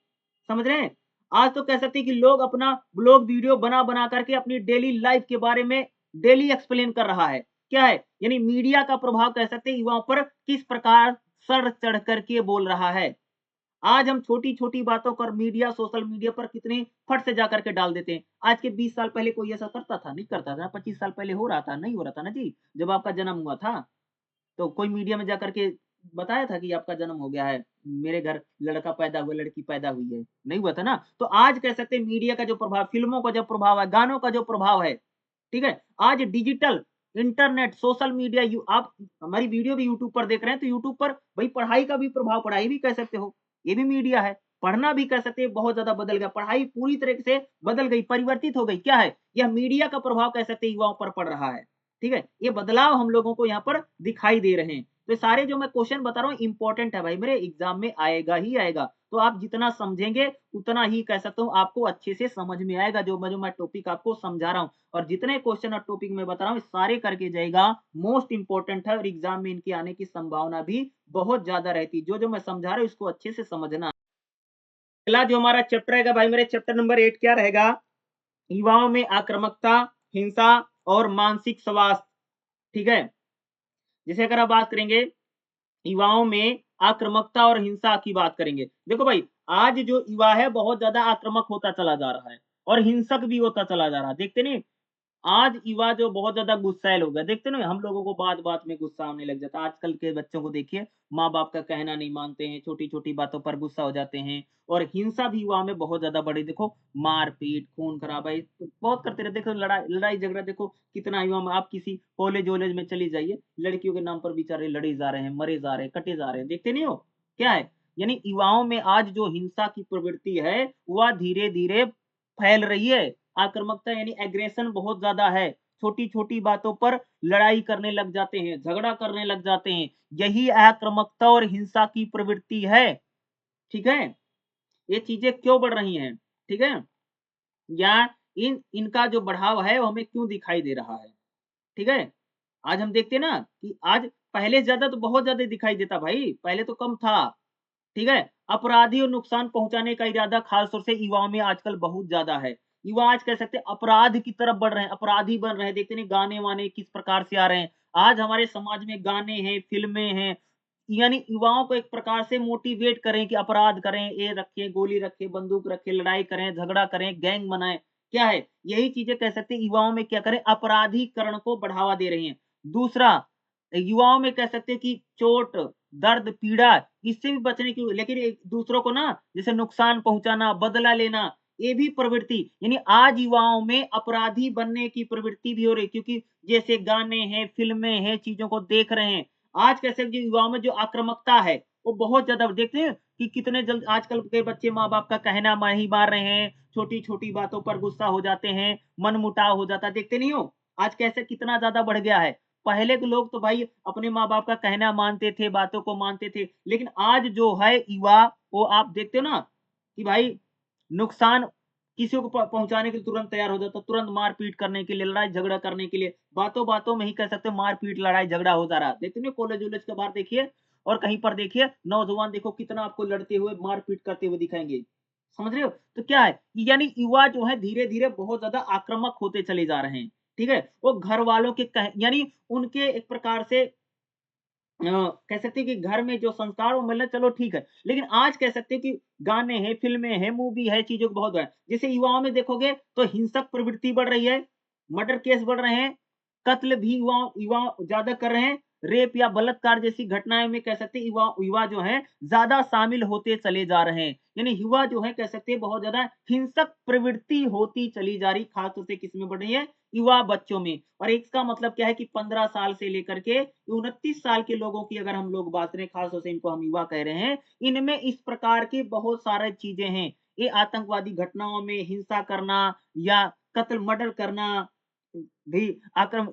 समझ रहे हैं? आज तो कह सकते हैं कि लोग अपना ब्लॉग वीडियो बना-बना करके अपनी डेली लाइफ़ के बारे में डेली एक्सप्लेन कर रहा है। क्या है? यानी मीडिया का प्रभाव कह सकते हैं युवाओं पर किस प्रकार सर चढ़ कर के बोल रहा है। आज हम छोटी-छोटी बातों पर मीडिया, सोशल मीडिया पर कितने फट से जाकर के डाल देते हैं। आज के 20 साल पहले कोई ऐसा करता था? नहीं करता था। 25 साल पहले हो रहा था? नहीं हो रहा था ना जी, जब आपका जन्म हुआ था। तो कोई मीडिया में जाकर के बताया था कि आपका जन्म हो गया है, मेरे घर लड़का पैदा हुआ, लड़की पैदा हुई है, नहीं हुआ था ना? तो आज कह सकते हैं मीडिया का जो प्रभाव, फ़िल्मों का जो प्रभाव है, गानों का जो प्रभाव है, ठीक है? आज डिजिटल, इंटरनेट, सोशल मीडिया आप हमारी वीडियो भी यूट्यूब पर देख रहे हैं, तो यूट्यूब पर भई पढ़ाई का भी प्रभाव पड़ा, ये भी कह सकते हो, ये भी मीडिया है। पढ़ना भी कह सकते हैं बहुत ज़्यादा बदल गया, पढ़ाई पूरी तरीके से बदल गई, परिवर्तित हो गई। क्या है? यह मीडिया का प्रभाव कह सकते हैं युवाओं पर पड़ रहा है। ठीक है? ये बदलाव हम लोगों को यहाँ पर दिखाई दे रहे हैं। तो सारे जो मैं क्वेश्चन बता रहा हूँ इम्पोर्टेंट है भाई मेरे एग्ज़ाम में आएगा ही आएगा। तो आप जितना समझेंगे उतना ही कह सकता हूँ आपको अच्छे से समझ में आएगा जो मैं टॉपिक आपको समझा रहा हूँ। और जितने क्वेश्चन और टॉपिक मैं बता रहा हूँ सारे करके जाइएगा, मोस्ट इम्पोर्टेंट है और एग्ज़ाम में इनके आने की संभावना भी बहुत ज़्यादा रहती है। जो-जो मैं समझा रहा हूँ इसको अच्छे से समझना। अगला जो हमारा चैप्टर रहेगा भाई मेरे चैप्टर नंबर 8 क्या रहेगा? युवाओं में आक्रामकता, हिंसा और मानसिक स्वास्थ्य। ठीक है? जैसे अगर आप बात करेंगे युवाओं में आक्रामकता और हिंसा की बात करेंगे। देखो भाई, आज जो युवा है बहुत ज़्यादा आक्रामक होता चला जा रहा है और हिंसक भी होता चला जा रहा है। देखते नहीं आज युवा जो बहुत ज़्यादा गुस्सैल हो गया, देखते ना हम लोगों को बात-बात में गुस्सा आने लग जाता है। आजकल के बच्चों को देखिए, माँ-बाप का कहना नहीं मानते हैं, छोटी-छोटी बातों पर गुस्सा हो जाते हैं और हिंसा भी युवाओं में बहुत ज़्यादा बढ़ी। देखो मार-पीट, खून-खराबा ये तो बहुत करते रहते। देखो लड़ाई-झगड़ा देखो कितना युवा में आप किसी कॉलेज-वॉलेज में चली जाइए, लड़कियों के नाम पर बेचारे लड़े जा रहे हैं, मरे जा रहे हैं, कटे जा रहे हैं, देखते नहीं हो? क्या है? यानी युवाओं में आज जो हिंसा की प्रवृत्ति है, वह धीरे-धीरे फैल रही है। आक्रामकता यानी एग्रेशन बहुत ज़्यादा है। छोटी छोटी बातों पर लड़ाई करने लग जाते हैं, झगड़ा करने लग जाते हैं। यही आक्रामकता और हिंसा की प्रवृत्ति है। ठीक है, ये चीजें क्यों बढ़ रही हैं? ठीक है, या इनका जो बढ़ाव है वो हमें क्यों दिखाई दे रहा है? ठीक है, आज हम देखते हैं ना कि आज पहले ज्यादा तो बहुत ज्यादा दिखाई देता भाई, पहले तो कम था। ठीक है, अपराधी और नुकसान पहुंचाने का इरादा खास तौर से युवाओं में आजकल बहुत ज्यादा है। युवा आज कह सकते हैं अपराध की तरफ बढ़ रहे हैं, अपराधी बन रहे हैं। देखते नहीं गाने वाने किस प्रकार से आ रहे हैं। आज हमारे समाज में गाने हैं, फिल्में हैं, यानी युवाओं को एक प्रकार से मोटिवेट करें कि अपराध करें, ये रखें, गोली रखें, बंदूक रखें, लड़ाई करें, झगड़ा करें, गैंग बनाएं। क्या है, यही चीजें कह सकते हैं युवाओं में क्या करें, अपराधीकरण को बढ़ावा दे रही हैं। दूसरा, युवाओं में कह सकते हैं कि चोट, दर्द, पीड़ा, इससे भी बचने की, लेकिन एक दूसरों को ना जैसे नुकसान पहुंचाना, बदला लेना, ये भी प्रवृत्ति, यानी आज युवाओं में अपराधी बनने की प्रवृत्ति भी हो रही है, क्योंकि जैसे गाने हैं, फिल्में हैं, चीजों को देख रहे हैं। आज कैसे जो युवाओं में जो आक्रामकता है, वो बहुत ज़्यादा देखते हैं कि कितने जल्द आजकल के बच्चे माँ-बाप का कहना नहीं मान रहे हैं, छोटी-छोटी बातों पर गुस्सा हो जाते हैं, मनमुटाव हो जाता है, देखते नहीं हो? आज कैसे कितना ज़्यादा बढ़ गया है। पहले के लोग तो भाई अपने माँ-बाप का कहना मानते थे, बातों को मानते थे, लेकिन आज जो है युवा, वो आप देखते हो ना कि भाई नुकसान किसी को पहुँचाने के लिए तुरंत तैयार हो जाता है, तुरंत मार-पीट करने के लिए, लड़ाई-झगड़ा करने के लिए, बातों-बातों में ही कह सकते हैं मार-पीट, लड़ाई-झगड़ा होता रहा। देखते नहीं कॉलेज-वॉलेज के बाहर देखिए और कहीं पर देखिए नौजवान देखो कितना आपको लड़ते हुए, मार-पीट करते हुए दिखाएँगे। समझ रहे हो? तो क्या है, यानी युवा जो है धीरे-धीरे बहुत ज़्यादा आक्रामक होते चले जा रहे हैं। ठीक है? वो घर वालों के यानी उनके एक प्रकार से कह सकते हैं कि घर में जो संस्कार वो मिलना चलो ठीक है। लेकिन आज कह सकते हैं कि गाने हैं, फ़िल्में हैं, मूवी है, चीज़ों को बहुत है। जैसे युवाओं में देखोगे तो हिंसक प्रवृत्ति बढ़ रही है, मर्डर केस बढ़ रहे हैं, कत्ल भी युवा युवा ज़्यादा कर रहे हैं, रेप या बलात्कार जैसी घटनाएँ में कह सकते हैं युवा युवा जो हैं ज़्यादा शामिल होते चले जा रहे हैं। यानी युवा जो है कह सकते हैं बहुत ज़्यादा हिंसक प्रवृत्ति होती चली जा रही, ख़ास तौर से किसमें बढ़ रही है? युवा बच्चों में। और इसका मतलब क्या है कि 15 साल से लेकर के 29 साल के लोगों की अगर हम लोग बात करें, खास तौर से इनको हम युवा कह रहे हैं, इनमें इस प्रकार की बहुत सारी चीज़ें हैं। ये आतंकवादी घटनाओं में हिंसा करना या कत्ल मर्डर करना, भी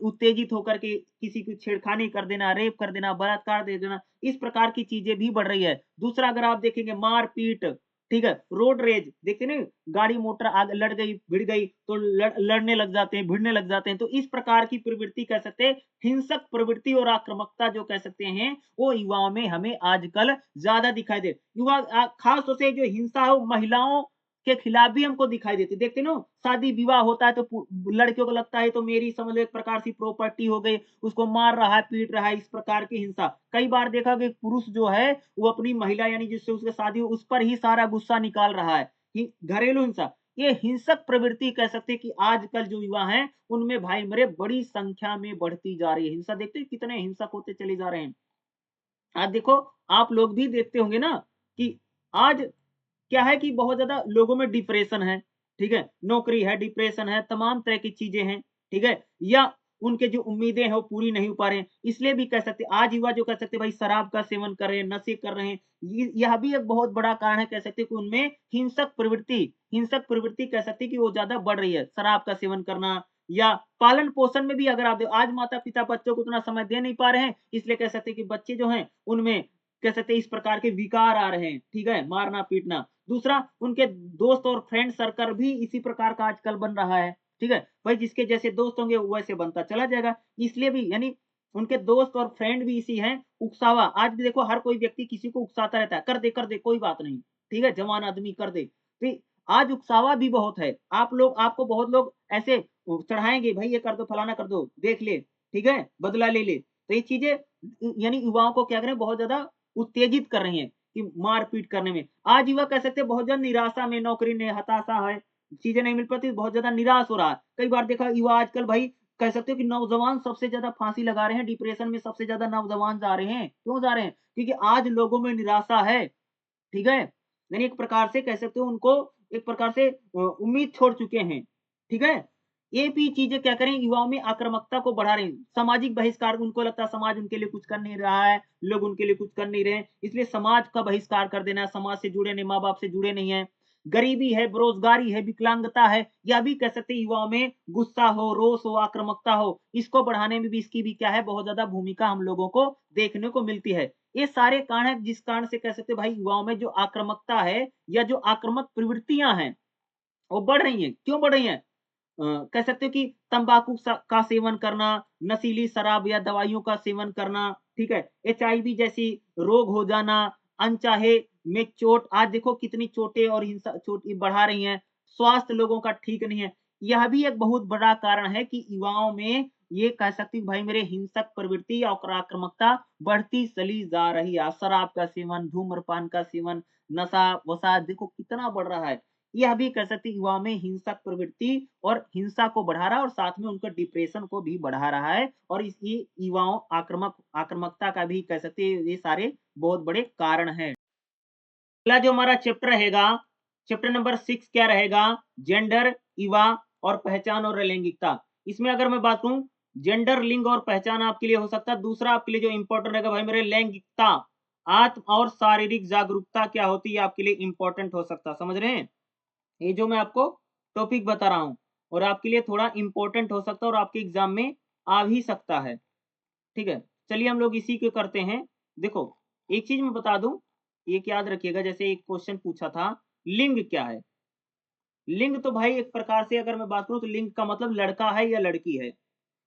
उत्तेजित होकर के किसी की छेड़खानी कर देना, रेप कर देना, बलात्कार दे देना, इस प्रकार की चीज़ें भी बढ़ रही है। दूसरा अगर आप देखेंगे मार-पीट, ठीक है? रोड रेज देखते नहीं, गाड़ी मोटर आग लड़ गई, भिड़ गई तो लड़ने लग जाते हैं, भिड़ने लग जाते हैं। तो इस प्रकार की प्रवृत्ति कह सकते हैं, हिंसक प्रवृत्ति और आक्रामकता जो कह सकते हैं, वो युवाओं में हमें आजकल ज़्यादा दिखाई दे। युवा खास तौर से जो हिंसा है वो महिलाओं के खिलाफ भी हमको दिखाई देती है। देखते ना शादी-विवाह होता है तो लड़कियों को लगता है तो मेरी समझ लो एक प्रकार से प्रॉपर्टी हो गई, उसको मार रहा है, पीट रहा है, इस प्रकार की हिंसा। कई बार देखा कि पुरुष जो है वो अपनी महिला यानी जिससे उसकी शादी हो उस पर ही सारा गुस्सा निकाल रहा है। हि घरेलू हिंसा, ये हिंसक प्रवृत्ति कह सकते हैं कि आजकल जो युवा हैं, उनमें भाई मेरे बड़ी संख्या में बढ़ती जा रही है। हिंसा देखते हैं कितने हिंसक होते चले जा रहे हैं। आज देखो आप लोग भी देखते होंगे ना कि आज क्या है कि बहुत ज़्यादा लोगों में डिप्रेशन है, ठीक है? नौकरी है, डिप्रेशन है, तमाम तरह की चीज़ें हैं, ठीक है? या उनके जो उम्मीदें हैं वो पूरी नहीं हो पा रहे हैं, इसलिए भी कह सकते हैं आज युवा जो कह सकते हैं भाई शराब का सेवन कर रहे हैं, नशे कर रहे हैं, ये यह भी एक बहुत बड़ा कारण है कह सकते हैं कि उनमें हिंसक प्रवृत्ति कह सकते हैं कि वो ज़्यादा बढ़ रही है। शराब का सेवन करना या पालन-पोषण में भी अगर आप आज माता-पिता बच्चों को उतना समय दे नहीं पा रहे हैं, इसलिए कह सकते हैं कि बच्चे जो हैं उनमें कह सकते हैं इस प्रकार के विकार आ रहे हैं, ठीक है? मारना-पीटना। दूसरा उनके दोस्त और फ्रेंड सर्कल भी इसी प्रकार का आजकल बन रहा है, ठीक है? भाई जिसके जैसे दोस्त होंगे वो वैसे बनता चला जाएगा। इसलिए भी यानी उनके दोस्त और फ्रेंड भी इसी हैं, उकसावा। आज भी देखो हर कोई व्यक्ति किसी को उकसाता रहता है, कर दे कोई बात नहीं, ठीक है? जवान आदमी कर दे। तो आज उकसावा भी बहुत है। आपको बहुत लोग ऐसे चढ़ाएँगे, भाई ये कर दो, फलाना कर दो, देख ले, ठीक है? बदला ले ले। तो ये चीज़ें यानी युवाओं को क्या करें बहुत ज़्यादा उत्तेजित कर रही हैं कि मार-पीट करने में। आज युवा कह सकते हैं बहुत ज़्यादा निराशा में, नौकरी नहीं, हताशा है, चीज़ें नहीं मिल पाती, बहुत ज़्यादा निराश हो रहा है। कई बार देखा युवा आजकल भाई कह सकते हो कि नौजवान सबसे ज़्यादा फांसी लगा रहे हैं, डिप्रेशन में सबसे ज़्यादा नौजवान जा रहे हैं। क्यों जा रहे हैं? क्योंकि आज लोगों में निराशा है, ठीक है? यानी एक प्रकार से कह सकते हो उनको एक प्रकार से उम्मीद छोड़ चुके हैं, ठीक है? ये भी चीज़ें क्या करें युवाओं में आक्रामकता को बढ़ा रही हैं। सामाजिक बहिष्कार उनको लगता है समाज उनके लिए कुछ कर नहीं रहा है, लोग उनके लिए कुछ कर नहीं रहे हैं, इसलिए समाज का बहिष्कार कर देना, समाज से जुड़े नहीं, माँ-बाप से जुड़े नहीं हैं। गरीबी है, बेरोजगारी है, विकलांगता है, या भी कह सकते हैं युवाओं में गुस्सा हो, रोष हो, आक्रामकता हो, इसको बढ़ाने में भी इसकी भी क्या है, बहुत ज्यादा भूमिका हम लोगों को देखने को मिलती है। ये सारे कारण है जिस कारण से कह सकते हैं भाई युवाओं में जो आक्रामकता है या जो आक्रामक प्रवृत्तियां हैं वो बढ़ रही हैं। क्यों बढ़ रही हैं? कह सकते हो कि तंबाकू का सेवन करना, नशीली शराब या दवाइयों का सेवन करना, ठीक है, एचआईवी जैसी रोग हो जाना, अनचाहे में चोट, आज देखो कितनी चोटें और हिंसा चोट बढ़ा रही हैं, स्वास्थ्य लोगों का ठीक नहीं है। यह भी एक बहुत बड़ा कारण है कि युवाओं में ये कह सकती हूँ भाई मेरे हिंसक प्रवृत्ति और आक्रामकता बढ़ती चली जा रही है। शराब का सेवन, धूम्रपान का सेवन, नशा वसा देखो कितना बढ़ रहा है। यह भी कह सकते हैं युवाओं में हिंसक प्रवृत्ति और हिंसा को बढ़ा रहा है और साथ में उनका डिप्रेशन को भी बढ़ा रहा है और इस ये युवाओं आक्रामकता का भी कह सकते हैं ये सारे बहुत बड़े कारण हैं। अगला जो हमारा चैप्टर रहेगा, चैप्टर नंबर 6 क्या रहेगा? जेंडर, युवा और पहचान और लैंगिकता। इसमें अगर मैं बात करूं, जेंडर, लिंग और पहचान आपके लिए हो सकता है। दूसरा आपके लिए जो इंपॉर्टेंट रहेगा भाई मेरे, लैंगिकता, आत्म और शारीरिक जागरूकता क्या होती है आपके लिए इंपॉर्टेंट हो सकता है। समझ रहे हैं? ये जो मैं आपको टॉपिक बता रहा हूं और आपके लिए थोड़ा इंपॉर्टेंट हो सकता है और आपके एग्जाम में आ भी सकता है। ठीक है, चलिए हम लोग इसी के करते हैं। देखो, एक चीज मैं बता दूं, एक याद रखिएगा, जैसे एक क्वेश्चन पूछा था, लिंग क्या है? लिंग तो भाई एक प्रकार से अगर मैं बात करूं तो लिंग का मतलब लड़का है या लड़की है,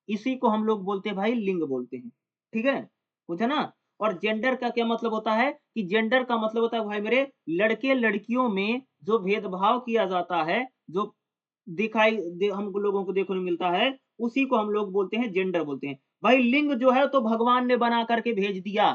इसी को हम लोग बोलते हैं भाई लिंग बोलते हैं। ठीक है, पूछा ना। और जेंडर का क्या मतलब होता है कि जेंडर का मतलब होता है भाई मेरे, लड़के लड़कियों में जो भेदभाव किया जाता है, जो हम लोगों को देखने को मिलता है, उसी को हम लोग बोलते हैं जेंडर बोलते हैं। भाई लिंग जो है तो भगवान ने बना करके भेज दिया।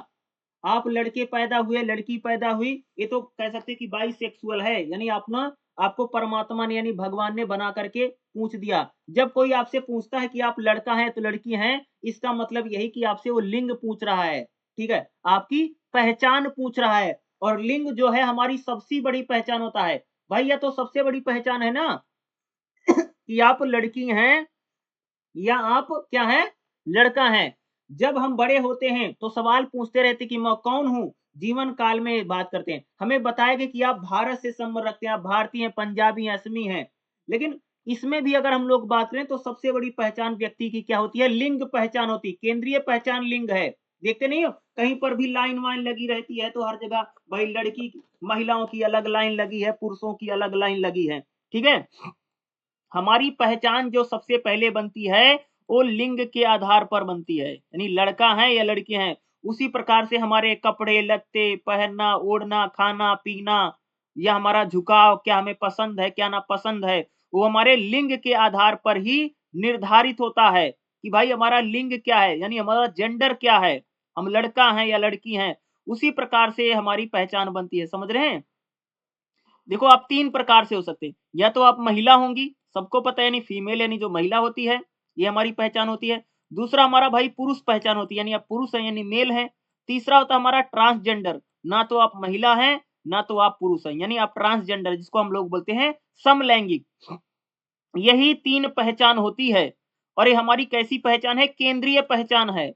आप लड़के पैदा हुए, लड़की पैदा हुई, ये तो कह सकते हैं कि बाइसेक्सुअल है, यानी आपको परमात्मा ने यानी भगवान ने बना करके पूछ दिया। जब कोई आपसे पूछता है कि आप लड़का है तो लड़की हैं, इसका मतलब यही कि आपसे वो लिंग पूछ रहा है। ठीक है, आपकी पहचान पूछ रहा है। और लिंग जो है हमारी सबसे बड़ी पहचान होता है। भाई यह तो सबसे बड़ी पहचान है ना कि आप लड़की हैं या आप क्या है, लड़का है। जब हम बड़े होते हैं तो सवाल पूछते रहते कि मैं कौन हूं, जीवन काल में बात करते हैं, हमें बताया गया कि आप भारत से संबंध रखते हैं, आप भारतीय हैं, पंजाबी हैं, असमी हैं। लेकिन इसमें भी अगर हम लोग बात करें तो सबसे बड़ी पहचान व्यक्ति की क्या होती है? लिंग पहचान होती है, केंद्रीय पहचान लिंग है। देखते नहीं हो कहीं पर भी लाइन वाइन लगी रहती है तो हर जगह भाई लड़की महिलाओं की अलग लाइन लगी है, पुरुषों की अलग लाइन लगी है। ठीक है, हमारी पहचान जो सबसे पहले बनती है वो लिंग के आधार पर बनती है, यानी लड़का है या लड़की है। उसी प्रकार से हमारे कपड़े लत्ते, पहनना ओढ़ना, खाना पीना या हमारा झुकाव, क्या हमें पसंद है क्या ना पसंद है, वो हमारे लिंग के आधार पर ही निर्धारित होता है कि भाई हमारा लिंग क्या है, यानी हमारा जेंडर क्या है, हम लड़का हैं या लड़की हैं। उसी प्रकार से हमारी पहचान बनती है। समझ रहे हैं? देखो, आप 3 प्रकार से हो सकते हैं। या तो आप महिला होंगी, सबको पता है, यानी फीमेल यानी जो महिला होती है, ये हमारी पहचान होती है। दूसरा हमारा भाई पुरुष पहचान होती है, यानी आप पुरुष हैं यानी मेल हैं। तीसरा होता है हमारा ट्रांसजेंडर, ना तो आप महिला हैं, ना तो आप पुरुष हैं, यानी आप ट्रांसजेंडर, जिसको हम लोग बोलते हैं समलैंगिक। यही 3 पहचान होती है और ये हमारी कैसी पहचान है? केंद्रीय पहचान है।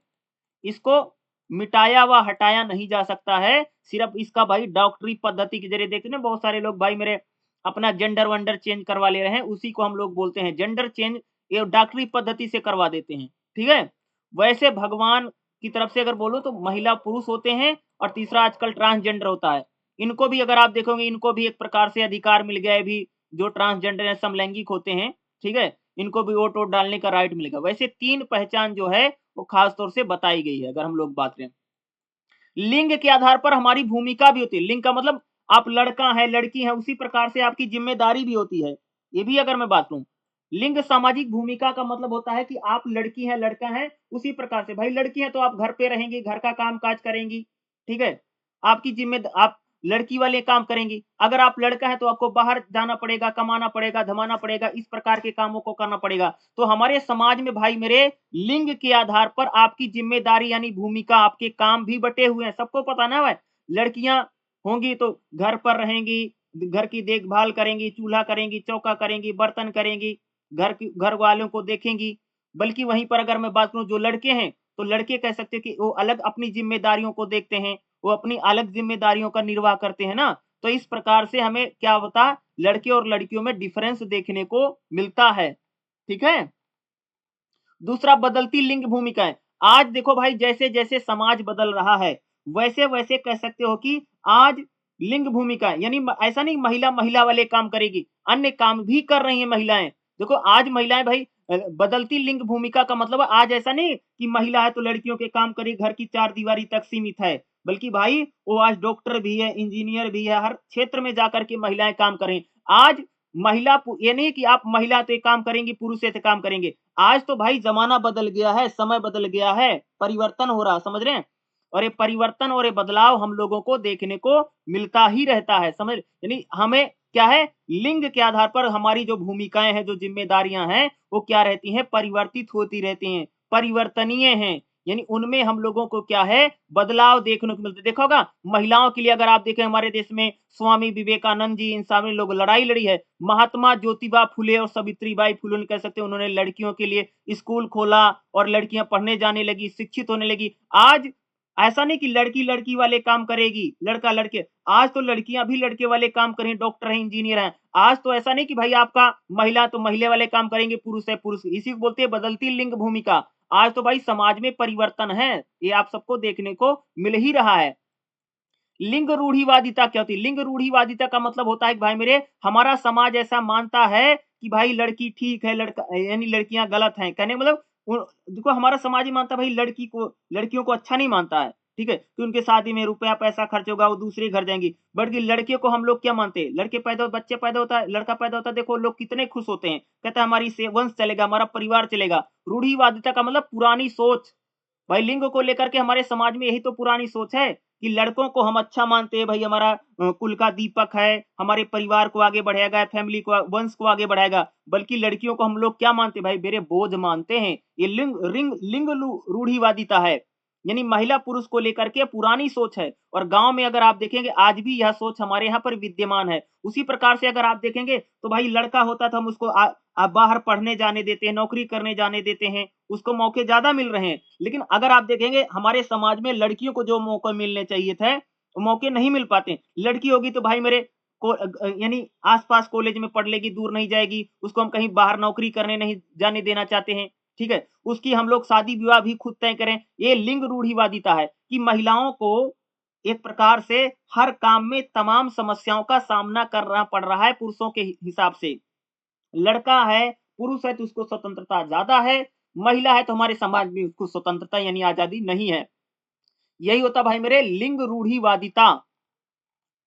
इसको मिटाया व हटाया नहीं जा सकता है। सिर्फ इसका भाई डॉक्टरी पद्धति के जरिए, देखते ना बहुत सारे लोग भाई मेरे अपना जेंडर वंडर चेंज करवा ले रहे हैं, उसी को हम लोग बोलते हैं जेंडर चेंज। ये डॉक्टरी पद्धति से करवा देते हैं। ठीक है, वैसे भगवान की तरफ से अगर बोलो तो महिला पुरुष होते हैं और तीसरा आजकल ट्रांसजेंडर होता है। इनको भी अगर आप देखोगे, इनको भी एक प्रकार से अधिकार मिल गया है भी, जो ट्रांसजेंडर है समलैंगिक होते हैं। ठीक है, इनको भी वोट वोट डालने का राइट मिलेगा। वैसे 3 पहचान जो है वो खास तौर से बताई गई है। अगर हम लोग बात करें, लिंग के आधार पर हमारी भूमिका भी होती है। लिंग का मतलब आप लड़का है लड़की है, उसी प्रकार से आपकी जिम्मेदारी भी होती है। ये भी अगर मैं बात करूं, लिंग सामाजिक भूमिका का मतलब होता है कि आप लड़की है लड़का है, उसी प्रकार से भाई लड़की है तो आप घर पे रहेंगी, घर का काम काज करेंगी। ठीक है, आपकी जिम्मेदारी, आप लड़की वाले काम करेंगी। अगर आप लड़का है तो आपको बाहर जाना पड़ेगा, कमाना पड़ेगा, धमाना पड़ेगा, इस प्रकार के कामों को करना पड़ेगा। तो हमारे समाज में भाई मेरे लिंग के आधार पर आपकी जिम्मेदारी यानी भूमिका, आपके काम भी बटे हुए हैं। सबको पता ना भाई, लड़कियां होंगी तो घर पर रहेंगी, घर की देखभाल करेंगी, चूल्हा करेंगी, चौका करेंगी, बर्तन करेंगी, घर वालों को देखेंगी। बल्कि वहीं पर अगर मैं बात करूं जो लड़के हैं, तो लड़के कह सकते हैं कि वो अलग अपनी जिम्मेदारियों को देखते हैं, वो अपनी अलग जिम्मेदारियों का निर्वाह करते हैं ना। तो इस प्रकार से हमें क्या होता, लड़के और लड़कियों में डिफरेंस देखने को मिलता है। ठीक है। दूसरा, बदलती लिंग भूमिकाएं। आज देखो भाई, जैसे जैसे समाज बदल रहा है वैसे वैसे कह सकते हो कि आज लिंग भूमिका, यानी ऐसा नहीं महिला महिला वाले काम करेगी, अन्य काम भी कर रही हैं महिलाएं। देखो आज महिलाएं भाई, बदलती लिंग भूमिका का मतलब आज ऐसा नहीं कि महिला है तो लड़कियों के काम करे, घर की चार दीवारी तक सीमित है, बल्कि भाई वो आज डॉक्टर भी है, इंजीनियर भी है, हर क्षेत्र में जाकर के महिलाएं काम करें। आज ये नहीं कि आप महिला तो ये काम करेंगी, पुरुष ये तो काम करेंगे। आज तो भाई जमाना बदल गया है, समय बदल गया है, परिवर्तन हो रहा, समझ रहे हैं। और ये परिवर्तन और ये बदलाव हम लोगों को देखने को मिलता ही रहता है, समझ, यानी हमें क्या है, लिंग के आधार पर हमारी जो भूमिकाएं हैं, जो जिम्मेदारियां हैं, वो क्या रहती हैं, परिवर्तित होती रहती हैं, परिवर्तनीय हैं। यानी उनमें हम लोगों को क्या है, बदलाव देखने को मिलता है। देखा होगा महिलाओं के लिए अगर आप देखें, हमारे देश में स्वामी विवेकानंद जी, इन सारे लोग लड़ाई लड़ी है। महात्मा ज्योतिबा फुले और सावित्रीबाई फुले कह सकते हैं, उन्होंने लड़कियों के लिए स्कूल खोला और लड़कियां पढ़ने जाने लगी, शिक्षित होने लगी। आज ऐसा नहीं कि लड़की लड़की वाले काम करेगी, लड़का लड़के, आज तो लड़कियां भी लड़के वाले काम करें, डॉक्टर हैं, इंजीनियर हैं। आज तो ऐसा नहीं कि भाई आपका महिला तो महिला वाले काम करेंगे, पुरुष है पुरुष, इसी को बोलते हैं बदलती लिंग भूमिका। आज तो भाई समाज में परिवर्तन है, ये आप सबको देखने को मिल ही रहा है। लिंग रूढ़िवादिता क्या होती है? लिंग रूढ़िवादिता का मतलब होता है कि भाई मेरे, हमारा समाज ऐसा मानता है कि भाई लड़की ठीक है, लड़का यानी लड़कियां गलत हैं। कहने का मतलब देखो हमारा समाज ही मानता है भाई लड़कियों को अच्छा नहीं मानता है, ठीक है, कि उनके शादी में रुपया पैसा खर्च होगा, वो दूसरे घर जाएंगी। बल्कि लड़कियों को हम लोग क्या मानते हैं, लड़के पैदा बच्चे पैदा होता है, लड़का पैदा होता है, देखो लोग कितने खुश होते हैं, कहते हैं हमारी से वंश चलेगा, हमारा परिवार चलेगा। रूढ़िवादिता का मतलब पुरानी सोच, भाई लिंग को लेकर के हमारे समाज में यही तो पुरानी सोच है कि लड़कों को हम अच्छा मानते हैं, भाई हमारा कुल का दीपक है, हमारे परिवार को आगे बढ़ाएगा, फैमिली को, वंश को आगे बढ़ाएगा। बल्कि लड़कियों को हम लोग क्या मानते हैं, भाई मेरे बोझ मानते हैं। ये लिंग रूढ़िवादिता है, यानी महिला पुरुष को लेकर के पुरानी सोच है। और गांव में अगर आप देखेंगे आज भी यह सोच हमारे यहाँ पर विद्यमान है। उसी प्रकार से अगर आप देखेंगे तो भाई लड़का होता तो हम उसको बाहर पढ़ने जाने देते हैं, नौकरी करने जाने देते हैं, उसको मौके ज्यादा मिल रहे हैं। लेकिन अगर आप देखेंगे हमारे समाज में लड़कियों को जो मौके मिलने चाहिए थे, वो मौके नहीं मिल पाते। लड़की होगी तो भाई मेरे को यानी आसपास कॉलेज में पढ़ लेगी, दूर नहीं जाएगी, उसको हम कहीं बाहर नौकरी करने नहीं जाने देना चाहते हैं, ठीक है, उसकी हम लोग शादी विवाह भी खुद तय करें। ये लिंग रूढ़िवादिता है कि महिलाओं को एक प्रकार से हर काम में तमाम समस्याओं का सामना करना पड़ रहा है पुरुषों के हिसाब से। लड़का है, पुरुष है तो उसको स्वतंत्रता ज्यादा है, महिला है तो हमारे समाज में उसको स्वतंत्रता यानी आजादी नहीं है। यही होता भाई मेरे लिंग रूढ़िवादिता।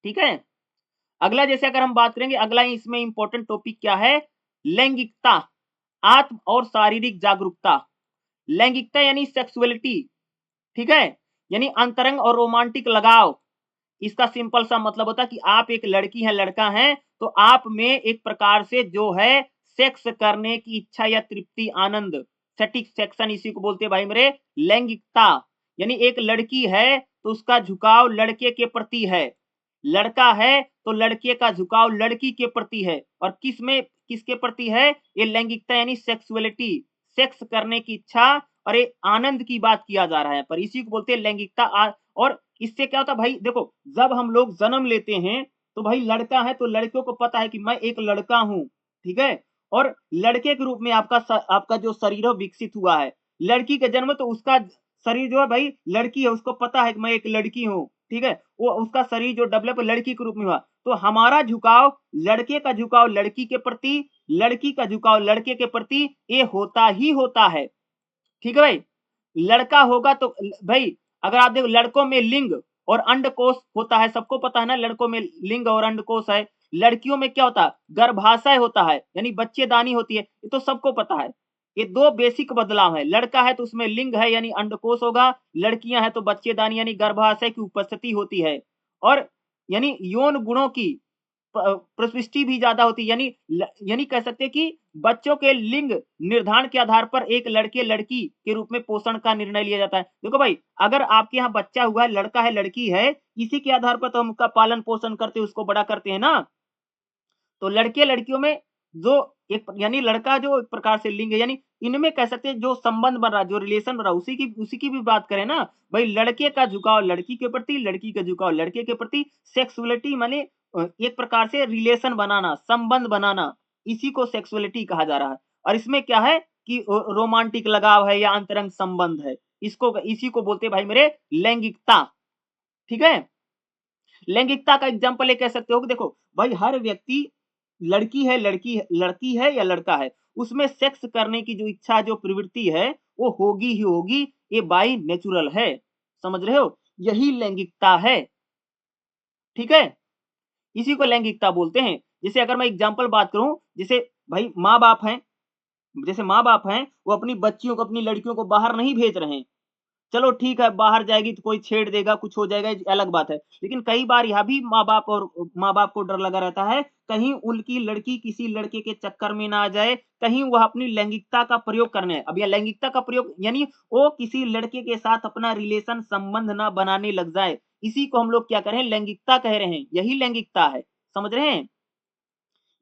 ठीक है। अगला जैसे अगर हम बात करेंगे, अगला इसमें इंपॉर्टेंट टॉपिक क्या है, लैंगिकता, आत्म और शारीरिक जागरूकता। लैंगिकता यानी सेक्सुअलिटी, ठीक है, यानी अंतरंग और रोमांटिक लगाव। इसका सिंपल सा मतलब होता है कि आप एक लड़की हैं, लड़का हैं, तो आप में एक प्रकार से जो है सेक्स करने की इच्छा या तृप्ति, आनंद, सेटिस्फैक्शन, इसी को बोलते हैं भाई मेरे लैंगिकता। यानी एक लड़की है तो उसका झुकाव लड़के के प्रति है, लड़का है तो लड़के का झुकाव लड़की के प्रति है। और किसके प्रति है, ये लैंगिकता यानी सेक्सुअलिटी, सेक्स करने की इच्छा और ये आनंद की बात किया जा रहा है, पर इसी को बोलते हैं लैंगिकता। और इससे क्या होता है भाई, देखो जब हम लोग जन्म लेते हैं तो भाई लड़का है तो लड़कियों को पता है कि मैं एक लड़का हूं, ठीक है, और लड़के के रूप में आपका जो शरीर विकसित हुआ है। लड़की का जन्म तो उसका शरीर जो है भाई लड़की है, उसको पता है कि मैं एक लड़की हूँ, ठीक है, वो उसका शरीर जो डेवलप लड़की के रूप में हुआ। तो हमारा झुकाव, लड़के का झुकाव लड़की के प्रति, लड़की का झुकाव लड़के के प्रति, ये होता ही होता है, ठीक है भाई। लड़का होगा तो भाई अगर आप देखो लड़कों में लिंग और अंडकोश होता है, सबको पता है ना, लड़कों में लिंग और अंडकोश है। लड़कियों में क्या होता है, गर्भाशय होता है, यानी बच्चेदानी होती है, ये तो सबको पता है। ये दो बेसिक बदलाव है, लड़का है तो उसमें लिंग है यानी अंडकोश होगा, लड़कियां हैं तो बच्चेदानी यानी गर्भाशय की उपस्थिति होती है। और यानी यौन गुणों की प्रविष्टि भी ज्यादा होती है, यानी कह सकते हैं कि बच्चों के लिंग निर्धारण के आधार पर एक लड़के लड़की के रूप में पोषण का निर्णय लिया जाता है। देखो भाई अगर आपके यहाँ बच्चा हुआ है, लड़का है लड़की है, इसी के आधार पर तो हम उसका पालन पोषण करते हैं, उसको बड़ा करते हैं ना। तो लड़के लड़कियों में जो एक यानी लड़का जो एक प्रकार से लिंग है, यानी इनमें कह सकते हैं जो संबंध बन रहा, जो रिलेशन बन रहा, उसी की भी बात करें ना भाई, लड़के का झुकाव लड़की के प्रति, लड़की का झुकाव लड़के के प्रति। सेक्सुअलिटी माने एक प्रकार से रिलेशन बनाना, संबंध बनाना, इसी को सेक्सुअलिटी कहा जा रहा है। और इसमें क्या है कि रोमांटिक लगाव है या अंतरंग संबंध है, इसी को बोलते हैं भाई मेरे लैंगिकता। ठीक है, लैंगिकता का एग्जाम्पल ये कह सकते हो कि देखो भाई हर व्यक्ति, लड़की है या लड़का है, उसमें सेक्स करने की जो इच्छा, जो प्रवृत्ति है वो होगी ही होगी, ये बाई नेचुरल है। समझ रहे हो, यही लैंगिकता है। ठीक है, इसी को लैंगिकता बोलते हैं। जैसे अगर मैं एग्जाम्पल बात करूं, जैसे भाई माँ बाप हैं, वो अपनी बच्चियों को, अपनी लड़कियों को बाहर नहीं भेज रहे हैं। चलो ठीक है, बाहर जाएगी तो कोई छेड़ देगा, कुछ हो जाएगा, ये अलग बात है। लेकिन कई बार यह भी माँ बाप को डर लगा रहता है, कहीं उनकी लड़की किसी लड़के के चक्कर में ना आ जाए, कहीं वह अपनी लैंगिकता का प्रयोग करने, अब यह लैंगिकता का प्रयोग यानी वो किसी लड़के के साथ अपना रिलेशन, संबंध ना बनाने लग जाए, इसी को हम लोग क्या कह रहे हैं, लैंगिकता कह रहे हैं। यही लैंगिकता है, समझ रहे हैं।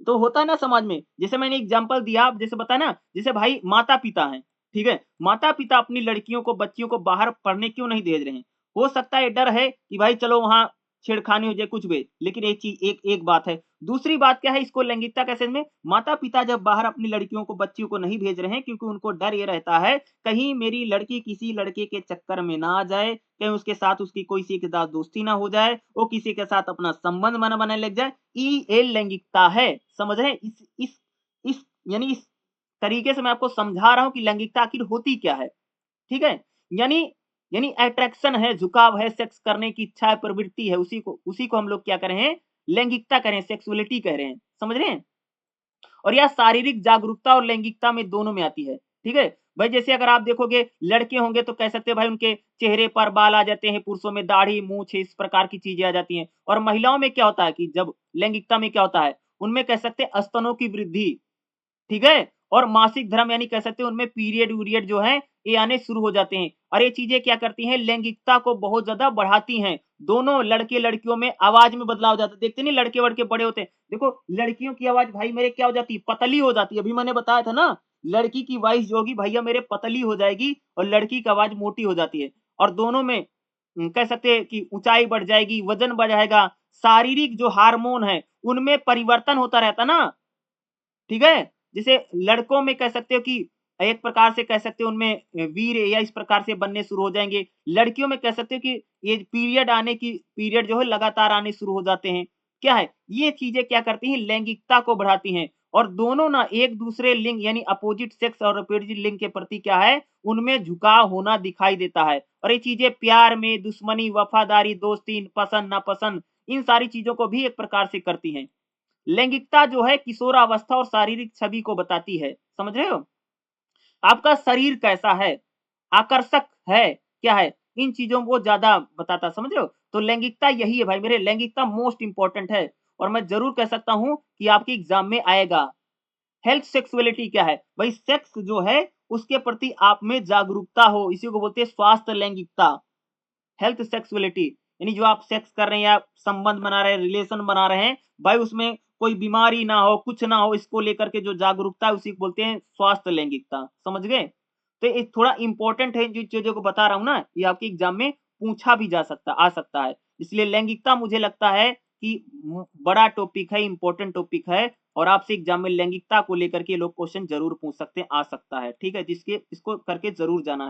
तो होता है ना समाज में, जैसे मैंने एग्जांपल दिया, जैसे बताया ना, जैसे भाई माता-पिता हैं, ठीक है? माता-पिता अपनी लड़कियों को, बच्चियों को बाहर पढ़ने क्यों नहीं भेज रहे हैं? हो सकता है डर है कि भाई चलो वहाँ छेड़खानी हो जाए, कुछ भी। लेकिन एक चीज़, एक बात है। दूसरी बात क्या है, इसको लैंगिकता कैसे में, माता-पिता जब बाहर अपनी लड़कियों को, बच्चियों को नहीं भेज रहे हैं, क्योंकि उनको डर ये रहता है, कहीं मेरी लड़की किसी लड़के के चक्कर में ना आ जाए, कहीं उसके साथ उसकी कोई किसी के साथ दोस्ती ना हो जाए, वो किसी के साथ अपना संबंध बना बनाने लग जाए, ये लैंगिकता है। समझ रहे हैं, इस यानी इस तरीके से मैं आपको समझा रहा हूं कि लैंगिकता आखिर होती क्या है। ठीक है, यानी यानी अट्रैक्शन है, झुकाव है, सेक्स करने की इच्छा है, प्रवृत्ति है, उसी को हम लोग क्या कह रहे हैं, लैंगिकता कह रहे हैं, सेक्सुअलिटी कह रहे हैं। समझ रहे हैं, और यह शारीरिक जागरूकता और लैंगिकता में दोनों में आती है। ठीक है, भाई जैसे अगर आप देखोगे लड़के होंगे तो कह सकते हैं भाई उनके चेहरे पर बाल आ जाते हैं, पुरुषों में दाढ़ी, मूंछ, इस प्रकार की चीजें आ जाती हैं। और महिलाओं में क्या होता है कि जब लैंगिकता में क्या होता है, उनमें कह सकते हैं स्तनों की वृद्धि, ठीक है, और मासिक धर्म, यानी कह सकते हैं उनमें पीरियड वीरियड जो है ये आने शुरू हो जाते हैं। और ये चीजें क्या करती हैं, लैंगिकता को बहुत ज्यादा बढ़ाती हैं। दोनों लड़के लड़कियों में आवाज में बदलाव हो जाता है। देखते नहीं लड़के वड़के बड़े होते हैं, देखो लड़कियों की आवाज भाई मेरे क्या हो जाती है, पतली हो जाती है। अभी मैंने बताया था ना, लड़की की वॉइस जो होगी भैया मेरे पतली हो जाएगी, और लड़की की आवाज मोटी हो जाती है। और दोनों में कह सकते हैं कि ऊंचाई बढ़ जाएगी, वजन बढ़ जाएगा, शारीरिक जो हार्मोन है उनमें परिवर्तन होता रहता ना। ठीक है, जैसे लड़कों में कह सकते हो कि एक प्रकार से कह सकते हो उनमें वीर या इस प्रकार से बनने शुरू हो जाएंगे। लड़कियों में कह सकते हो कि ये पीरियड जो है लगातार आने शुरू हो जाते हैं। क्या है, ये चीजें क्या करती हैं, लैंगिकता को बढ़ाती हैं। और दोनों ना एक दूसरे लिंग यानी अपोजिट सेक्स और अपोजिट लिंग के प्रति क्या है, उनमें झुकाव होना दिखाई देता है। और ये चीजें प्यार में, दुश्मनी, वफादारी, दोस्ती, पसंद नापसंद, इन सारी चीजों को भी एक प्रकार से करती हैं। लैंगिकता जो है किशोरावस्था और शारीरिक छवि को बताती है। समझ रहे हो, आपका शरीर कैसा है, आकर्षक है, क्या है, इन चीजों को ज्यादा बताता। समझ रहे हो, तो लैंगिकता यही है भाई मेरे, लैंगिकता मोस्ट इंपॉर्टेंट है। और मैं जरूर कह सकता हूं कि आपके एग्जाम में आएगा। हेल्थ सेक्सुअलिटी क्या है, भाई सेक्स जो है उसके प्रति आप में जागरूकता हो, इसी को बोलते हैं स्वास्थ्य लैंगिकता। हेल्थ सेक्सुअलिटी यानी जो आप सेक्स कर रहे हैं या संबंध बना रहे हैं, रिलेशन बना रहे हैं, भाई उसमें कोई बीमारी ना हो, कुछ ना हो, इसको लेकर के जो जागरूकता है उसी को बोलते हैं स्वास्थ्य लैंगिकता। समझ गए, तो ये थोड़ा इंपॉर्टेंट है, जो चीजों को बता रहा हूं ना, ये आपके एग्जाम में पूछा भी आ सकता है। इसलिए लैंगिकता मुझे लगता है कि बड़ा टॉपिक है, इंपॉर्टेंट टॉपिक है। और आपसे एग्जाम में लैंगिकता को लेकर के लोग क्वेश्चन जरूर पूछ सकते हैं, आ सकता है। ठीक है, जिसके इसको करके जरूर जाना है।